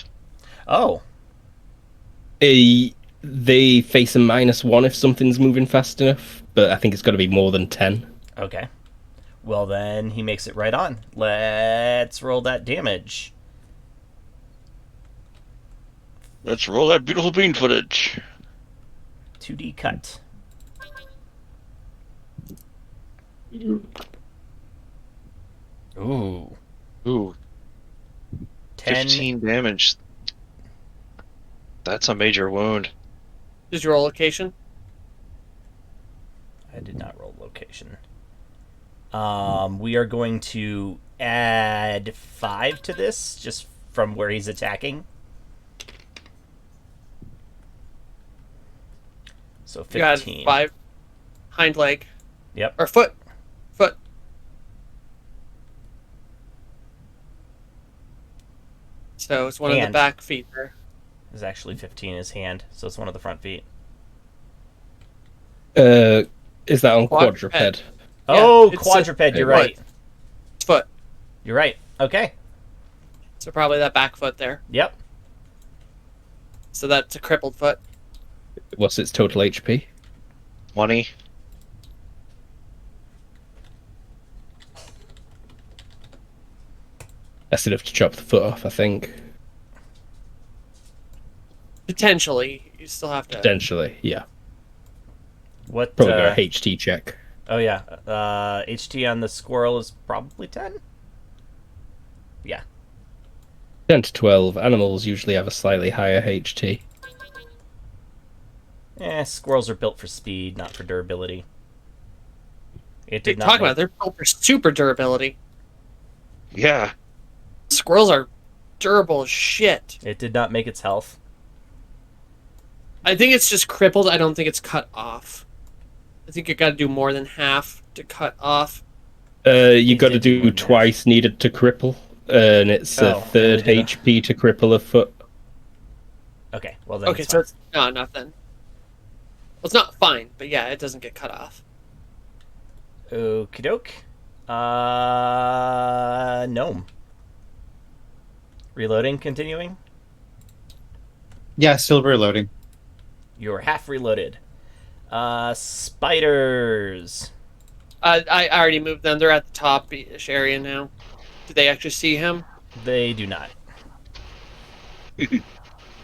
Oh, They face a -1 if something's moving fast enough, but I think it's got to be more than 10. okay. Well, then he makes it right on. Let's roll that damage. Let's roll that beautiful bean footage. 2D cut. Ooh. Ooh. 10. 15 damage. That's a major wound. Did you roll location? I did not roll location. We are going to add 5 to this, just from where he's attacking. So 15. You had 5 hind leg. Yep. Or foot. Foot. So it's one of the Hand. back feet there. Is actually 15 his hand, so it's one of the front feet. Is that on Quadruped. quadruped? Oh, it's quadruped, you're foot. right. It's foot. You're right. Okay. So probably that back foot there. Yep. So that's a crippled foot. What's its total HP? 20. That's enough to chop the foot off, I think. Potentially. You still have to. Potentially, yeah. What? Probably got a HT check. Oh yeah. HT on the squirrel is probably 10. Yeah. 10 to 12. Animals usually have a slightly higher HT. Squirrels are built for speed, not for durability. It They did not. talk make- about it. They're built for super durability. Yeah. Squirrels are durable as shit. It did not make its health. I think it's just crippled. I don't think it's cut off. I think you got to do more than half to cut off. You got to did more do than twice needed to cripple, and it's Oh, a third really did HP to cripple a foot. Okay. Well then. Okay, it's so fine. it's nothing. Well, it's not fine, but yeah, it doesn't get cut off. Okie doke. Gnome. Reloading, continuing. Yeah, still reloading. You're half reloaded. Spiders. I already moved them. They're at the top-ish area now. Did they actually see him? They do not.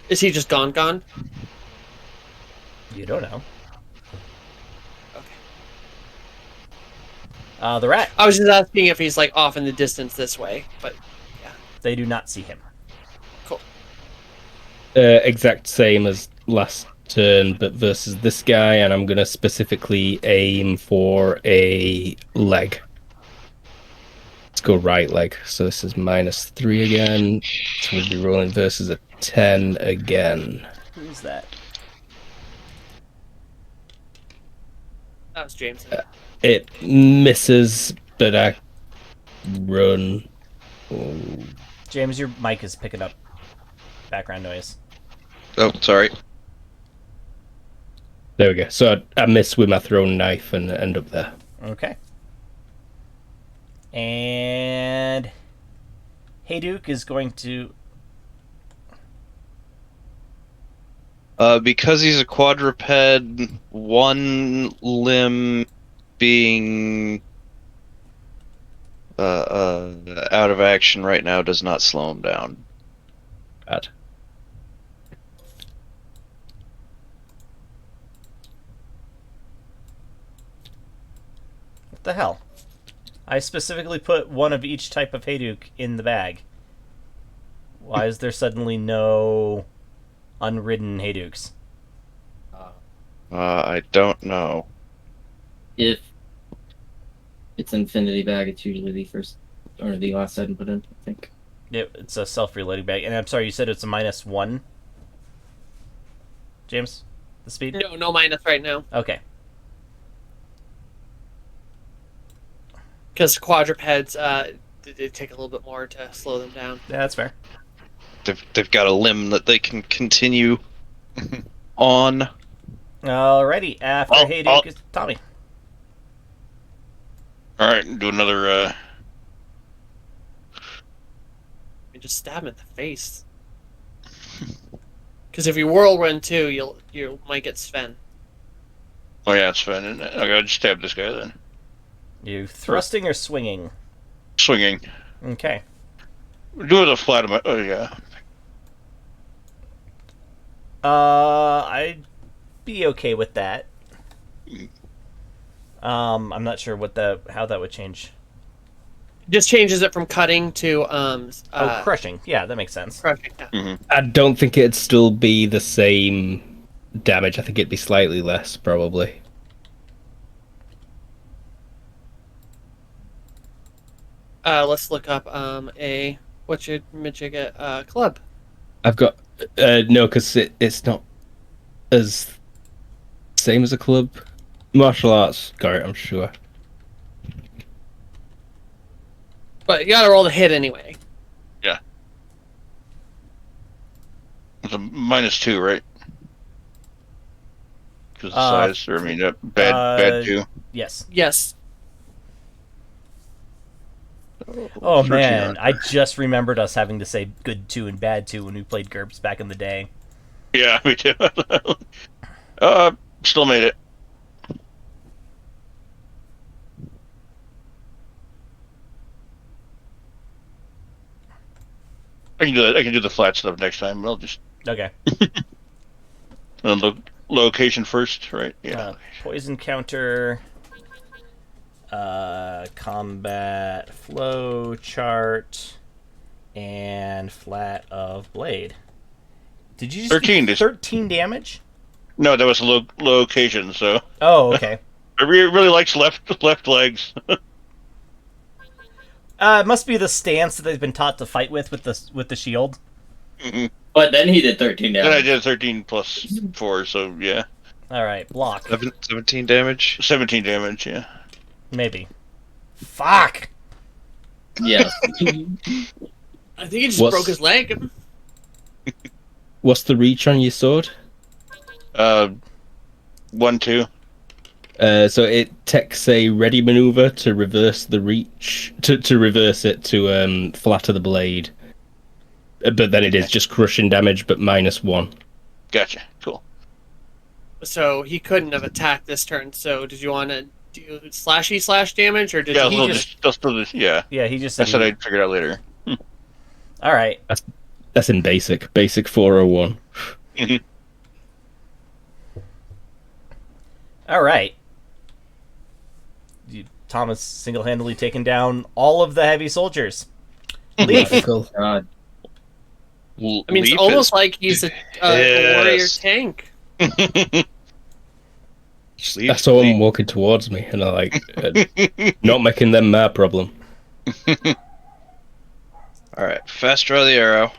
Is he just gone? You don't know. Okay. The rat. I was just asking if he's like off in the distance this way, but They do not see him. cool. Exact same as last turn, but versus this guy, and I'm gonna specifically aim for a leg. Let's go right leg. So this is -3 again. So we'll be rolling versus a 10 again. Who's that? That was James. It misses, but I run. Oh, James, your mic is picking up background noise. Oh, sorry. there we go. So I miss with my thrown knife and end up there. Okay. And Hayduk is going to. Because he's a quadruped, one limb being out of action right now does not slow him down. Bad. What the hell? I specifically put one of each type of Hayduk in the bag. Why is there suddenly no unridden Hayduks? I don't know. If it's Infinity Bag, it's usually the first or the last item put in, I think. It's a self-reloading bag. And I'm sorry, you said it's a -1? James? The speed? No minus right now. Okay. Because quadrupeds, they take a little bit more to slow them down. Yeah, that's fair. They've got a limb that they can continue on. Alrighty, after Hayduk is Tommy. All right, do another. You just stab him in the face. Because if you whirlwind too, you might get Sven. Oh yeah, it's fine. I gotta just stab this guy then. You thrusting or swinging? Swinging. Okay. Do it a flat of my. Oh yeah. I'd be okay with that. I'm not sure how that would change. Just changes it from cutting to Crushing. Yeah, that makes sense. crushing. Yeah. Mm-hmm. I don't think it'd still be the same damage. I think it'd be slightly less, probably. Let's look up what's your Midget club? I've got no, because it's not as same as a club. Martial arts got it, I'm sure. But you gotta roll the hit anyway. Yeah. It's a -2, right? Because the size. Or I mean, bad 2. Yes. Yes. Oh 13 man, on. I just remembered us having to say good 2 and bad 2 when we played GURPS back in the day. Yeah, me too. Still made it. I can do that. I can do the flat stuff next time. I'll just Okay. location first, right? Yeah. Poison counter. Combat flow chart. And flat of blade. Did you just 13 do 13 damage? No, that was location. So Oh, okay. it really likes left legs. It must be the stance that they've been taught to fight with the shield. Mm-hmm. But then he did 13 damage. Then I did 13 plus 4, so yeah. Alright, block. 17 damage? 17 damage, yeah. Maybe. Fuck! Yeah. I think he just What's- broke his leg. What's the reach on your sword? 1, 2. So it takes a ready maneuver to reverse the reach, to reverse it to flatter the blade. But then it is just crushing damage, but -1. Gotcha. Cool. So he couldn't have attacked this turn. So did you want to do slash damage, or did Yeah, he I'll just? just do this. Yeah, Yeah, he just said that's what I figured out later. Alright. That's in basic 401. Alright. Thomas single-handedly taken down all of the heavy soldiers. Leaf! Typical. God. I mean, it's almost like he's a warrior Yes. tank. I saw him walking towards me, and I not making them my problem. Alright, fast draw the arrow.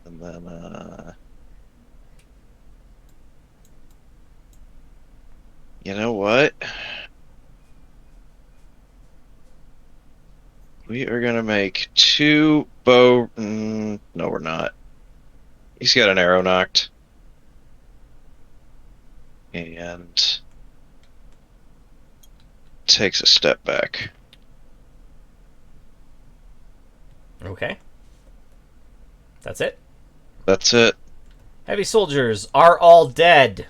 And then, you know what? We are gonna make 2 bow... no, we're not. He's got an arrow knocked. And... takes a step back. Okay. That's it. That's it. Heavy soldiers are all dead.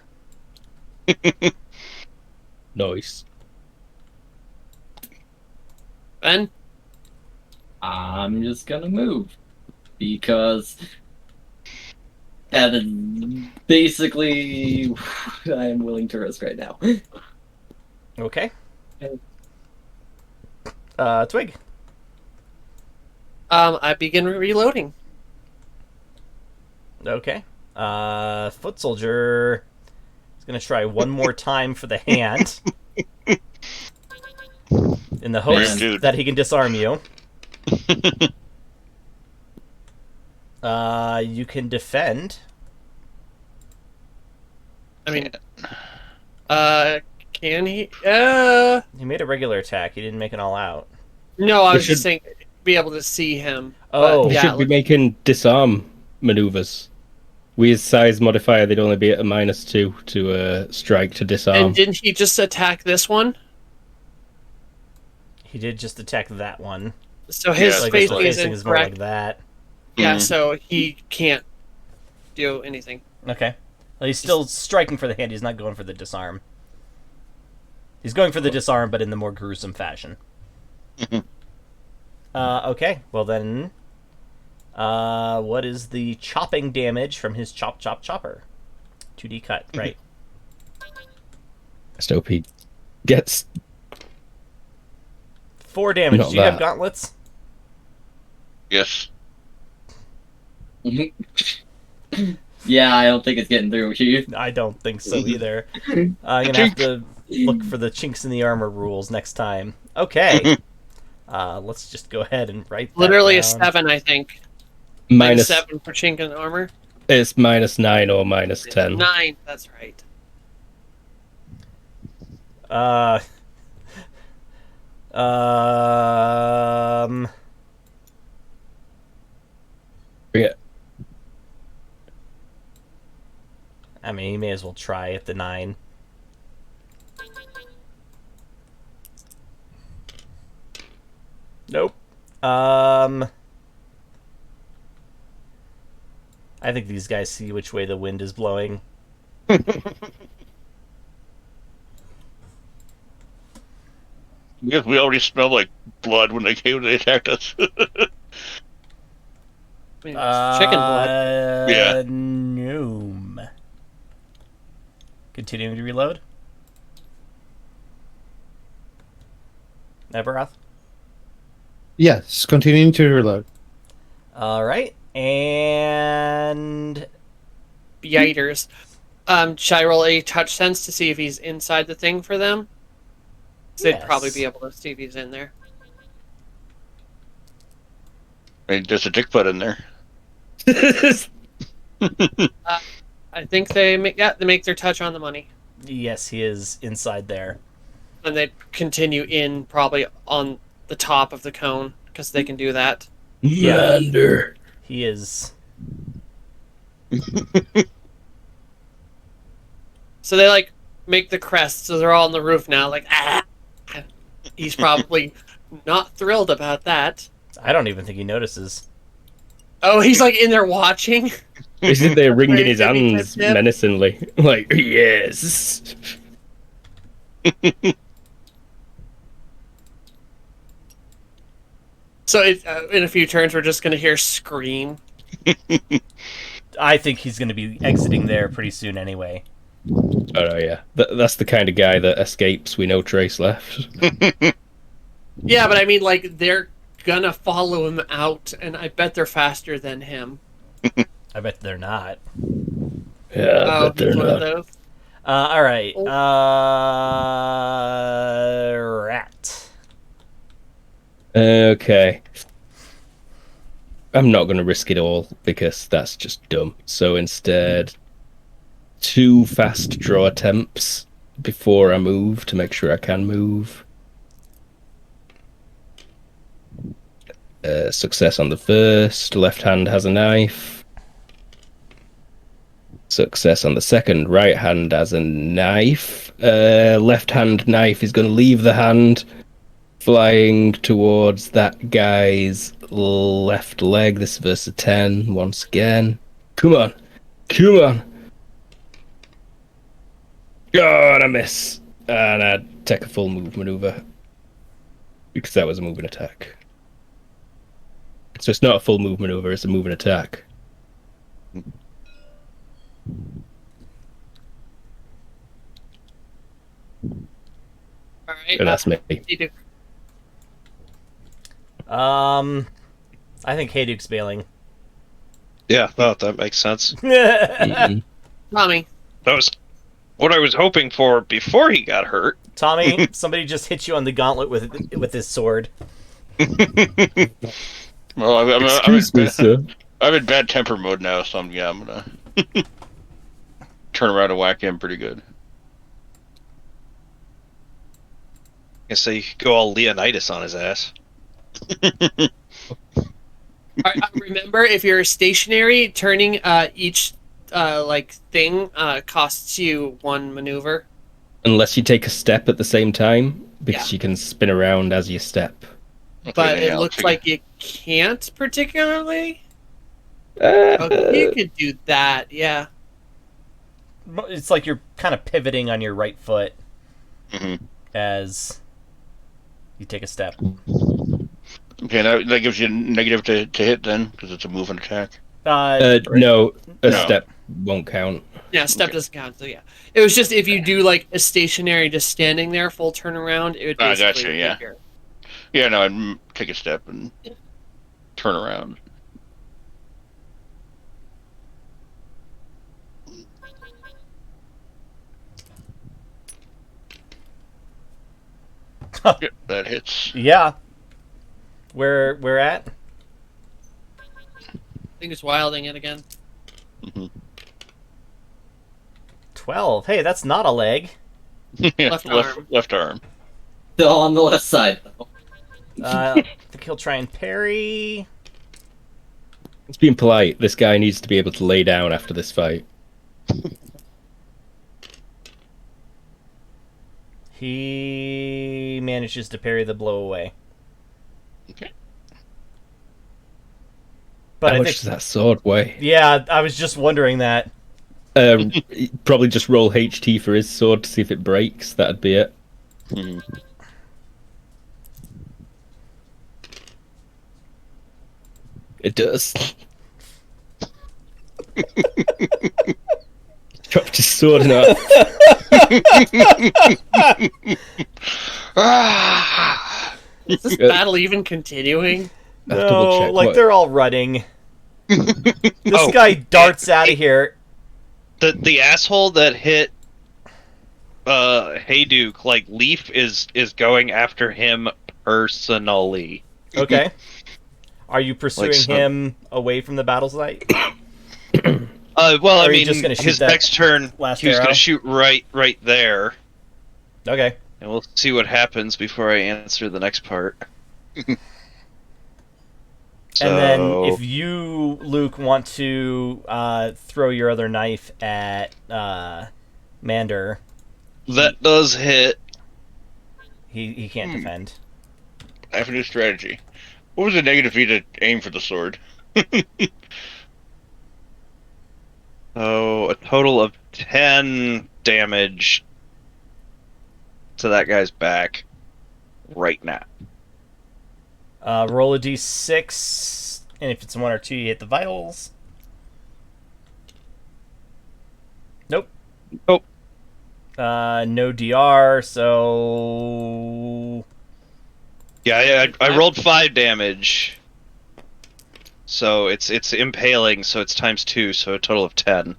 Nice. Ben? I'm just gonna move because that is basically I'm willing to risk right now. Okay. Twig. I begin reloading. Okay. Foot soldier is gonna try one more time for the hand. In the hopes dude. that he can disarm you. You can defend. I mean, can he? He made a regular attack. He didn't make an all out. No, I You was just should- saying, be able to see him. Oh. But, They yeah, should be making disarm maneuvers. With his size modifier, they'd only be at a -2 to strike to disarm. and didn't he just attack this one? He did just attack that one. So his Yeah, So I guess the facing is facing is more incorrect. like that. Yeah, Mhm. so he can't do anything. Okay. Well, he's still striking for the hand. He's not going for the disarm. He's going for the disarm, but in the more gruesome fashion. Okay. Well then, what is the chopping damage from his chopper? 2D cut, right? Just hope he gets 4 damage. Not Do you have that. gauntlets? Yes. Yeah, I don't think it's getting through, Chief. I don't think so either. I'm gonna have to look for the chinks in the armor rules next time. Okay. Let's just go ahead and write that Literally a down. 7, I think. minus. -7 for chink and armor. It's -9 or -10. 9, that's right. Yeah. I mean, he may as well try at the 9. Nope. I think these guys see which way the wind is blowing. Because we already smelled like blood when they came. They attacked us. I mean, it's chicken blood. Yeah. Noom. Continuing to reload. Eberoth. Yes, continuing to reload. All right, and Yiters. Should I roll a touch sense to see if he's inside the thing for them? 'Cause they'd probably Yes. be able to see if he's in there. I mean, there's a dick butt in there. I think they make their touch on the money, yes, he is inside there. and they continue in probably on the top of the cone because they can do that. Yander. He is. So they like make the crest, so they're all on the roof now. Like, ah! He's probably not thrilled about that. I don't even think he notices. Oh, he's like in there watching. He's in there wringing his Ready to be hands tipped in. menacingly. Like, yes. So in a few turns, we're just gonna hear scream. I think he's going to be exiting there pretty soon anyway. Oh, no, yeah. That's the kind of guy that escapes with no trace left. Yeah, but I mean, like they're gonna follow him out, and I bet they're faster than him. I bet they're not. Yeah, I bet He's they're one of not. those. All right. Oh. Rat. Okay. I'm not going to risk it all because that's just dumb. So instead, 2 fast draw attempts before I move to make sure I can move. Success on the first. Left hand has a knife. Success on the second. Right hand has a knife. Left hand knife is going to leave the hand. flying towards that guy's left leg. This versus 10 once again. Come on. Come on. God, I miss. And I take a full move maneuver. Because that was a move and attack. So it's not a full move maneuver, it's a move and attack. All right. And that's me. Hayduk. I think Hayduke's bailing. Yeah, that makes sense. Mhm. Tommy. That was what I was hoping for before he got hurt. Tommy, somebody just hit you on the gauntlet with his sword. Well, Excuse me, sir. I'm in bad temper mode now, so I'm gonna turn around and whack him pretty good. I say you could go all Leonidas on his ass. Remember, if you're stationary, turning each thing costs you 1 maneuver. Unless you take a step at the same time, because Yeah. you can spin around as you step. Okay, But yeah, it I'll looks take like you can't particularly. Uh, Okay, you could do that, yeah. It's like you're kind of pivoting on your right foot Mhm. as you take a step. Okay, that gives you negative to hit then, because it's a move and attack. no, a No. step won't count. Yeah, step doesn't count, so yeah. It was just if you do like a stationary, just standing there, full turnaround, it would Ah, basically gotcha, yeah. figure. Yeah, no, I'd take a step and turn around. Yep, that hits. Yeah. Where at? I think it's wilding it again. 12. Hey, that's not a leg. Yeah, Left arm. left arm. Still on the left side, though. I think he'll try and parry. It's being polite. This guy needs to be able to lay down after this fight. He manages to parry the blow away. Okay. But How I much think, does that sword weigh? yeah, I was just wondering that. Probably just roll HT for his sword to see if it breaks. That'd be it. Mhm. It does. Dropped his sword now. Is this battle even continuing? I'll double No, check like what- they're all running. This Oh, guy darts out of here. The asshole that hit Hayduke, like Leaf is going after him personally. Okay. Are you pursuing so- him away from the battle site? Well, Or I are you mean, just gonna shoot his that next turn, last he was arrow? going to shoot right there, Okay. and we'll see what happens before I answer the next part. And then So- if you, Luke, want to throw your other knife at Mander, that does hit. he can't defend. I have a new strategy. What was the negative V to aim for the sword? So a total of 10 damage to that guy's back right now. Roll a d6, and if it's 1 or 2, you hit the vitals. Nope. Nope. No DR, so Yeah, I rolled 5 damage. So it's impaling, so it's times 2, so a total of 10.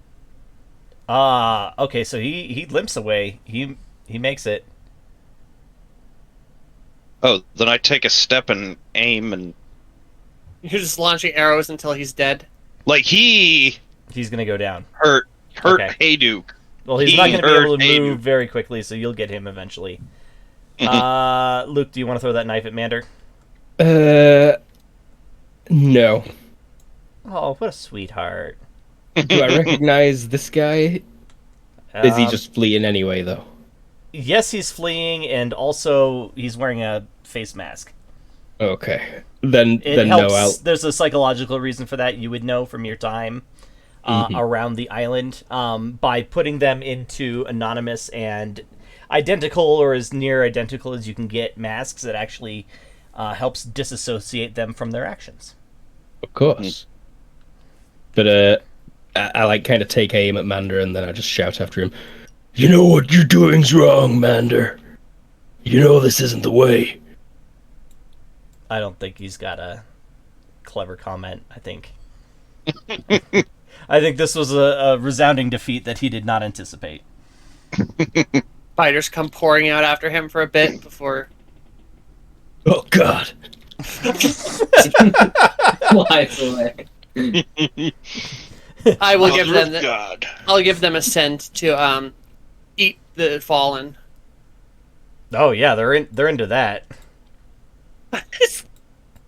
okay, so he limps away. He makes it. Oh, then I take a step and aim and You're just launching arrows until he's dead. like He's gonna go down. hurt Okay. Hayduke. Well, he's He not gonna be able to hurt move Hayduke. very quickly, so you'll get him eventually. Mm-hmm. Luke, do you want to throw that knife at Mander? No. Oh, what a sweetheart. Do I recognize this guy? Is he Um, just fleeing anyway, though? Yes, he's fleeing, and also he's wearing a face mask. Okay. Then It then helps. no, I'll. There's a psychological reason for that. You would know from your time around the island by putting them into anonymous and identical or as near identical as you can get masks. That actually helps disassociate them from their actions. Of course. But I like kind of take aim at Mander and then I just shout after him. You know what you're doing's wrong, Mander. You know this isn't the way. I don't think he's got a clever comment. I think this was a resounding defeat that he did not anticipate. Spiders come pouring out after him for a bit before. Oh God. Flies away. I will give Mother of them. God. I'll give them a scent to eat the fallen. Oh yeah, they're into that.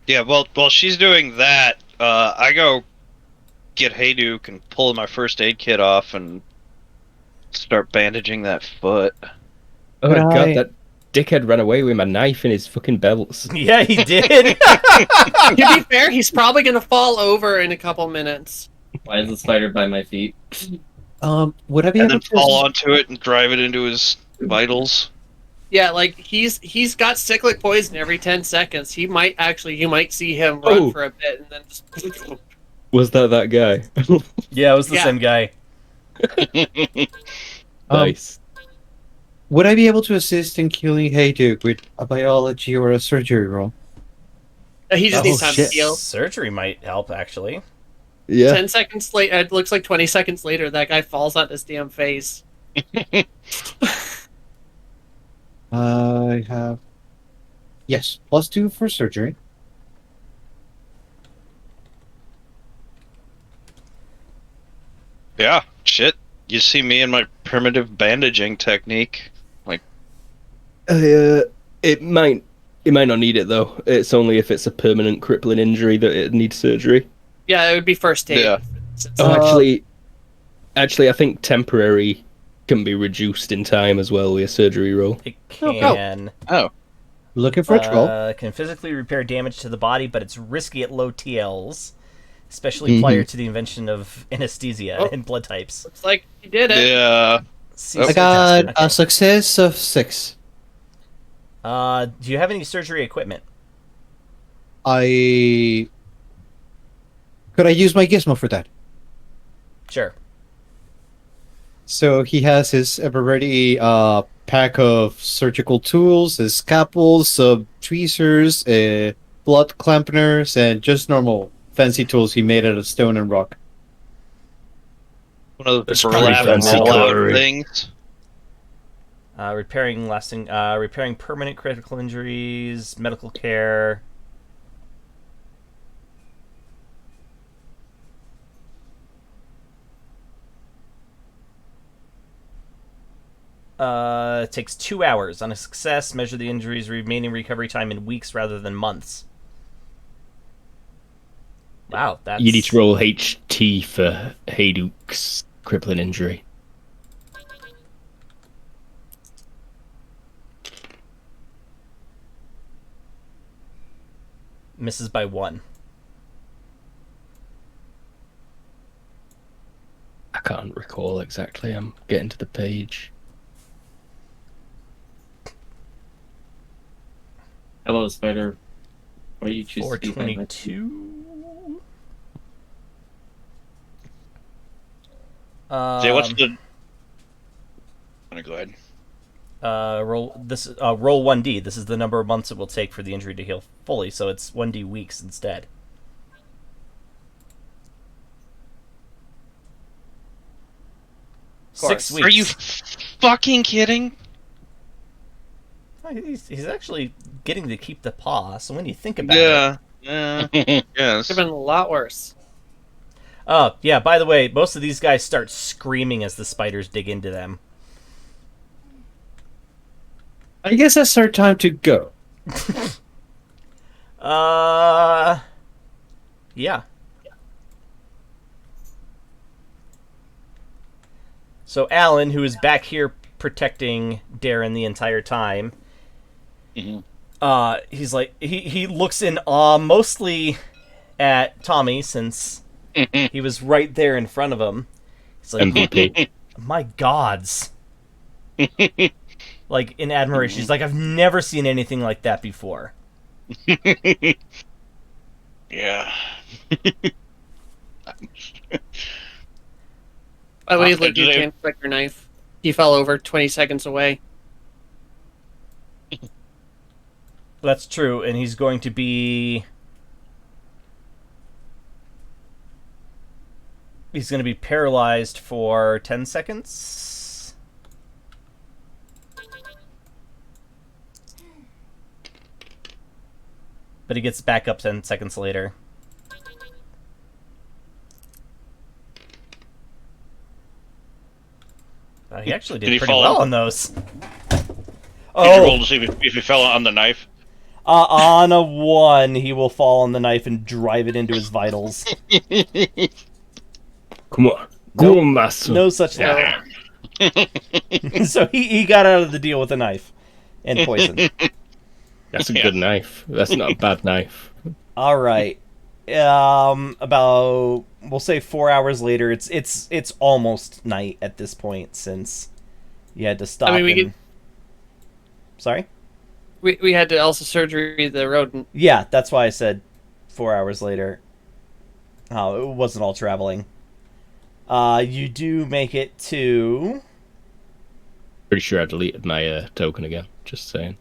Yeah, well, while she's doing that, I go get Hayduke and pull my first aid kit off and start bandaging that foot. Oh my God, that dickhead ran away with my knife in his fucking belts. Yeah, he did. To be fair, he's probably gonna fall over in a couple minutes. Why is the spider by my feet? Would I be And able then to? fall onto it and drive it into his vitals. Yeah, like he's got cyclic poison every 10 seconds. You might see him run for a bit and then just. Was that guy? Yeah, it was the Yeah. same guy. Nice. Would I be able to assist in killing Hayduke with a biology or a surgery roll? He just needs time to shit. heal. Surgery might help, actually. Yeah. 10 seconds later, it looks like 20 seconds later, that guy falls on his damn face. I have. Yes, +2 for surgery. Yeah, shit. You see me and my primitive bandaging technique. It might not need it though. It's only if it's a permanent crippling injury that it needs surgery. Yeah, it would be first aid. Yeah. Oh, actually, I think temporary can be reduced in time as well with a surgery roll. It can. Looking for a troll. Can physically repair damage to the body, but it's risky at low TLs, especially prior to the invention of anesthesia and blood types. Looks like he did it. Yeah. See I got suggested. a success of 6. Do you have any surgery equipment? Could I use my gizmo for that? Sure. So he has his ever-ready pack of surgical tools, his scalpels, tweezers, blood clampeners, and just normal fancy tools he made out of stone and rock. One of That's the pretty burlap fancy roll-out cutlery. things. Repairing permanent critical injuries, medical care. It takes 2 hours. On a success, measure the injury's remaining recovery time in weeks rather than months. Wow, that's... You need to roll HT for Hayduke's crippling injury. Misses by 1. I can't recall exactly. I'm getting to the page. Hello, spider. Why do you choose to be by my feet? 422. Jay, what's the... Go ahead. Roll 1d. This is the number of months it will take for the injury to heal fully, so it's 1d weeks instead. Of course. 6 weeks. Are you fucking kidding? He's actually getting to keep the paw, so when you think about it... Yeah. Yeah. Yes. Could have been a lot worse. Oh, yeah, by the way, most of these guys start screaming as the spiders dig into them. I guess that's our time to go. Yeah. So Alan, who is back here protecting Darren the entire time. Mhm. He's like he looks in awe mostly at Tommy since he was right there in front of him. He's like, MVP. my gods. Like, in admiration. He's like, I've never seen anything like that before. Yeah. By the way, Okay, Luke, do you they- can't break your knife. He fell over 20 seconds away. That's true, and he's going to be... He's going to be paralyzed for 10 seconds? But he gets back up 10 seconds later. He actually did Did he pretty fall well on- on those. Did you roll Oh, to see if he fell on the knife? on a 1, he will fall on the knife and drive it into his vitals. Come on. Go on, master. No such luck. So he got out of the deal with a knife and poison. That's a good knife. That's not a bad knife. All right. About we'll say 4 hours later. It's almost night at this point since you had to stop. I mean, we and... could- Sorry. We had to also surgery the rodent. Yeah, that's why I said 4 hours later. Oh, it wasn't all traveling. You do make it to. Pretty sure I deleted my token again. Just saying.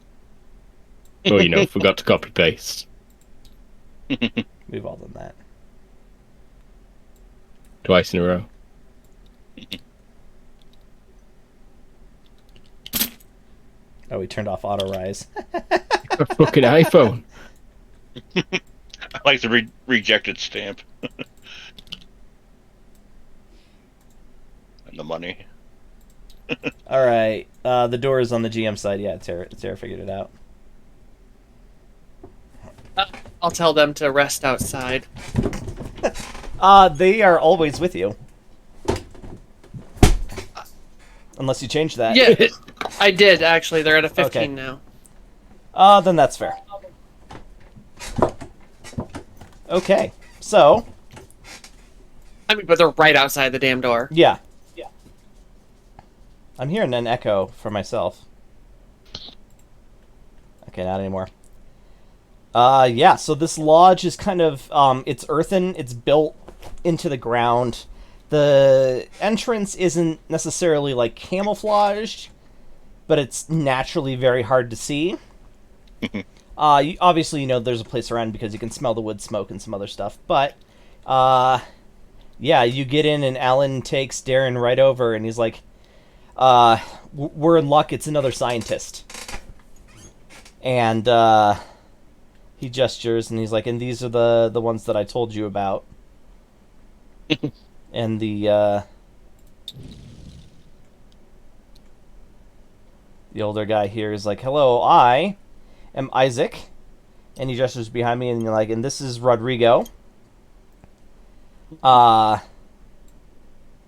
Oh, you know, forgot to copy paste. We've all done that. Twice in a row. Oh, we turned off auto rise. A fucking iPhone. I like the rejected stamp. And the money. All right. The door is on the GM side. Yeah, Tara figured it out. I'll tell them to rest outside. They are always with you. Unless you change that. Yeah, I did actually. They're at a 15 Okay. now. Then that's fair. Okay. So, I mean, but they're right outside the damn door. yeah. I'm hearing an echo for myself. Okay, not anymore. Yeah, so this lodge is kind of, it's earthen, it's built into the ground. The entrance isn't necessarily, like, camouflaged, but it's naturally very hard to see. Obviously, you know there's a place around because you can smell the wood smoke and some other stuff, but, yeah, you get in and Alan takes Darren right over and he's like, we're in luck, it's another scientist. And, he gestures and he's like, and these are the ones that I told you about. And the older guy here is like, hello, I am Isaac. And he gestures behind me and you're like, and this is Rodrigo. I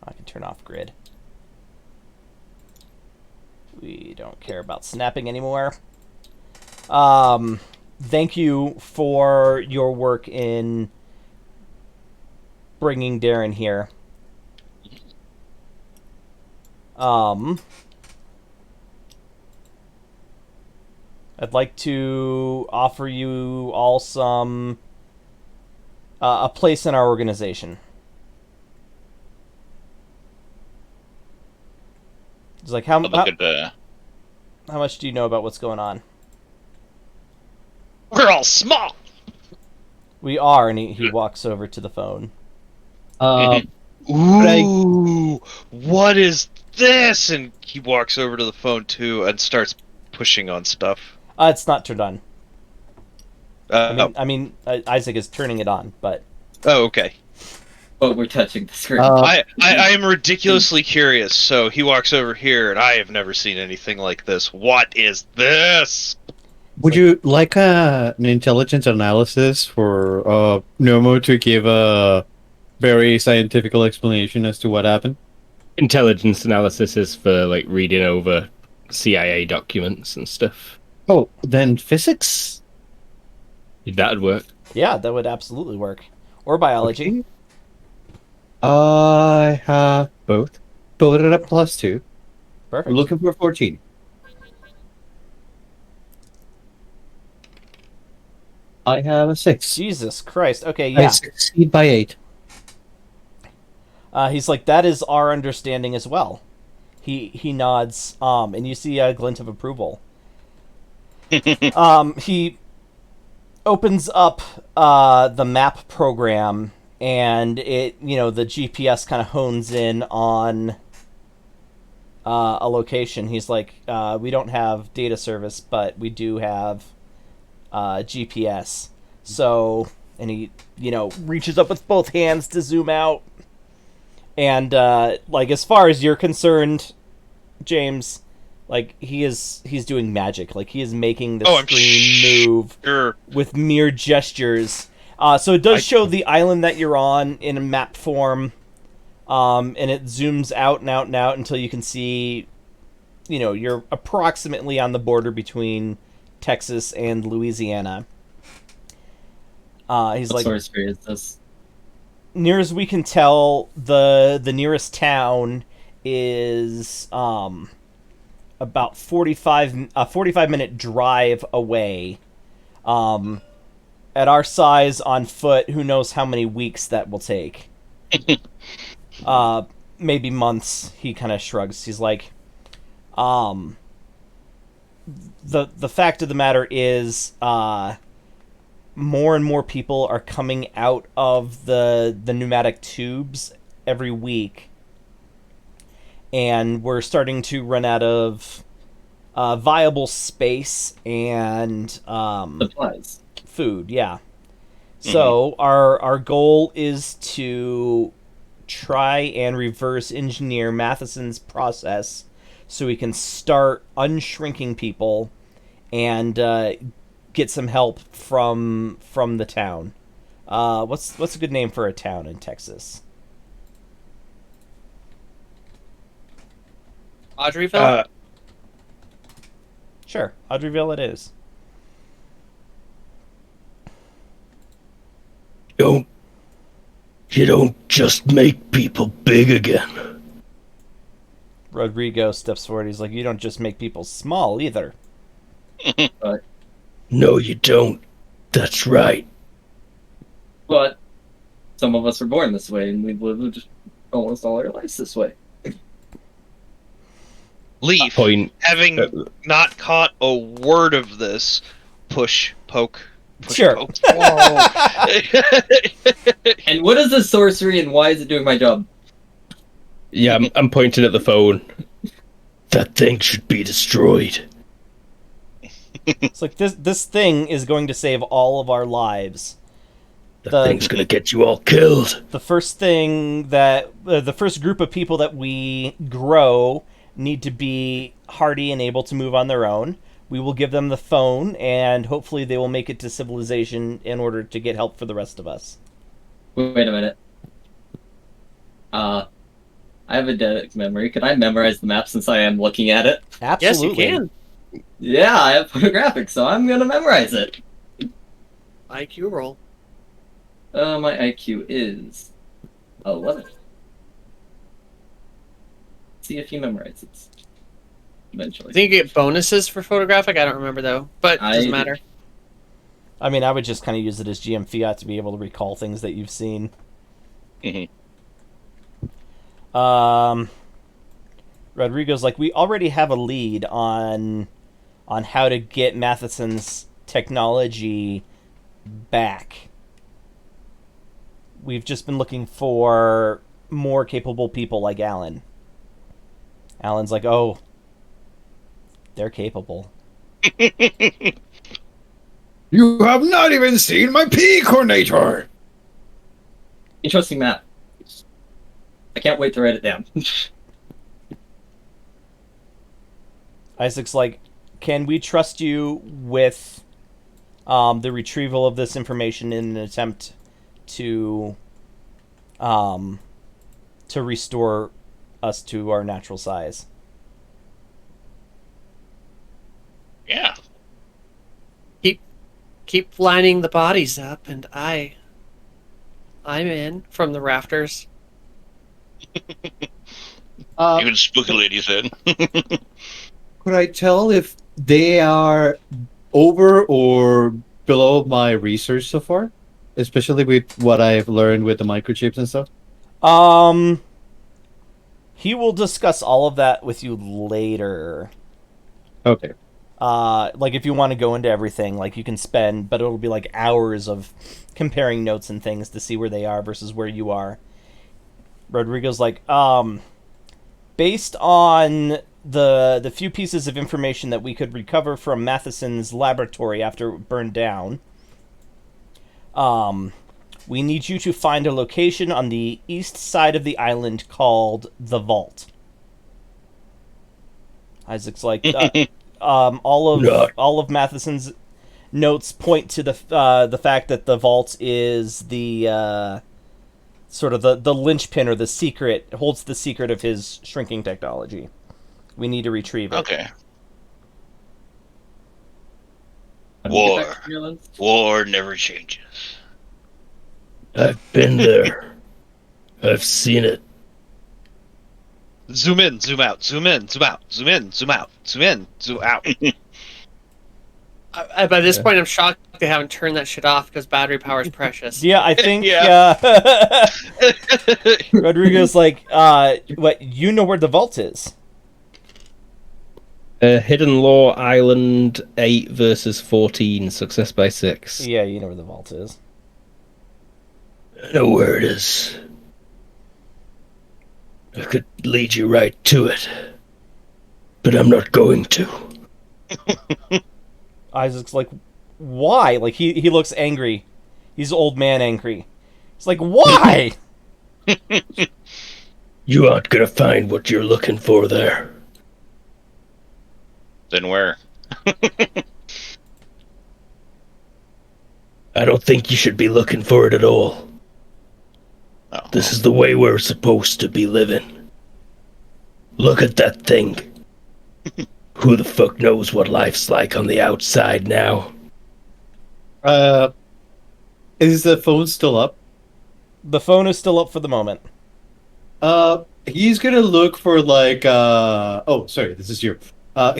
can turn off grid. We don't care about snapping anymore. Thank you for your work in bringing Darren here. I'd like to offer you all some a place in our organization. It's like how Look at much do you know about what's going on? We're all small. We are, and he walks over to the phone. Ooh, what is this? And he walks over to the phone too and starts pushing on stuff. It's not turned on. Oh, I mean, Isaac is turning it on, but okay. But we're touching the screen. I am ridiculously curious. So he walks over here, and I have never seen anything like this. What is this? Would you like an intelligence analysis for Nomo to give a very scientific explanation as to what happened? Intelligence analysis is for like reading over CIA documents and stuff. Oh, then physics? That'd work. Yeah, that would absolutely work. Or biology. Okay. I have both. Build it up +2. I'm Perfect. looking for 14. I have a 6. Jesus Christ. Okay, I yeah. succeed by 8. He's like, that is our understanding as well. He nods, and you see a glint of approval. He opens up the map program, and the GPS kind of hones in on a location. He's like, we don't have data service, but we do have GPS. So, and he, reaches up with both hands to zoom out. And, as far as you're concerned, James, he's doing magic. Like, he is making the screen move with mere gestures. So it does show the island that you're on in a map form, and it zooms out and out and out until you can see, you're approximately on the border between Texas and Louisiana. He's What like, sorcery is this? near as we can tell, the nearest town is about 45-minute drive away. At our size on foot, who knows how many weeks that will take? Maybe months. He kind of shrugs. He's like, the fact of the matter is, more and more people are coming out of the pneumatic tubes every week, and we're starting to run out of viable space and Supplies. food. Yeah. So our goal is to try and reverse engineer Matheson's process so we can start unshrinking people and get some help from the town. What's a good name for a town in Texas? Audreyville? Sure, Audreyville it is. You don't just make people big again. Rodrigo steps forward. He's like, you don't just make people small either. No, you don't. That's right. But some of us were born this way, and we've lived almost all our lives this way. Leaf, Point. having not caught a word of this, push, poke. Sure. Poke. And what is this sorcery, and why is it doing my job? Yeah, I'm pointing at the phone. That thing should be destroyed. It's like this thing is going to save all of our lives. That thing's gonna get you all killed. The first thing that the first group of people that we grow need to be hardy and able to move on their own. We will give them the phone, and hopefully they will make it to civilization in order to get help for the rest of us. Wait a minute. I have a dead memory. Can I memorize the map since I am looking at it? Absolutely. Yes, you can. Yeah, I have photographics, so I'm gonna memorize it. IQ roll. My IQ is 11. See if he memorizes. Eventually. I think you get bonuses for photographic. I don't remember though, but it doesn't matter. I mean, I would just kind of use it as GM fiat to be able to recall things that you've seen. Rodrigo's like, we already have a lead on how to get Matheson's technology back. We've just been looking for more capable people like Alan. Alan's like, oh, they're capable. You have not even seen my P-Coordinator! Interesting map. I can't wait to write it down. Isaac's like, can we trust you with the retrieval of this information in an attempt to restore us to our natural size. Yeah. Keep lining the bodies up, and I'm in from the rafters. Even spooky lady said. Could I tell if they are over or below my research so far? Especially with what I've learned with the microchips and stuff? He will discuss all of that with you later. Okay. Like if you want to go into everything, like you can spend, but it'll be like hours of comparing notes and things to see where they are versus where you are. Rodrigo's like, based on the few pieces of information that we could recover from Matheson's laboratory after it burned down, we need you to find a location on the east side of the island called the Vault. Isaac's like, all of Matheson's notes point to the fact that the Vault is the sort of the linchpin or the secret, holds the secret of his shrinking technology. We need to retrieve it. Okay. How do you get War. back to New Orleans? War never changes. I've been there. I've seen it. Zoom in, zoom out, zoom in, zoom out, zoom in, zoom out, zoom in, zoom out. By this point, I'm shocked they haven't turned that shit off because battery power is precious. Yeah, I think Yeah. Rodrigo's like, what, you know where the Vault is? Hidden Law Island 8 versus 14. Success by 6. Yeah, you know where the Vault is. I know where it is. I could lead you right to it. But I'm not going to. Isaac's like, why? Like, he looks angry. He's old man angry. He's like, why? You aren't gonna find what you're looking for there. Then where? I don't think you should be looking for it at all. Oh. This is the way we're supposed to be living. Look at that thing. Who the fuck knows what life's like on the outside now? Is the phone still up? The phone is still up for the moment. He's gonna look for like oh, sorry, this is you.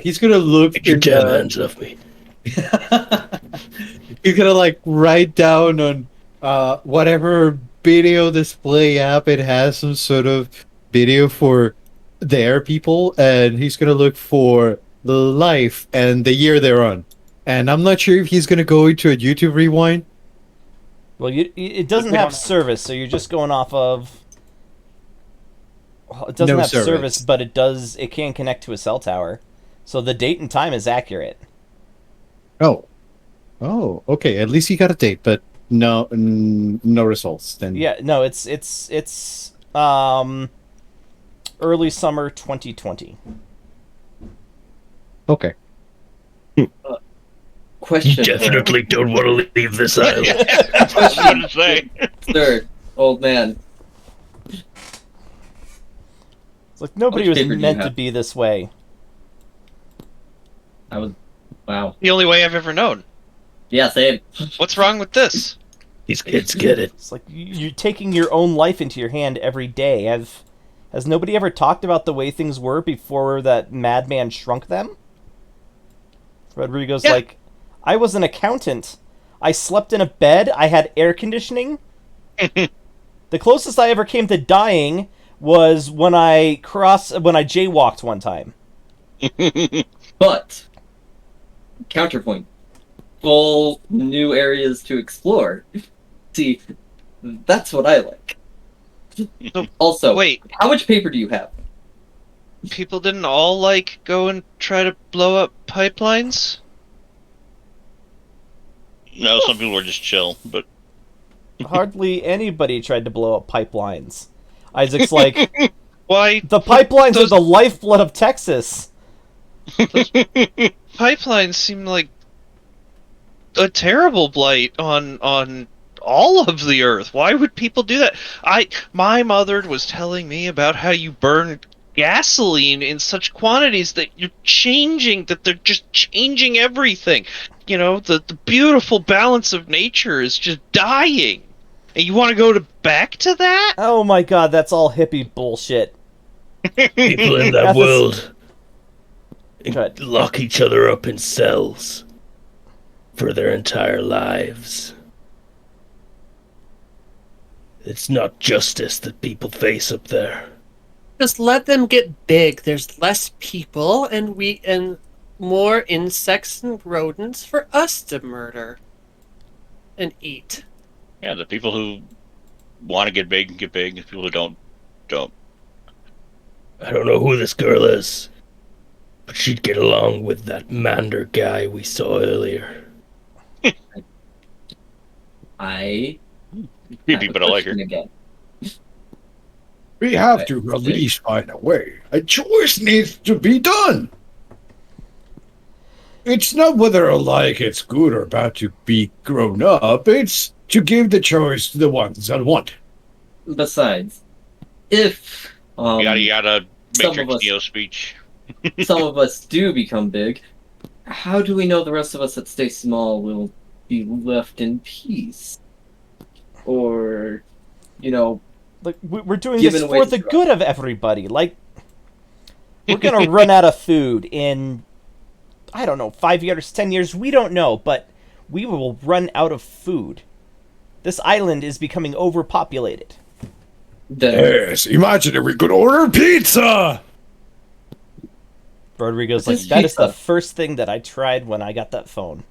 He's gonna look Get your in damn the- hands off me. He's gonna like write down on whatever video display app it has some sort of video for their people, and he's gonna look for the life and the year they're on. And I'm not sure if he's gonna go into a YouTube rewind. Well, it doesn't have service, so you're just going off of... Well, it doesn't No have service. service, but it can connect to a cell tower. So the date and time is accurate. Oh, okay. At least he got a date, but no results. Then Yeah, no, it's early summer 2020. okay. Question, You definitely don't want to leave this island. I was going to say. sir, old man. It's like nobody How much was paper do you meant to have? be this way. Wow. The only way I've ever known. Yeah, same. What's wrong with this? These kids get it. It's like you're taking your own life into your hand every day. Has nobody ever talked about the way things were before that madman shrunk them? Rodrigo's Yeah. like, I was an accountant. I slept in a bed. I had air conditioning. The closest I ever came to dying was when I jaywalked one time. But counterpoint. Full new areas to explore. See, that's what I like. Also, Wait, how much paper do you have? people didn't all, like, go and try to blow up pipelines? No, some people were just chill, but Hardly anybody tried to blow up pipelines. Isaac's like, Why? the pipelines Those- are the lifeblood of Texas. Pipelines seem like a terrible blight on all of the earth. Why would people do that? My mother was telling me about how you burn gasoline in such quantities that they're just changing everything. The beautiful balance of nature is just dying. And you want to go back to that? Oh my god, that's all hippie bullshit. People in that That's- world Good. lock each other up in cells for their entire lives. It's not justice that people face up there. Just let them get big. There's less people, and more insects and rodents for us to murder and eat. Yeah, the people who want to get big can get big. The people who don't. I don't know who this girl is, but she'd get along with that Mander guy we saw earlier. I Creepy, have a but I like her. question again. We have to at least find a way. A choice needs to be done. It's not whether or like it's good or bad to be grown up. It's to give the choice to the ones that want. Besides, if Yada yada. some Matrix of us- Neo speech. some of us do become big, how do we know the rest of us that stay small will be left in peace? Or, Like, we're doing Giving this away for the the drug. good of everybody. Like, we're gonna run out of food in, I don't know, 5 years, 10 years, we don't know, but we will run out of food. This island is becoming overpopulated. then Yes, imagine if we could order pizza. Rodrigo's What like, is that is the pizza?" first thing that I tried when I got that phone.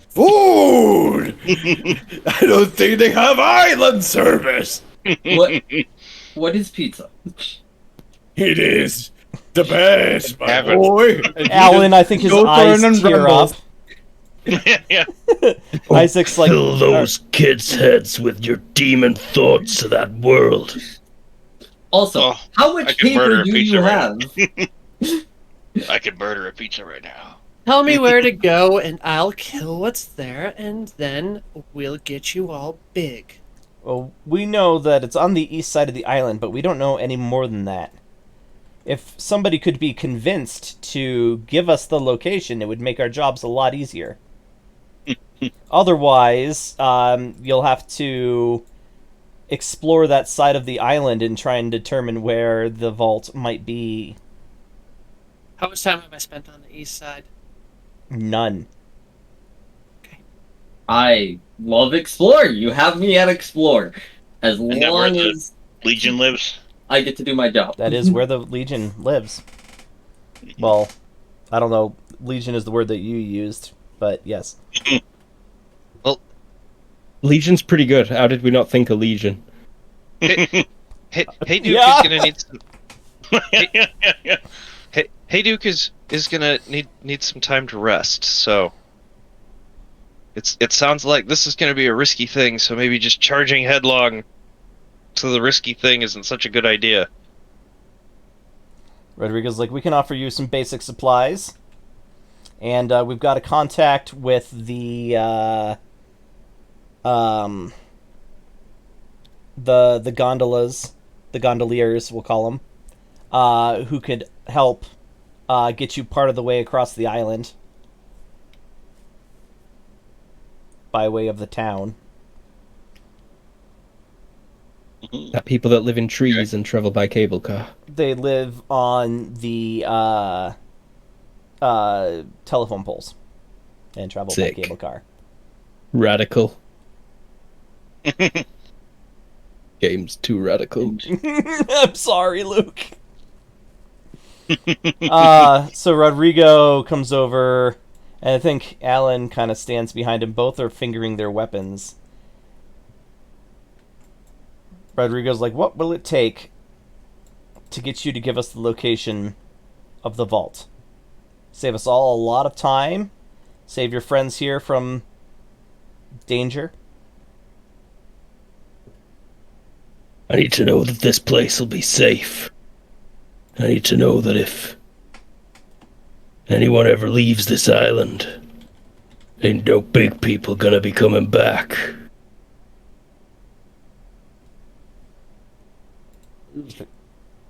Food. I don't think they have island service. what is pizza? It is the best, my Have it. boy. Alan, I think his Go eyes turn and tear rumble. up. Yeah. Isaac's like, Fill those kids' heads with your demon thoughts of that world. Also, Oh, how I much could murder paper a do pizza you right have? I could murder a pizza right now. Tell me where to go, and I'll kill what's there, and then we'll get you all big. well, we know that it's on the east side of the island, but we don't know any more than that. If somebody could be convinced to give us the location, it would make our jobs a lot easier. Otherwise, you'll have to explore that side of the island and try and determine where the vault might be. How much time have I spent on the east side? None. I love explore. You have me at explore. As Isn't that where long the- as Legion lives. I get to do my job. That is where the Legion lives. Well, I don't know. Legion is the word that you used, but yes. Legion's pretty good. How did we not think of Legion? Hey, Duke Yeah. is gonna need some. Hey, Duke is gonna need some time to rest. So it sounds like this is gonna be a risky thing. So maybe just charging headlong to the risky thing isn't such a good idea. Rodrigo's like, we can offer you some basic supplies. And we've got a contact with the gondolas, the gondoliers, we'll call them, who could help get you part of the way across the island by way of the town. That people that live in trees and travel by cable car. They live on the telephone poles and travel Sick. by cable car. Radical. Game's too radical. I'm sorry, Luke. So Rodrigo comes over, and I think Alan kind of stands behind him. Both are fingering their weapons. Rodrigo's like, what will it take to get you to give us the location of the vault? Save us all a lot of time. Save your friends here from danger. I need to know that this place will be safe. I need to know that if anyone ever leaves this island, ain't no big people gonna be coming back.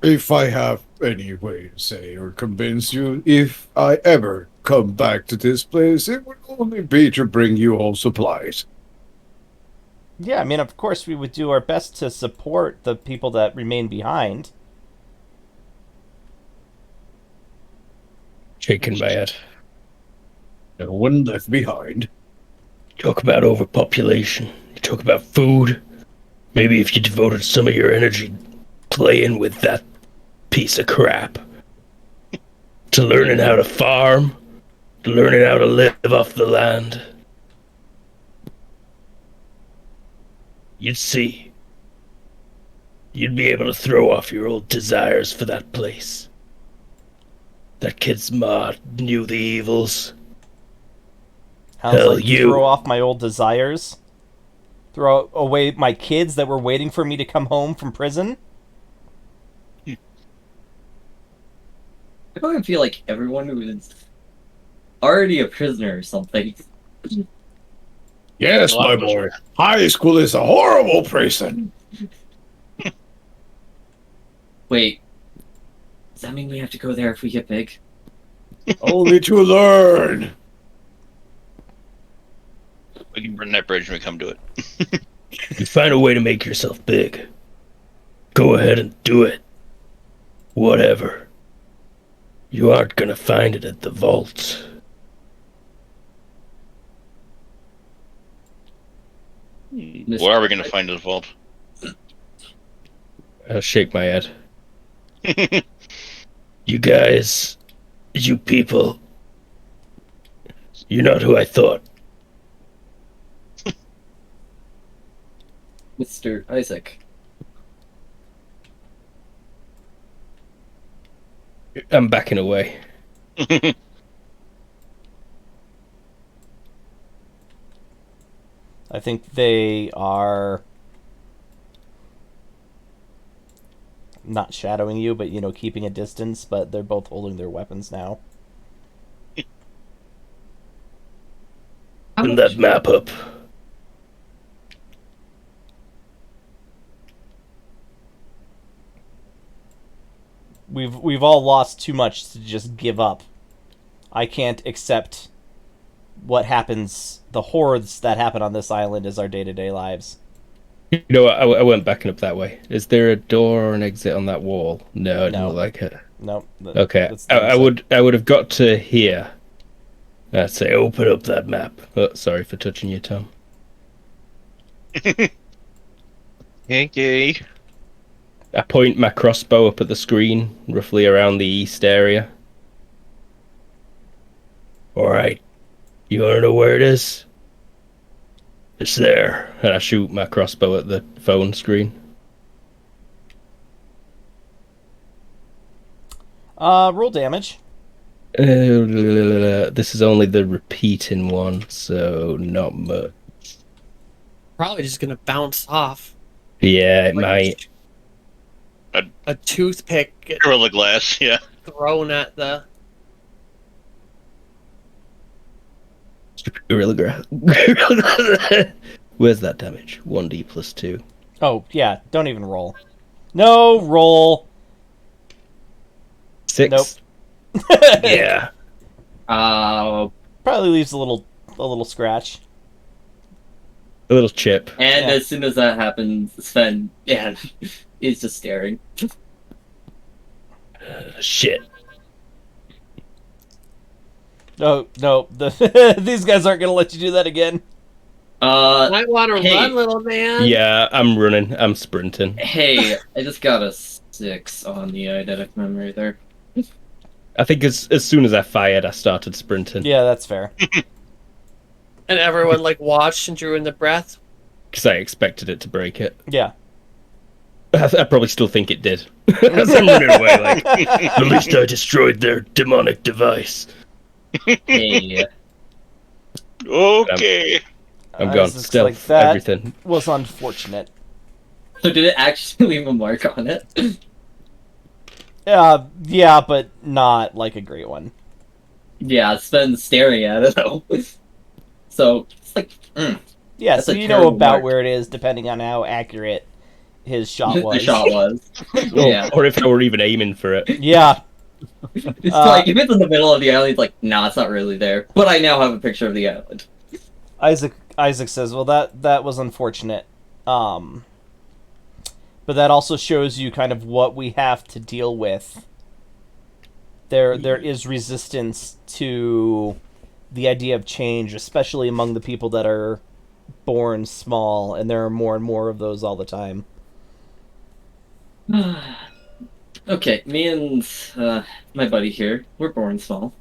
If I have any way to say or convince you, if I ever come back to this place, it would only be to bring you all supplies. Yeah, I mean, of course, we would do our best to support the people that remain behind. Shaking my head. No one left behind. Talk about overpopulation. You talk about food. Maybe if you devoted some of your energy playing with that piece of crap to learning how to farm, to learning how to live off the land, you'd see. You'd be able to throw off your old desires for that place. That kid's ma knew the evils. How's Hell, like you. throw off my old desires? Throw away my kids that were waiting for me to come home from prison? I don't feel like everyone who is already a prisoner or something. Yes, A lot my of us boy. are. High school is a horrible prison. Wait, does that mean we have to go there if we get big? Only to learn. We can burn that bridge when we come to it. You find a way to make yourself big. Go ahead and do it. Whatever. You aren't gonna find it at the vault. Where are we going to find this vault? I'll shake my head. You guys, you people, you're not who I thought. Mr. Isaac. I'm backing away. I think they are not shadowing you, but, you know, keeping a distance, but they're both holding their weapons now. Bring that map up. We've all lost too much to just give up. I can't accept what happens, the horrors that happen on this island as our day-to-day lives. You know, I went backing up that way. Is there a door or an exit on that wall? No, it No. doesn't look like it. No. Okay, I would have got to here. I'd say open up that map. Oh, sorry for touching you, Tom. Yankee. I point my crossbow up at the screen, roughly around the east area. Alright. You wanna know where it is? It's there. And I shoot my crossbow at the phone screen. Roll damage. This is only the repeating one, so not much. Probably just gonna bounce off. Yeah, it Like might. A toothpick get Gorilla Glass, yeah. thrown at the. Gorilla Where's that damage? 1d plus 2. Oh, yeah, don't even roll. No, roll. 6? Nope. Yeah. Probably leaves a little scratch. A little chip. And Yeah. as soon as that happens, Sven, is just staring. Shit. No, these guys aren't gonna let you do that again. Might want to Hey. run, little man. Yeah, I'm running. I'm sprinting. Hey, I just got a 6 on the eidetic memory there. I think as soon as I fired, I started sprinting. Yeah, that's fair. And everyone like watched and drew in the breath. Because I expected it to break it. Yeah. I probably still think it did. As I'm running away, like, at least I destroyed their demonic device. Hey, Okay. I'm gone. Looks Stealth, like that everything. was unfortunate. so did it actually leave a mark on it? Yeah, but not like a great one. Yeah, Sven's staring at it though. So it's like, Yeah, That's so a you know terrible about mark. where it is, depending on how accurate his shot The was. shot was. Or, Yeah. or if I were even aiming for it. Yeah. It's like, if it's in the middle of the island, it's like, nah, it's not really there. But I now have a picture of the island. Isaac says, "Well, that was unfortunate, but that also shows you kind of what we have to deal with. There is resistance to the idea of change, especially among the people that are born small, and there are more and more of those all the time." Okay, me and my buddy here, we're born small.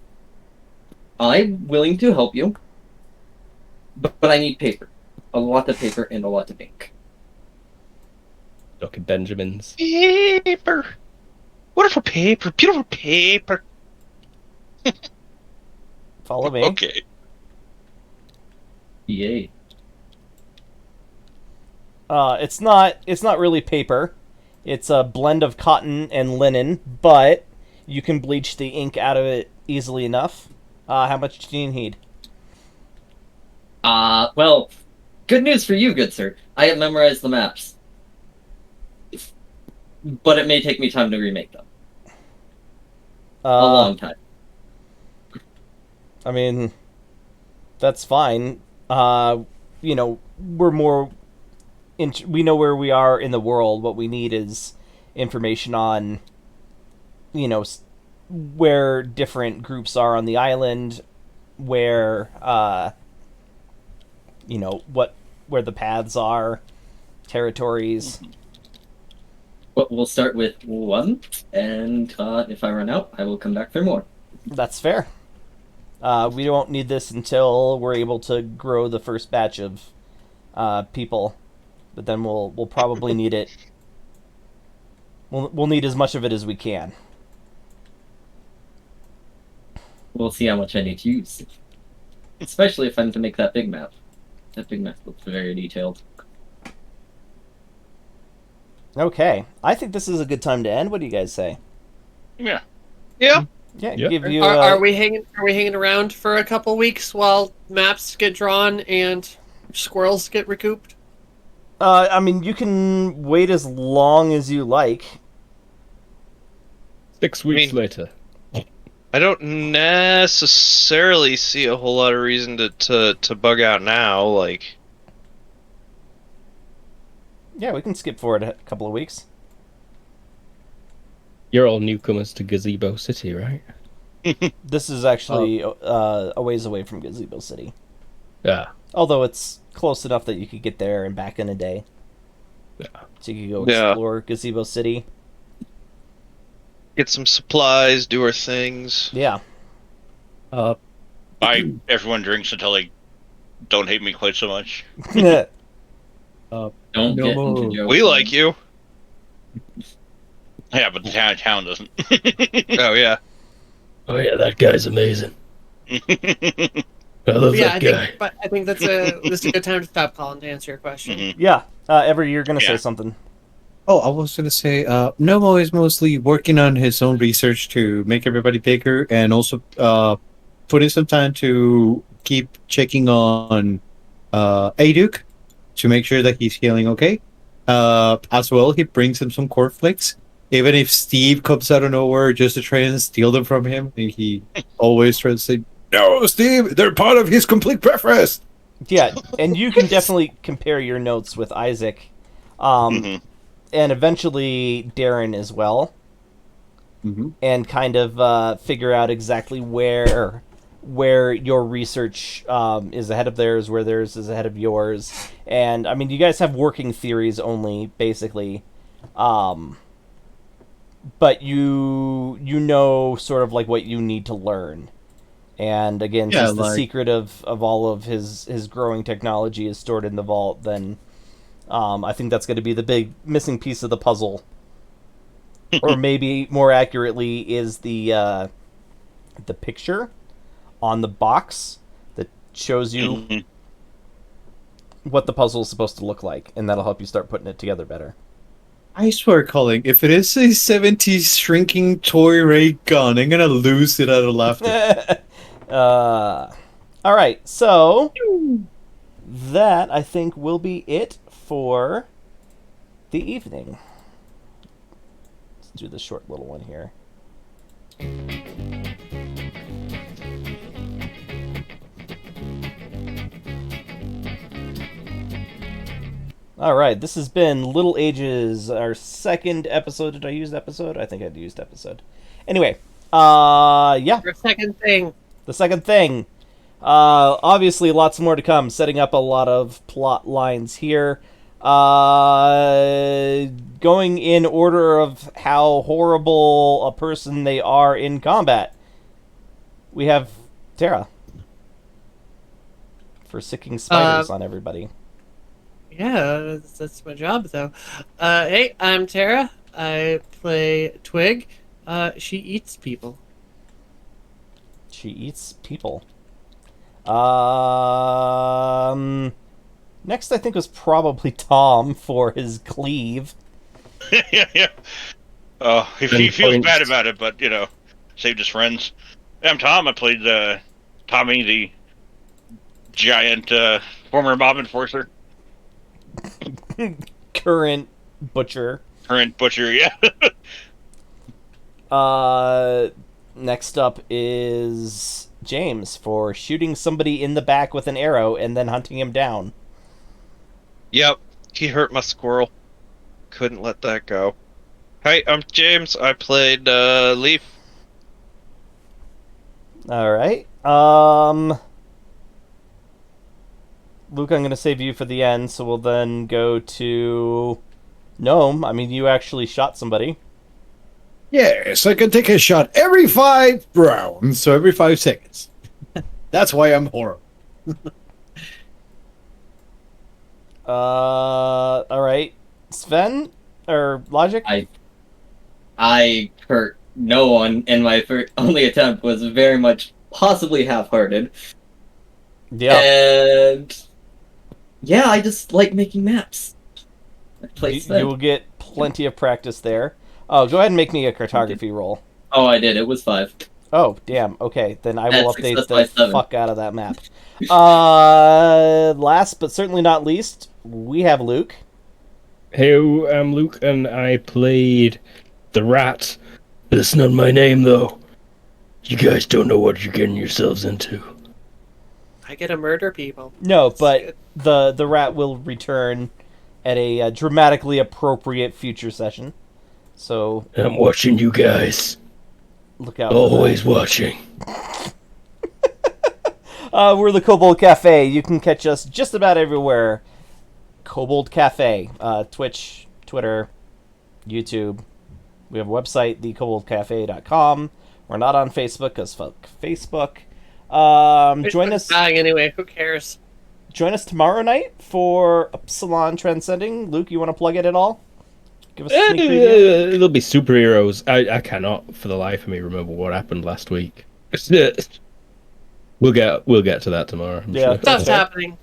I'm willing to help you, but I need paper. A lot of paper and a lot of ink. Dr. Benjamin's. Paper. Wonderful paper. Beautiful paper. Follow me. Okay. Yay. It's not really paper. It's a blend of cotton and linen, but you can bleach the ink out of it easily enough. How much do you need? Well, good news for you, good sir. I have memorized the maps. But it may take me time to remake them. A long time. I mean, that's fine. We're more... we know where we are in the world. What we need is information on, where different groups are on the island, where, where the paths are, territories. But we'll start with one, and if I run out, I will come back for more. That's fair. We won't need this until we're able to grow the first batch of people, but then we'll probably need it. We'll need as much of it as we can. We'll see how much I need to use. Especially if I'm to make that big map. That big map looks very detailed. Okay, I think this is a good time to end. What do you guys say? Yeah. Yeah. Yeah, Yeah. give you. Are we hanging around for a couple weeks while maps get drawn and squirrels get recouped? I mean, you can wait as long as you like. 6 weeks later. I don't necessarily see a whole lot of reason to bug out now. Like, Yeah, we can skip forward a couple of weeks. You're all newcomers to Gazebo City, right? This is actually a ways away from Gazebo City. Yeah. Although it's close enough that you could get there and back in a day. Yeah. So you could go Yeah. explore Gazebo City. get some supplies, do our things. Yeah. Buy everyone drinks until they don't hate me quite so much. Don't No get more. into jokes. We like you. Yeah, but the town doesn't. Oh yeah. Oh yeah, that guy's amazing. I love Yeah, that guy. I think this is a good time to stop calling to answer your question. Mhm. Yeah. Ever, you're going to say Yeah. something. Oh, I was going to say, Nomo is mostly working on his own research to make everybody bigger, and also putting some time to keep checking on Aduk to make sure that he's healing okay. As well, he brings him some cornflakes. Even if Steve comes out of nowhere just to try and steal them from him, and he always tries to say, "No, Steve, they're part of his complete breakfast." Yeah, and you can definitely compare your notes with Isaac. Mhm. And eventually Darren as well. Mm-hmm. And kind of figure out exactly where your research is ahead of theirs, where theirs is ahead of yours. And, I mean, you guys have working theories only, basically. But you know sort of like what you need to learn. And, again, Yeah, since the like- secret of all of his growing technology is stored in the vault, then I think that's going to be the big missing piece of the puzzle. Or maybe more accurately is the picture on the box that shows you Mhm. what the puzzle is supposed to look like, and that'll help you start putting it together better. I swear, Colin, if it is a 70s shrinking toy ray gun, I'm gonna lose it out of laughter. All right, so that I think will be it for the evening. Let's do the short little one here. All right, this has been Little Ages, our second episode. Did I use episode? I think I used episode. Anyway, yeah. Your second thing. The second thing. Obviously, lots more to come. Setting up a lot of plot lines here. Going in order of how horrible a person they are in combat. We have Tara. For sicking spiders on everybody. Yeah, that's my job, though. Hey, I'm Tara. I play Twig. She eats people. She eats people. Next, I think, was probably Tom for his cleave. Yeah. He feels bad about it, but, saved his friends. Yeah, I'm Tom. I played Tommy, the giant former mob enforcer. Current butcher. Yeah. Next up is James for shooting somebody in the back with an arrow and then hunting him down. Yep, he hurt my squirrel. Couldn't let that go. Hey, I'm James. I played Leaf. Alright. Luke, I'm going to save you for the end, so we'll then go to Gnome. I mean, you actually shot somebody. Yes, I can take a shot every 5 rounds, so every 5 seconds. That's why I'm horrible. Alright. Sven? Or Logic? I hurt no one, and my only attempt was very much possibly half-hearted. Yeah. And yeah, I just like making maps. I play Sven. You will get plenty of practice there. Oh, go ahead and make me a cartography roll. Oh, I did. It was 5. Oh, damn. Okay, then I will That's update by the 7. fuck out of that map. Last but certainly not least, we have Luke. Hey, I'm Luke, and I played the rat. That's not my name, though. You guys don't know what you're getting yourselves into. I get to murder people. No, but the rat will return at a dramatically appropriate future session. So I'm watching you guys. Look out. Always watching. We're the Kobold Cafe. You can catch us just about everywhere. Kobold Cafe. Twitch, Twitter, YouTube. We have a website, thekoboldcafe.com. We're not on Facebook, because fuck Facebook. Join us. Anyway, who cares? Join us tomorrow night for Epsilon Transcending. Luke, you want to plug it at all? Give us a sneak preview. It'll be superheroes. I cannot, for the life of me, remember what happened last week. We'll get to that tomorrow. I'm sure. Stuff's happening.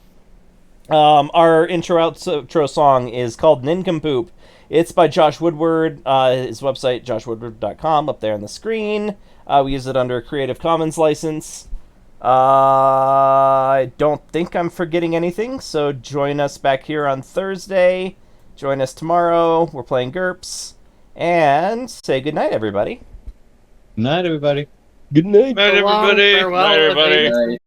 Our outro song is called Nincompoop. It's by Josh Woodward. His website, joshwoodward.com, up there on the screen. We use it under a Creative Commons license. I don't think I'm forgetting anything, so join us back here on Thursday. Join us tomorrow. We're playing GURPS. And say goodnight, everybody. Night, everybody. Good night. Night, everybody. Farewell, Night, everybody. Right.